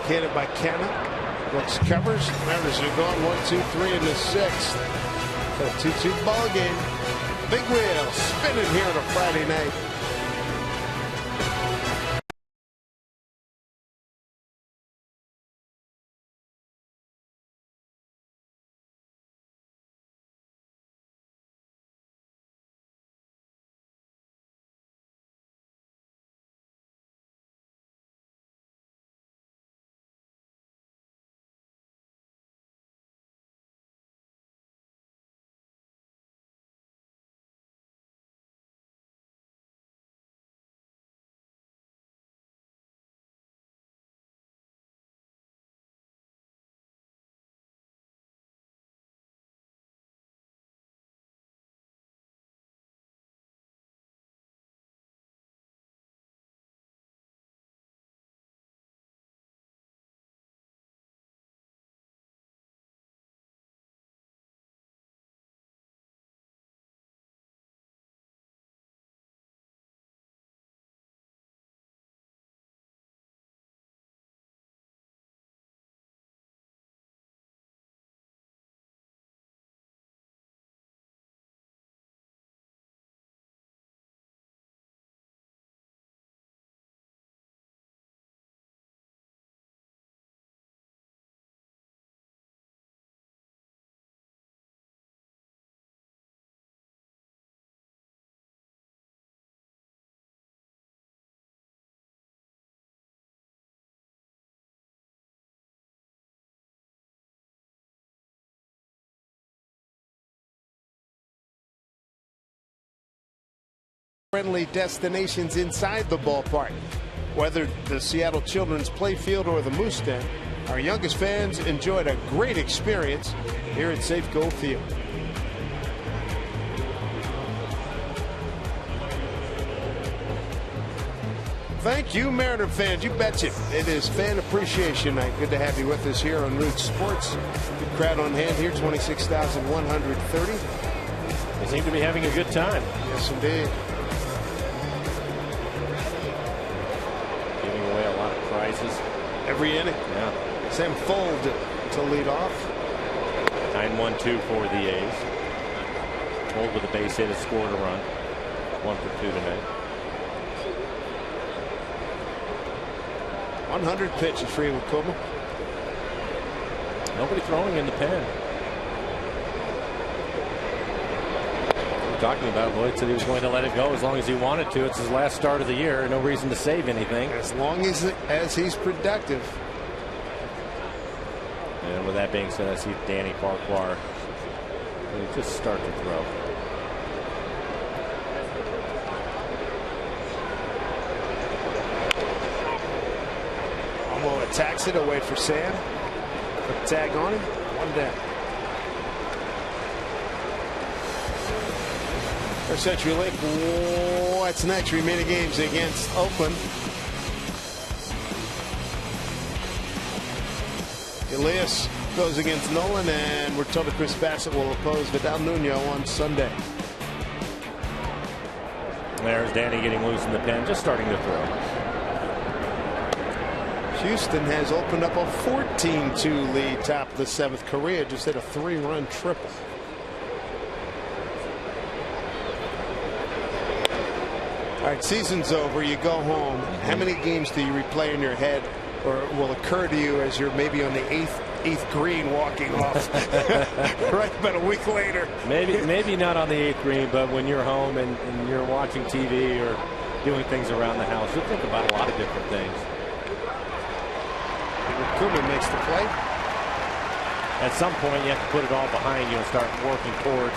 Hit it by Cannon. Brooks covers. Mariners are going 1-2-3 in the 6th. So 2-2 ball game. Big wheel spinning here on a Friday night. friendly destinations inside the ballpark. Whether the Seattle Children's Playfield or the Moose Den, our youngest fans enjoyed a great experience here at Safeco Field. Thank you, Mariner fans. You betcha. It is Fan Appreciation Night. Good to have you with us here on Root Sports. Good crowd on hand here, 26,130. They seem to be having a good time. Yes, indeed. Giving away a lot of prizes. Every inning. Yeah. Sam Fold to lead off. 9-1-2 for the A's. Fold with a base hit has scored a run. 1 for 2 tonight. 100 pitches for Iwakuma. Nobody throwing in the pen. We're talking about Lloyd said he was going to let it go as long as he wanted to. It's his last start of the year. No reason to save anything. As long as he's productive. And with that being said, I see Danny Farquhar just start to throw. Almo attacks it away for Sam. Put the tag on him. 1 down. For Century Link, what's next? Remaining games against Oakland. Elias goes against Nolan, and we're told that Chris Bassett will oppose Vidal Nuno on Sunday. There's Danny getting loose in the pen, just starting to throw. Houston has opened up a 14-2 lead, top of the 7th. Correa just hit a 3-run triple. All right, season's over. You go home. How many games do you replay in your head or will occur to you as you're maybe on the eighth green walking off? Right about a week later. Maybe not on the 8th green, but when you're home and you're watching TV or doing things around the house, you'll think about a lot of different things. Kuma makes the play. At some point, you have to put it all behind you and start working towards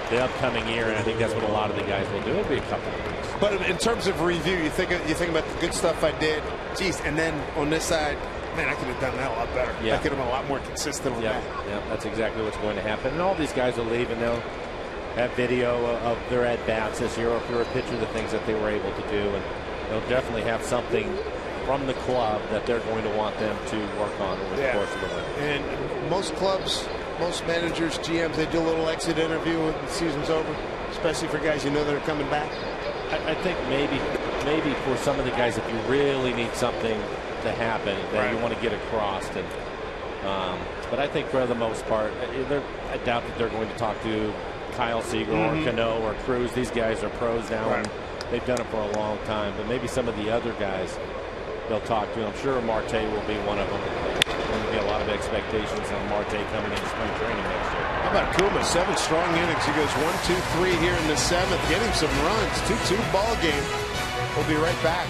the upcoming year, and I think that's what a lot of the guys will do. It'll be a couple of weeks. But in terms of review, you think about the good stuff I did. Geez, and then on this side, man, I could have done that a lot better. Yeah. I could have been a lot more consistent on that. Yeah, that's exactly what's going to happen. And all these guys will leave, and they'll have video of their at bats this year, or if you're a pitcher, the things that they were able to do, and they'll definitely have something from the club that they're going to want them to work on over the course of the winter. And most clubs, most managers, GMs, they do a little exit interview when the season's over, especially for guys you know that are coming back. I think maybe for some of the guys, if you really need something to happen that you want to get across, and but I think for the most part, I doubt that they're going to talk to Kyle Seager or Cano or Cruz. These guys are pros now, and they've done it for a long time. But maybe some of the other guys they'll talk to. I'm sure Marte will be one of them. There's going to be a lot of expectations on Marte coming into spring training next year. How about Kuma? 7 strong innings. He goes 1, 2, 3 here in the 7th, getting some runs. 2-2 ball game. We'll be right back.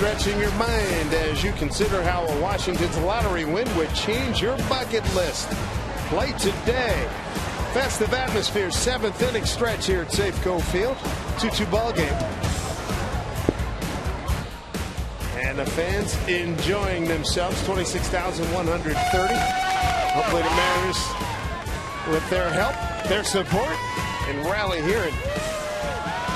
stretching your mind as you consider how a Washington's lottery win would change your bucket list. Play today. Festive atmosphere, 7th inning stretch here at Safeco Field. 2-2 ball game. And the fans enjoying themselves. 26,130. Hopefully the Mariners, with their help, their support, and rally here and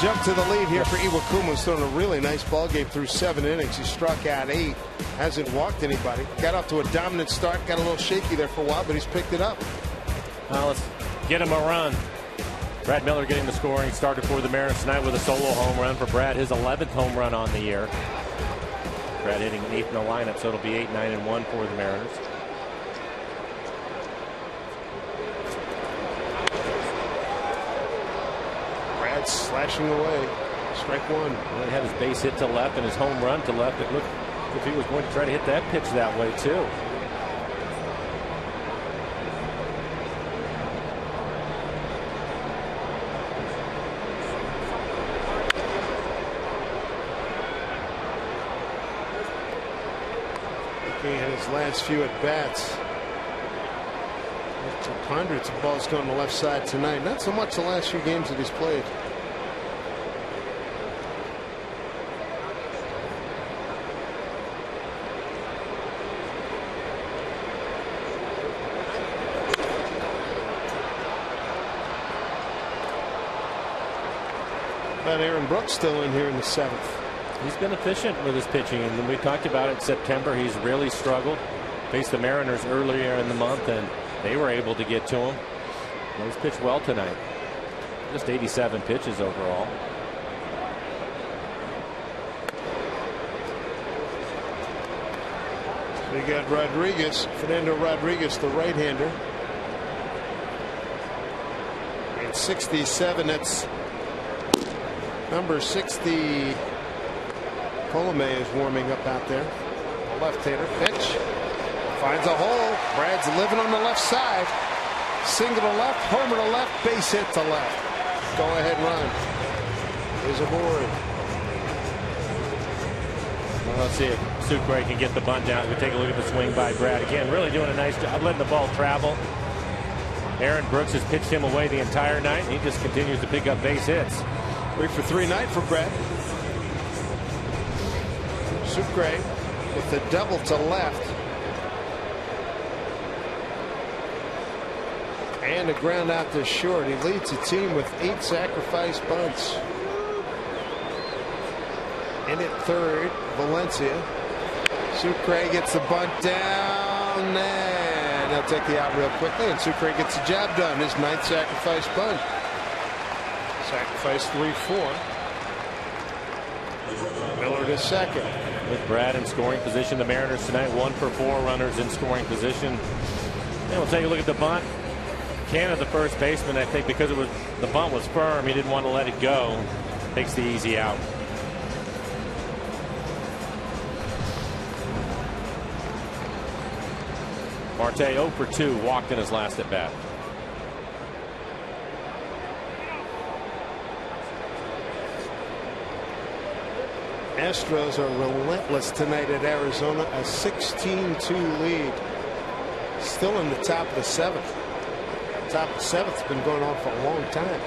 jump to the lead here for Iwakuma's throwing a really nice ball game through 7 innings. He struck out 8, hasn't walked anybody. Got off to a dominant start, got a little shaky there for a while, but he's picked it up. Well, let's get him a run. Brad Miller getting the scoring. Started for the Mariners tonight with a solo home run for Brad, his 11th home run on the year. Brad hitting 8th in the lineup, so it'll be 8-9-1 for the Mariners. Brad slashing away. Strike 1. Well, he had his base hit to left and his home run to left. It looked as if he was going to try to hit that pitch that way too. He had his last few at bats. Hundreds of balls going to the left side tonight. Not so much the last few games that he's played. But Aaron Brooks still in here in the 7th. He's been efficient with his pitching, and when we talked about it in September, he's really struggled. Faced the Mariners earlier in the month, and they were able to get to him. He's pitched well tonight. Just 87 pitches overall. We got Rodriguez, Fernando Rodriguez, the right-hander. And 67, that's number 60. Colome is warming up out there. The left-hander pitch. Finds a hole. Brad's living on the left side. Single to left, homer to left, base hit to left. Go ahead run is aboard. Well, let's see if Sucre can get the bunt down. We take a look at the swing by Brad. Again, really doing a nice job letting the ball travel. Aaron Brooks has pitched him away the entire night, and he just continues to pick up base hits. 3 for 3 night for Brad. Sucre with the double to left. And a ground out to short. He leads the team with 8 sacrifice bunts. In at third, Valencia. Sucre gets the bunt down, and he'll take the out real quickly, and Sucre gets the job done. His 9th sacrifice bunt. Sacrifice 3-4. Miller to second. With Brad in scoring position, the Mariners tonight 1 for 4 runners in scoring position. And we'll take a look at the bunt. Canada, the first baseman, I think because the bunt was firm, he didn't want to let it go. Takes the easy out. Marte 0 for 2, walked in his last at bat. Astros are relentless tonight at Arizona, a 16-2 lead. Still in the top of the 7th. Top of the 7th's been going on for a long time.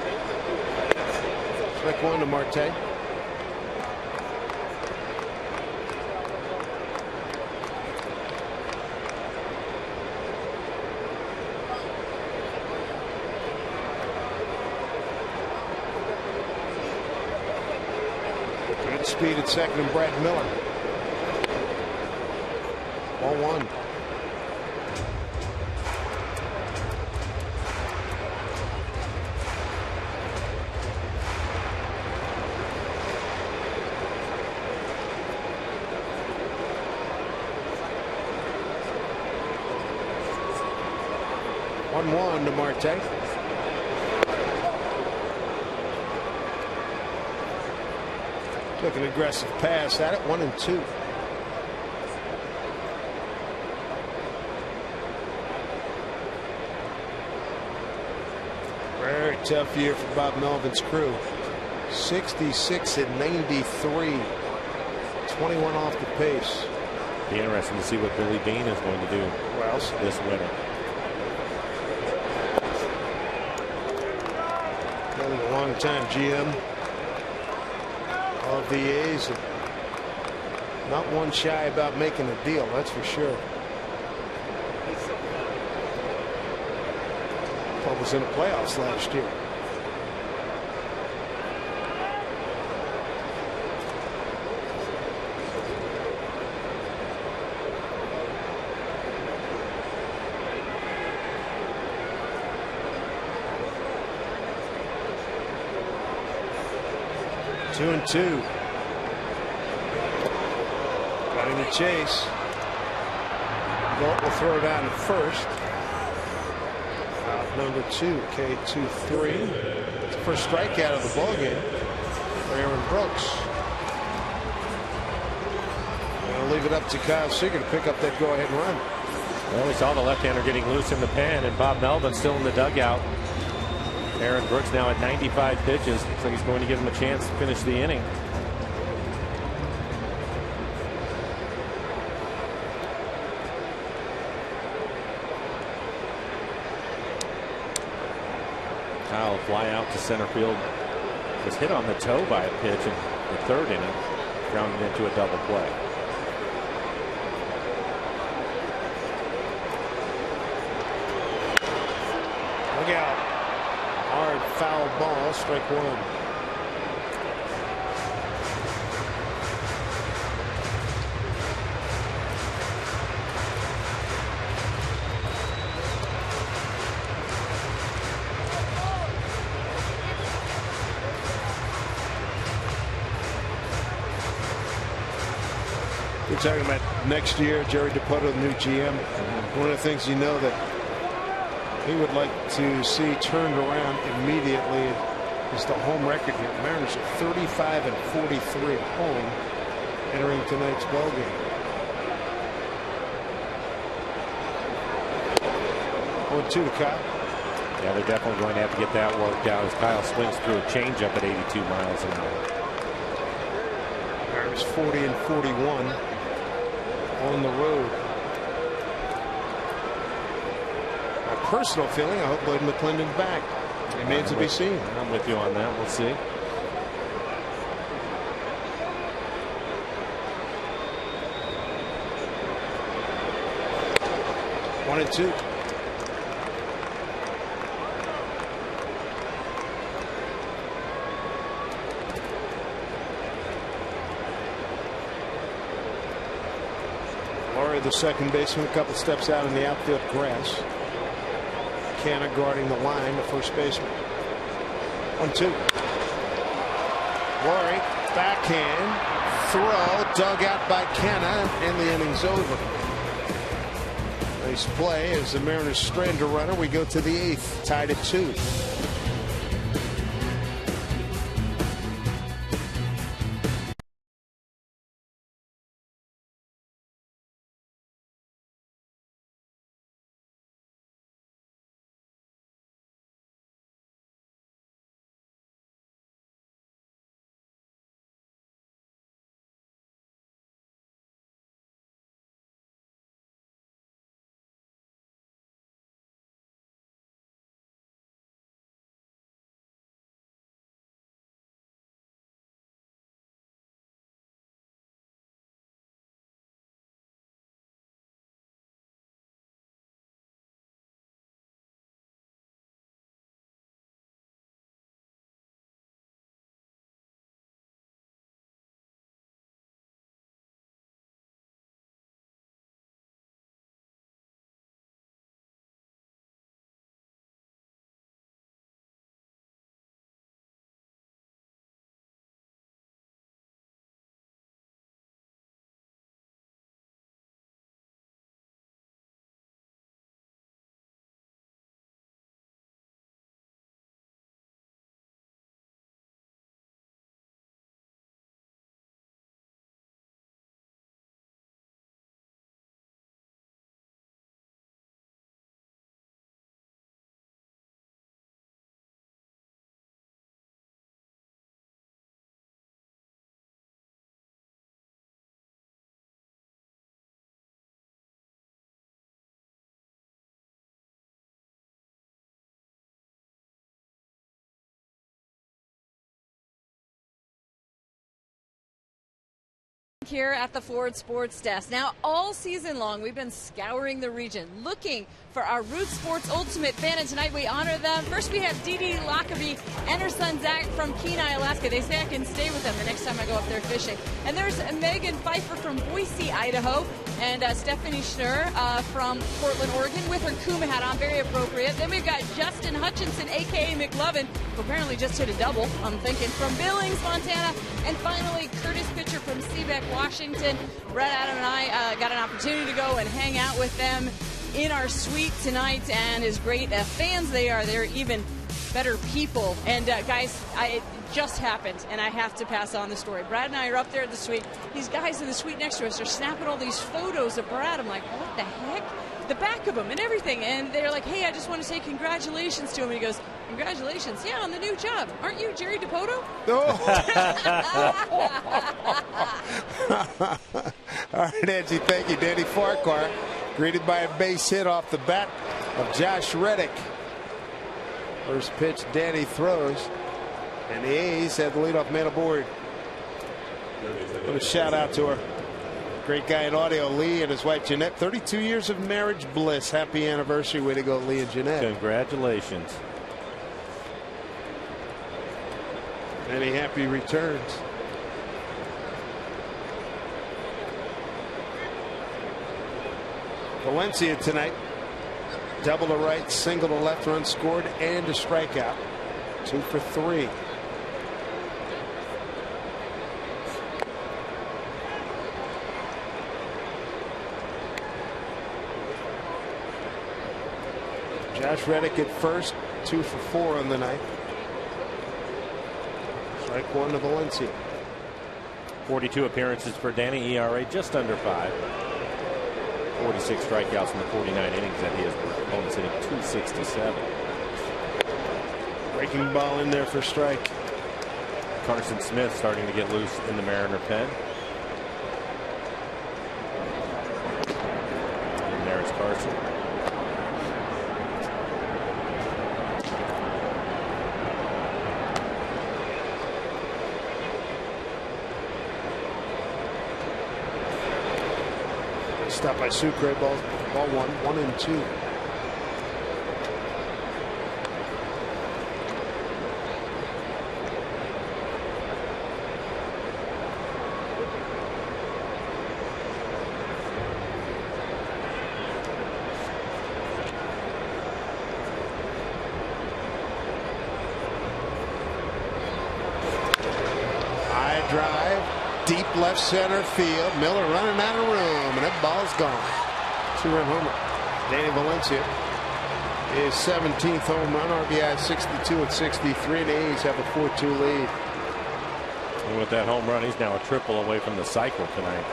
Strike 1 to Marte. Good speed at second and Brad Miller. Ball 1. One to Marte. Took an aggressive pass at it. 1-2. Very tough year for Bob Melvin's crew. 66 and 93. 21 off the pace. Be interesting to see what Billy Beane is going to do this winter. A long-time GM of the A's. Not one shy about making a deal, that's for sure. Club was in the playoffs last year. Two and two. Got in the chase. Galt will throw down to first. Out number 2, K2-3. It's the first strikeout of the ballgame for Aaron Brooks. I'll leave it up to Kyle Seager to pick up that go-ahead run. Well, we saw the left-hander getting loose in the pen, and Bob Melvin still in the dugout. Aaron Brooks now at 95 pitches. Looks like he's going to give him a chance to finish the inning. Kyle fly out to center field. Was hit on the toe by a pitch in the third inning. Grounded into a double play. Look out. Hard foul ball, strike one. We're talking about next year, Jerry Dipoto, the new GM. One of the things that he would like to see turned around immediately is the home record here. Mariners are 35 and 43 at home entering tonight's ballgame. 1-2 to Kyle. Yeah, they're definitely going to have to get that worked out as Kyle swings through a changeup at 82 miles an hour. Mariners 40 and 41 on the road. Personal feeling, I hope Lloyd McClendon's back. Remains to be seen. I'm with you on that. We'll see. One and two. Laurie, the second baseman, a couple steps out in the outfield grass. Canna guarding the line, the first baseman. 1-2. Laurie, backhand, throw, dug out by Canna, and the inning's over. Nice play as the Mariners strand a runner. We go to the 8th, tied at 2. here at the Ford Sports Desk. Now, all season long, we've been scouring the region, looking for our Root Sports Ultimate fan, and tonight we honor them. First, we have Dee Dee Lockerbie and her son Zach from Kenai, Alaska. They say I can stay with them the next time I go up there fishing. And there's Megan Pfeiffer from Boise, Idaho, and Stephanie Schnurr from Portland, Oregon, with her Kuma hat on, very appropriate. Then we've got Justin Hutchinson, a.k.a. McLovin, who apparently just hit a double, I'm thinking, from Billings, Montana. And finally, Curtis Pitcher from Seabeck, Washington. Brett, Adam, and I got an opportunity to go and hang out with them in our suite tonight, and as great fans they are, they're even better people. And guys, it just happened, and I have to pass on the story. Brad and I are up there at the suite. These guys in the suite next to us are snapping all these photos of Brad. I'm like, what the heck? The back of him and everything. And they're like, hey, I just want to say congratulations to him. And he goes, congratulations? Yeah, on the new job. Aren't you Jerry DePoto? Oh. All right, Angie, thank you. Danny Farquhar greeted by a base hit off the bat of Josh Reddick. First pitch, Danny throws, and the A's have the leadoff man aboard. What a shout out to her. Great guy in audio, Lee and his wife Jeanette. 32 years of marriage bliss. Happy anniversary. Way to go, Lee and Jeanette. Congratulations. Many happy returns. Valencia tonight. Double to right, single to left, run scored, and a strikeout. 2 for 3. Josh Reddick at first, 2 for 4 on the night. Strike 1 to Valencia. 42 appearances for Danny, ERA just under 5. 46 strikeouts in the 49 innings that he has worked. Opponents hitting .267. Breaking ball in there for strike. Carson Smith starting to get loose in the Mariner pen. And there's Carson. Stop by Sucre, ball 1 and 2. High drive. Deep left center field. Miller running out of room, and that ball's gone. 2-run homer. Danny Valencia, his 17th home run, RBI 62 at 63, and the A's have a 4-2 lead. And with that home run, he's now a triple away from the cycle tonight.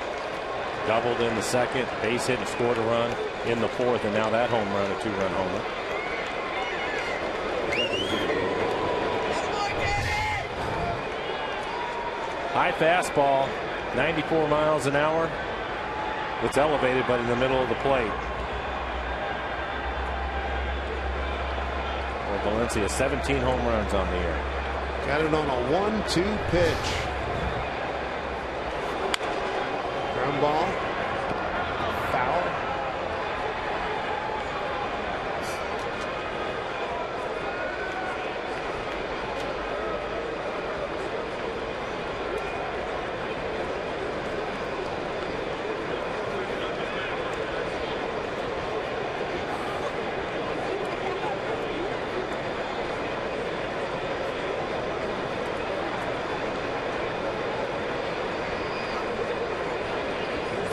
Doubled in the second, base hit and scored a run in the fourth, and now that home run, a 2-run homer. High fastball, 94 miles an hour. It's elevated, but in the middle of the plate. Well, Valencia, 17 home runs on the year. Got it on a 1-2 pitch. Ground ball. Foul.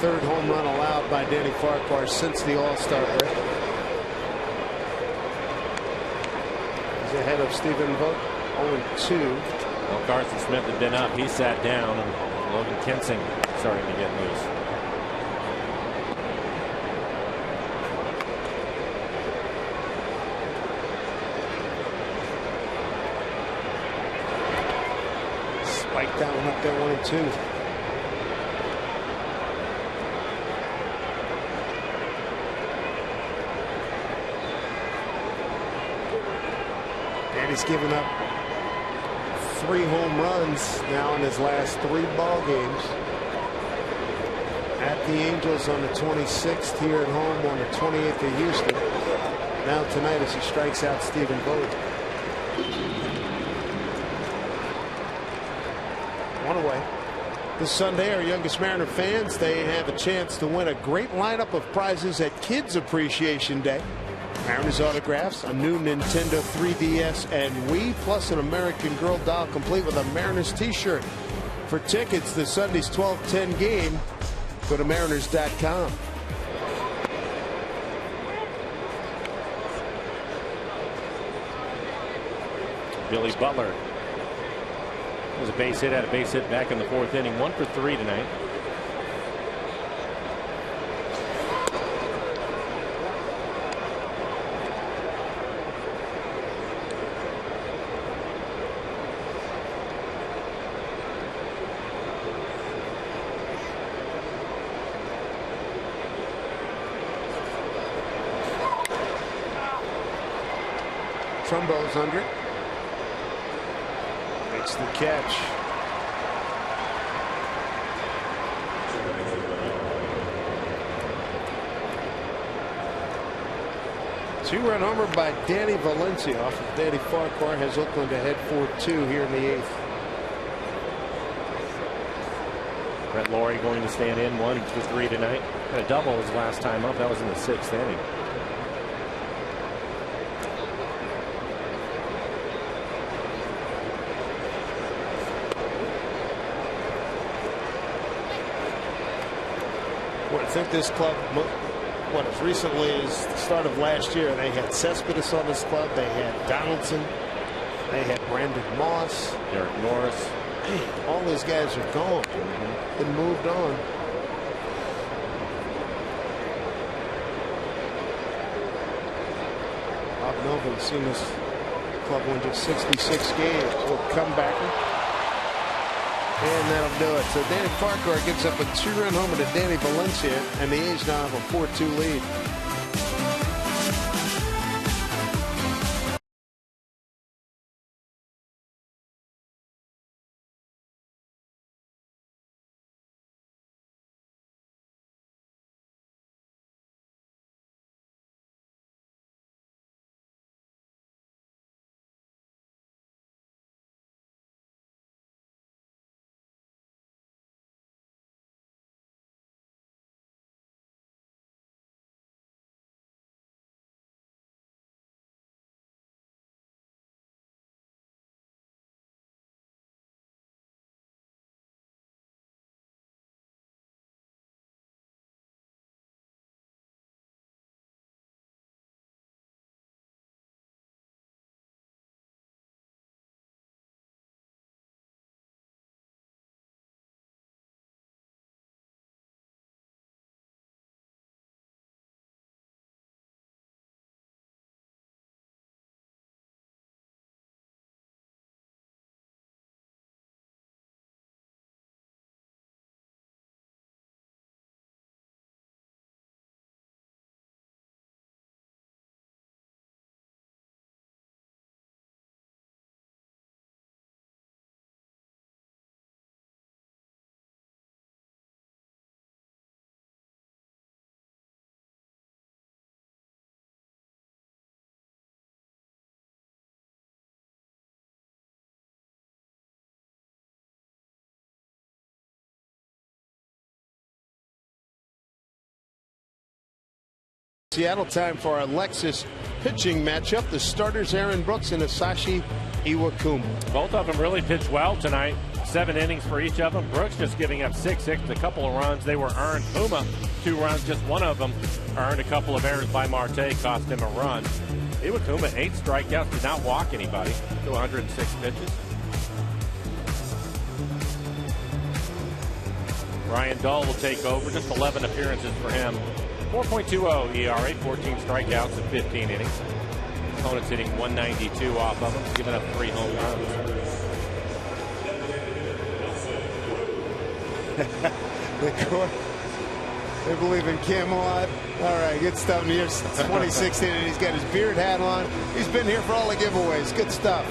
Third home run allowed by Danny Farquhar since the All-Star break. He's ahead of Stephen Vogt, 0-2. Well, Carson Smith had been up. He sat down, and Logan Kinsing starting to get loose. Spiked that one up there, 1-2. He's given up 3 home runs now in his last 3 ball games. at the Angels on the 26th, here at home on the 28th of Houston. Now tonight as he strikes out Stephen Vogt. One away. This Sunday, our youngest Mariner fans, they have a chance to win a great lineup of prizes at Kids Appreciation Day. Mariners autographs, a new Nintendo 3DS and Wii, plus an American Girl doll complete with a Mariners t-shirt. For tickets to Sunday's 12:10 game, go to mariners.com. Billy Butler was a base hit, had a base hit back in the 4th inning. 1 for 3 tonight. Trumbo's under it. Makes the catch. Two-run homer by Danny Valencia off of Danny Farquhar has Oakland ahead 4-2 here in the 8th. Brett Lawrie going to stand in 1 for 3 tonight. Had a double his last time up. That was in the 6th inning. I think this club, what, as recently as the start of last year, they had Cespedes on this club, they had Donaldson, they had Brandon Moss, Derek Norris. All these guys are gone. Been moved on. Bob Melvin's seen this club win just 66 games. Will come back. And that'll do it. So Danny Farquhar gives up a 2-run homer to Danny Valencia, and the A's now have a 4-2 lead. Seattle time for our Lexus pitching matchup. The starters Aaron Brooks and Asashi Iwakuma. Both of them really pitched well tonight. 7 innings for each of them. Brooks just giving up 6 hits, a couple of runs. They were earned. Puma, 2 runs, just one of them earned. A couple of errors by Marte cost him a run. Iwakuma, 8 strikeouts, did not walk anybody. To 106 pitches. Ryan Dahl will take over. Just 11 appearances for him. 4.20 ERA, 14 strikeouts in 15 innings. Opponents hitting 192 off of him, giving up 3 home runs. They believe in Camelot. All right, good stuff. Here's 2016, and he's got his beard hat on. He's been here for all the giveaways. Good stuff.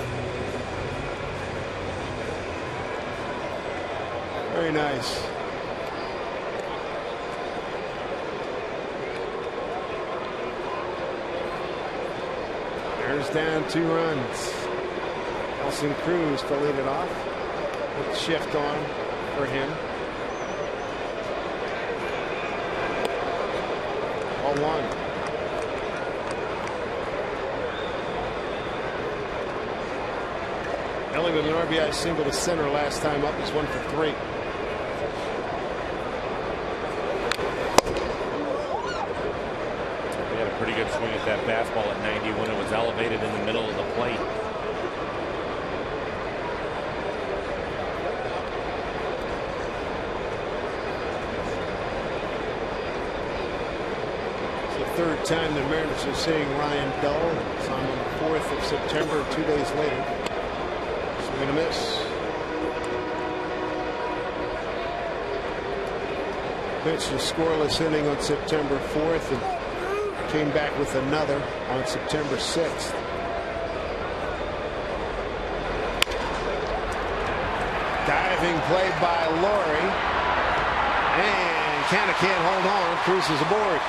Very nice. Bears down 2 runs. Nelson Cruz to lead it off. With shift on for him. 0-1. Ellie with an RBI single to center last time up. He's 1 for 3. He had a pretty good swing at that fastball at 90 when it was elevated in the middle of the plate. Third time the Mariners are seeing Ryan Dull. It's on the 4th of September, 2 days later. Swing and a miss. Pitched a scoreless inning on September 4th and came back with another on September 6th. Diving play by Laurie. And Canna can't hold on. Cruises aboard.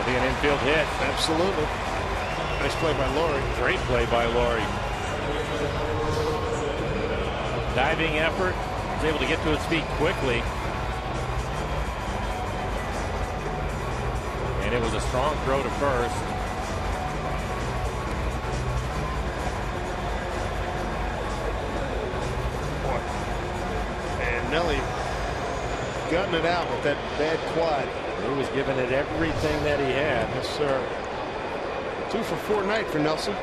An infield hit. Absolutely. Nice play by Laurie. Great play by Laurie. Diving effort. Was able to get to his feet quickly. And it was a strong throw to first. And Nelly gutting it out with that bad quad. He was giving it everything that he had. Yes, sir. 2 for 4 night for Nelson.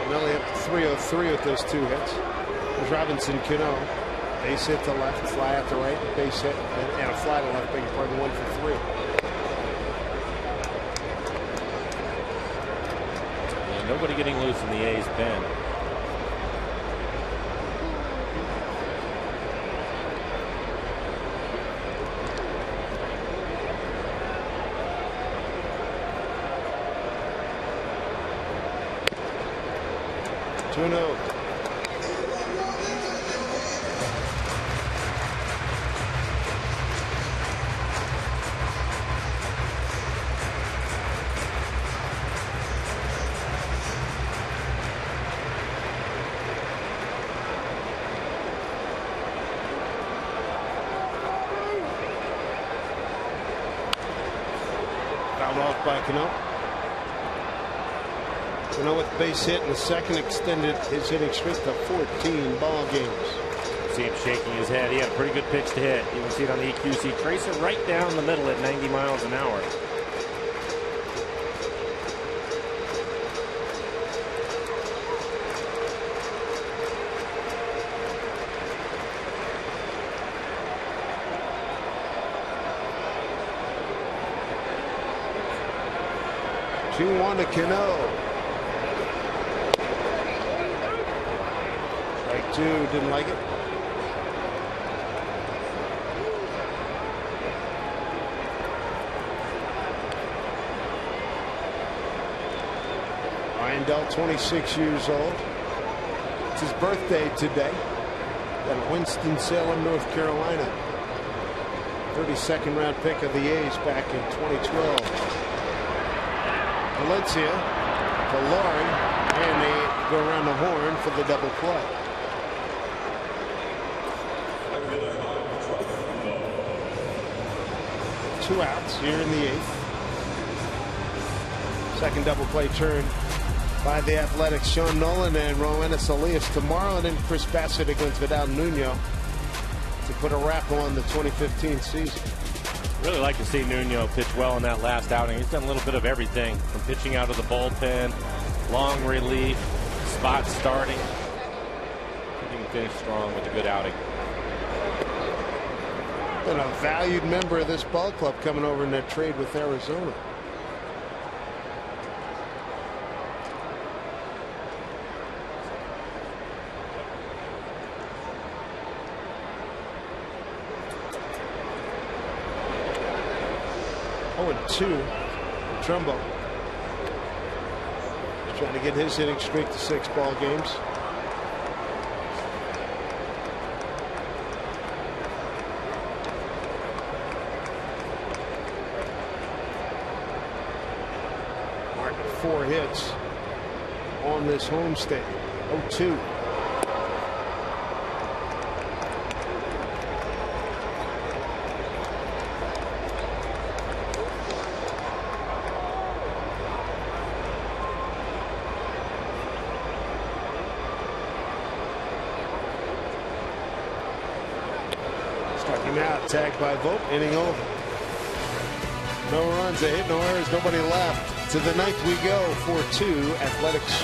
Nelly up to 303 with those 2 hits. There's Robinson Cano. Base hit to left, fly out to right, base hit, and a fly to left, beg your pardon, 1 for 3. Yeah, nobody getting loose in the A's pen. By Cano. Cano with base hit in the second extended his hitting streak to 14 ball games. See him shaking his head. He had a pretty good pitch to hit. You can see it on the EQC. Trace it right down the middle at 90 miles an hour. To Cano. Strike 2, didn't like it. Ryan Dull, 26 years old. It's his birthday today. At Winston-Salem, North Carolina. 32nd round pick of the A's back in 2012. Valencia to Laurie, and they go around the horn for the double play. Two outs here in the 8th. Second double play turn by the Athletics. Sean Nolan and Roenis Elias tomorrow, and then Chris Bassett against Vidal Nuno to put a wrap on the 2015 season. Really like to see Nuno pitch well in that last outing. He's done a little bit of everything from pitching out of the bullpen, long relief, spot starting. He can finish strong with a good outing. And a valued member of this ball club coming over in that trade with Arizona. And 2 Trumbo. He's trying to get his hitting streak to 6 ball games. 4 hits on this homestand. 0-2. Striking out, tagged by Vogt, inning over. No runs, a hit, no errors, nobody left. To the 9th we go, 4-2, Athletics.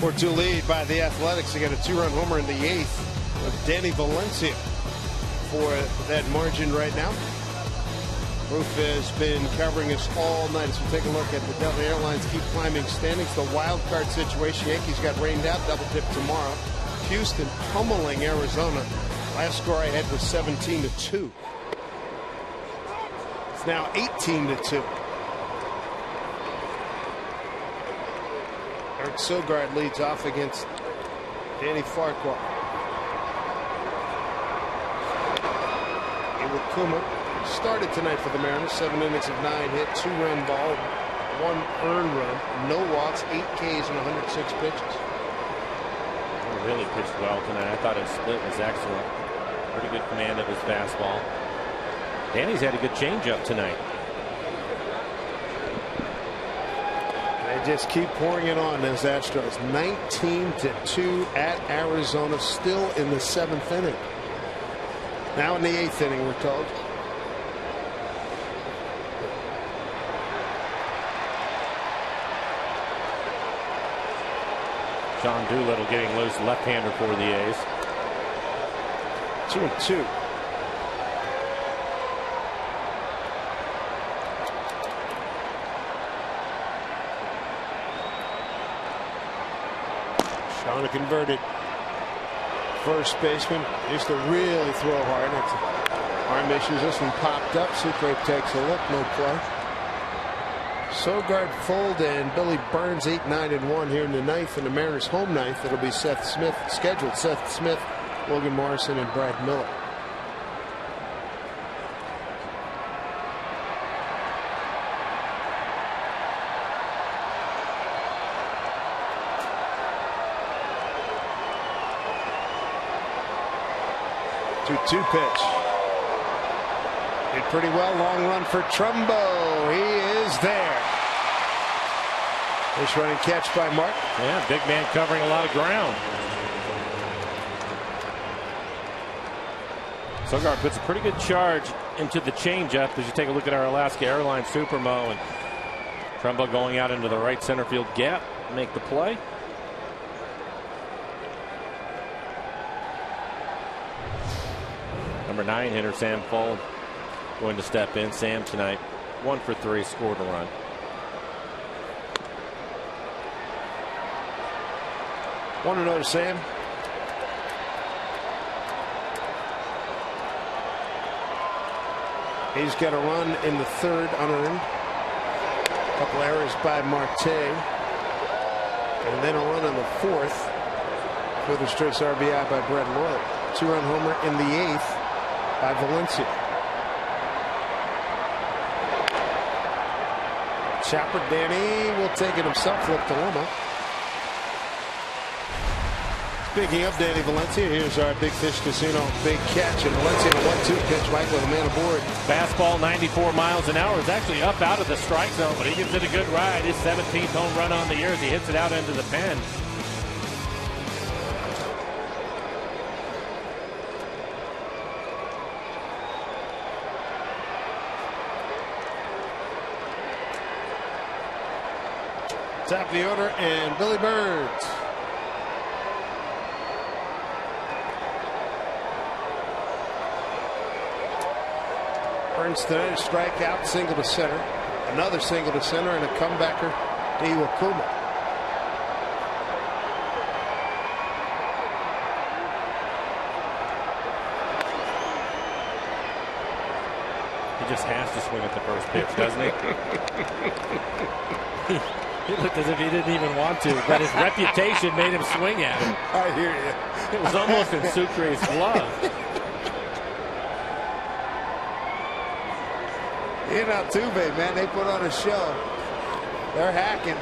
Four-two lead by the Athletics. They got a 2-run homer in the 8th with Danny Valencia for that margin right now. Roof has been covering us all night as we take a look at the Delta Airlines keep climbing standings. The wild card situation. Yankees got rained out, double dip tomorrow. Houston pummeling Arizona. Last score I had was 17-2. It's now 18-2. Eric Sogard leads off against Danny Farquhar. Iwakuma started tonight for the Mariners. 7 innings of 9 hit, 2-run ball, 1 earned run, no walks, 8 Ks and 106 pitches. He really pitched well tonight. I thought his split was excellent. Pretty good command of his fastball. Danny's had a good changeup tonight. They just keep pouring it on, those Astros. 19-2 at Arizona, still in the 7th inning. Now in the 8th inning, we're told. Sean Doolittle getting loose, left-hander for the A's. 2-2. Sean, a converted first baseman, used to really throw hard. Arm issues. This one popped up. Sucre takes a look. No play. Sogard full and Billy Burns 8-9-1 here in the 9th, and the Mariners home 9th. It'll be Seth Smith scheduled. Seth Smith, Logan Morrison, and Brad Miller. Two pitch. Did pretty well. Long run for Trumbo. He is there. Nice running catch by Martin. Yeah, big man covering a lot of ground. Sogard puts a pretty good charge into the changeup as you take a look at our Alaska Airlines Supermo, and Trumbo going out into the right center field gap, make the play. Number 9 hitter Sam Fuld going to step in. Sam tonight, 1 for 3, scored a run. Want to know, Sam? He's got a run in the 3rd unearned. A couple errors by Marte. And then a run in the 4th. Further stretch RBI by Brett Lloyd. 2-run homer in the 8th by Valencia. Chopper Danny will take it himself. Flip to Loma. Speaking of Danny Valencia, here's our Big Fish Casino big catch. And Valencia on a 1-2 pitch, Mike, with a man aboard. Fastball 94 miles an hour is actually up out of the strike zone, but he gives it a good ride. His 17th home run on the year as he hits it out into the pen. Top of the order, and Billy Burns. Burns tonight, a strikeout, single to center, another single to center, and a comebacker to Iwakuma. He just has to swing at the first pitch, doesn't he? He looked as if he didn't even want to, but his reputation made him swing at him. I hear you. It was almost in Sucre's glove. You know, Altuve, man, they put on a show. They're hacking.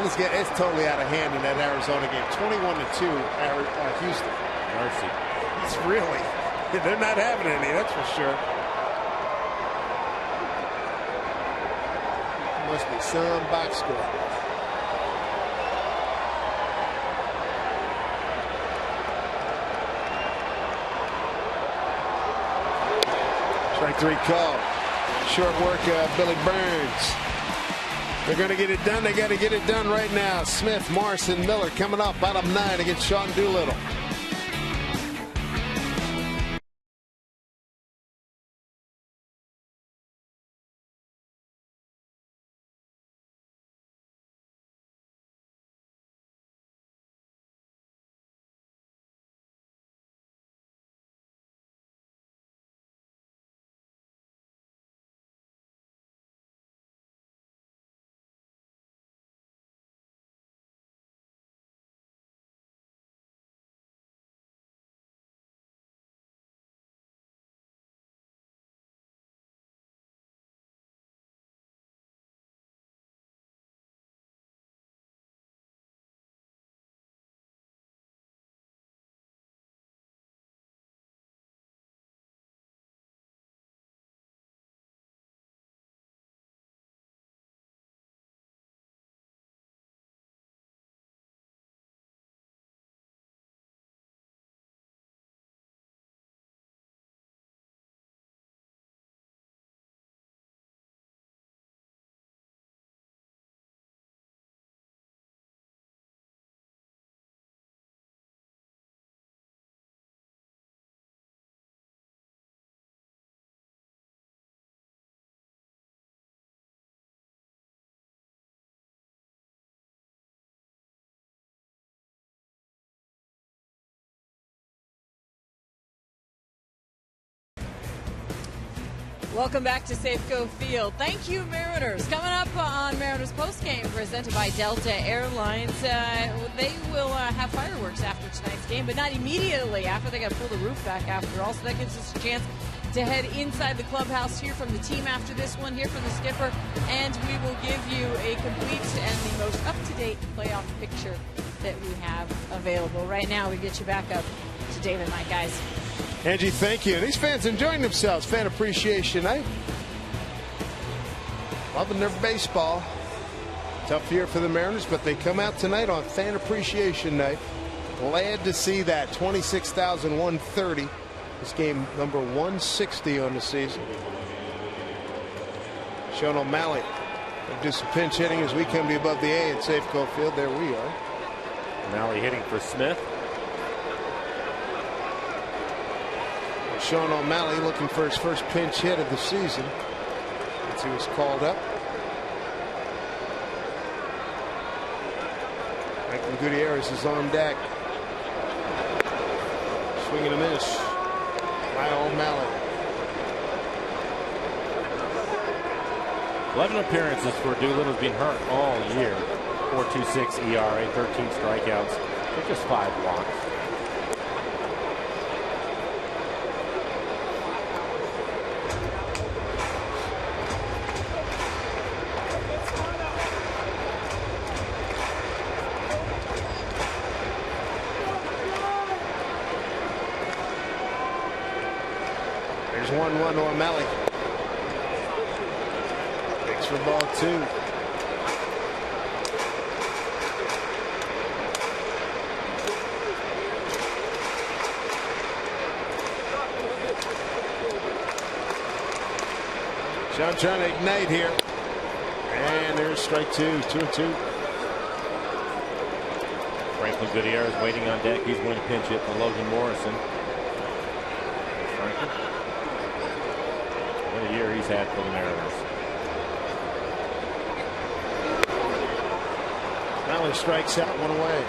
It's totally out of hand in that Arizona game. 21-2, Houston. Mercy. It's really. They're not having any, that's for sure. Must be some box score. Strike 3 call. Short work of Billy Burns. They're going to get it done. They got to get it done right now. Smith, Morrison, Miller coming up bottom 9 against Sean Doolittle. Welcome back to Safeco Field. Thank you, Mariners. Coming up on Mariners postgame, presented by Delta Airlines. They will have fireworks after tonight's game, but not immediately after. They got to pull the roof back after all, so that gives us a chance to head inside the clubhouse, hear from the team after this one, hear from the skipper, and we will give you a complete and the most up-to-date playoff picture that we have available. Right now, we get you back up to David, my guys. Angie, thank you. These fans enjoying themselves. Fan appreciation night. Loving their baseball. Tough year for the Mariners, but they come out tonight on fan appreciation night. Glad to see that. 26,130. This game number 160 on the season. Sean O'Malley will do some pinch hitting as we come to you above the A at Safeco Field. There we are. O'Malley hitting for Smith. Sean O'Malley looking for his first pinch hit of the season as he was called up. Franklin Gutierrez is on deck. Swing and a miss by O'Malley. 11 appearances for Doolittle's been hurt all year. 4.26 ERA, 13 strikeouts, but just 5 walks. There's 1-1 to O'Malley. Takes for ball 2. Sean trying to ignite here. And there's strike 2. 2-2. Franklin Gutierrez waiting on deck. He's going to pinch hit for Logan Morrison. Franklin. What a year he's had for the Mariners. O'Malley strikes out, 1 away.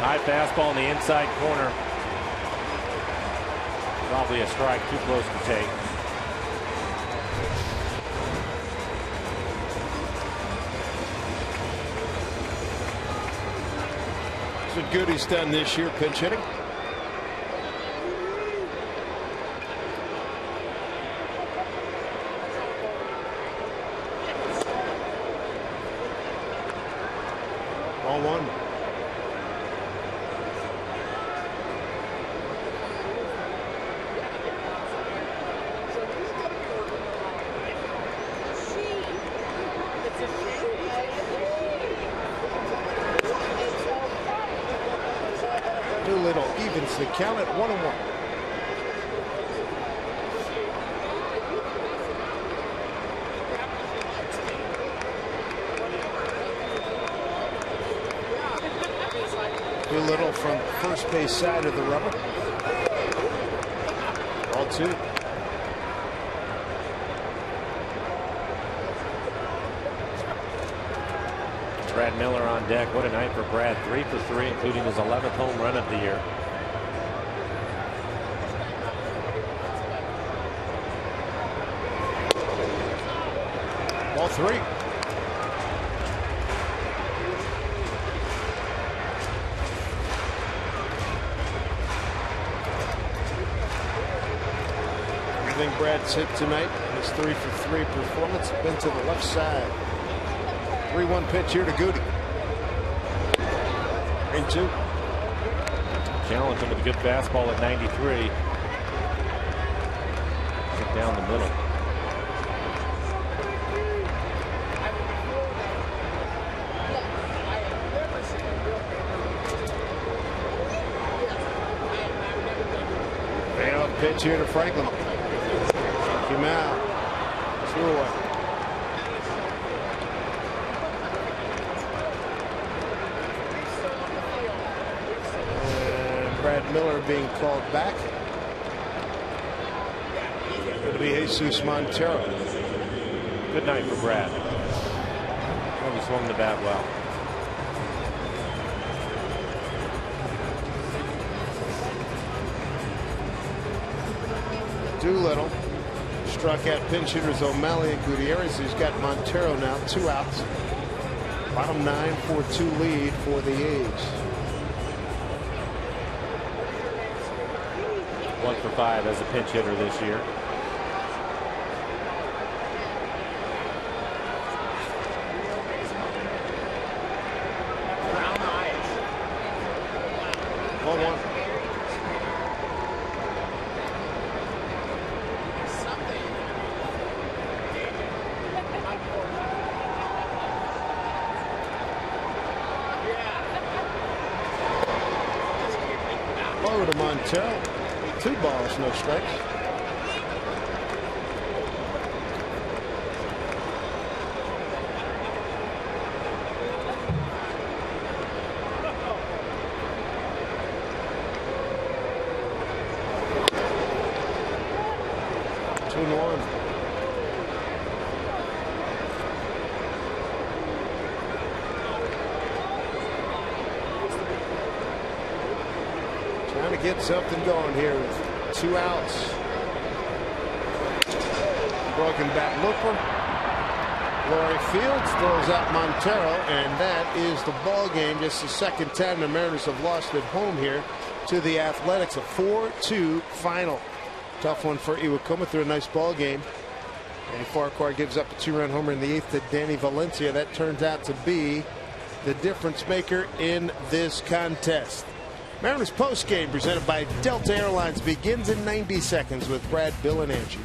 High fastball in the inside corner. Probably a strike, too close to take. That's what Goody's done this year, pinch hitting. Ball 1. Doolittle evens the count at 1-1. Doolittle from first base side of the rubber. Ball 2. Brad Miller on deck. What a night for Brad. 3 for 3, including his 11th home run of the year. Ball 3. Everything Brad's hit tonight in his 3 for 3 performance has been to the left side. 3-1 pitch here to Goody. 3-2. Challenge him with a good fastball at 93. Get down the middle. Fail pitch here to Franklin. Took him out. 2 away. Brad Miller being called back. It'll be Jesus Montero. Good night for Brad. He swung the bat well. Doolittle struck out pinch hitters O'Malley and Gutierrez. He's got Montero now, 2 outs. Bottom 9, 4-2 lead for the A's. 1 for 5 as a pinch hitter this year. Ball 1. Low to Montero. 2 balls, no strikes. 2-1. Trying to get something going here with 2 outs. Broken bat looper. Laurie Fields throws out Montero, and that is the ball game. Just the second time the Mariners have lost at home here to the Athletics. A 4-2 final. Tough one for Iwakuma. Through a nice ball game. And Farquhar gives up a 2-run homer in the 8th to Danny Valencia. That turns out to be the difference maker in this contest. Mariners post game presented by Delta Airlines begins in 90 seconds with Brad, Bill, and Angie.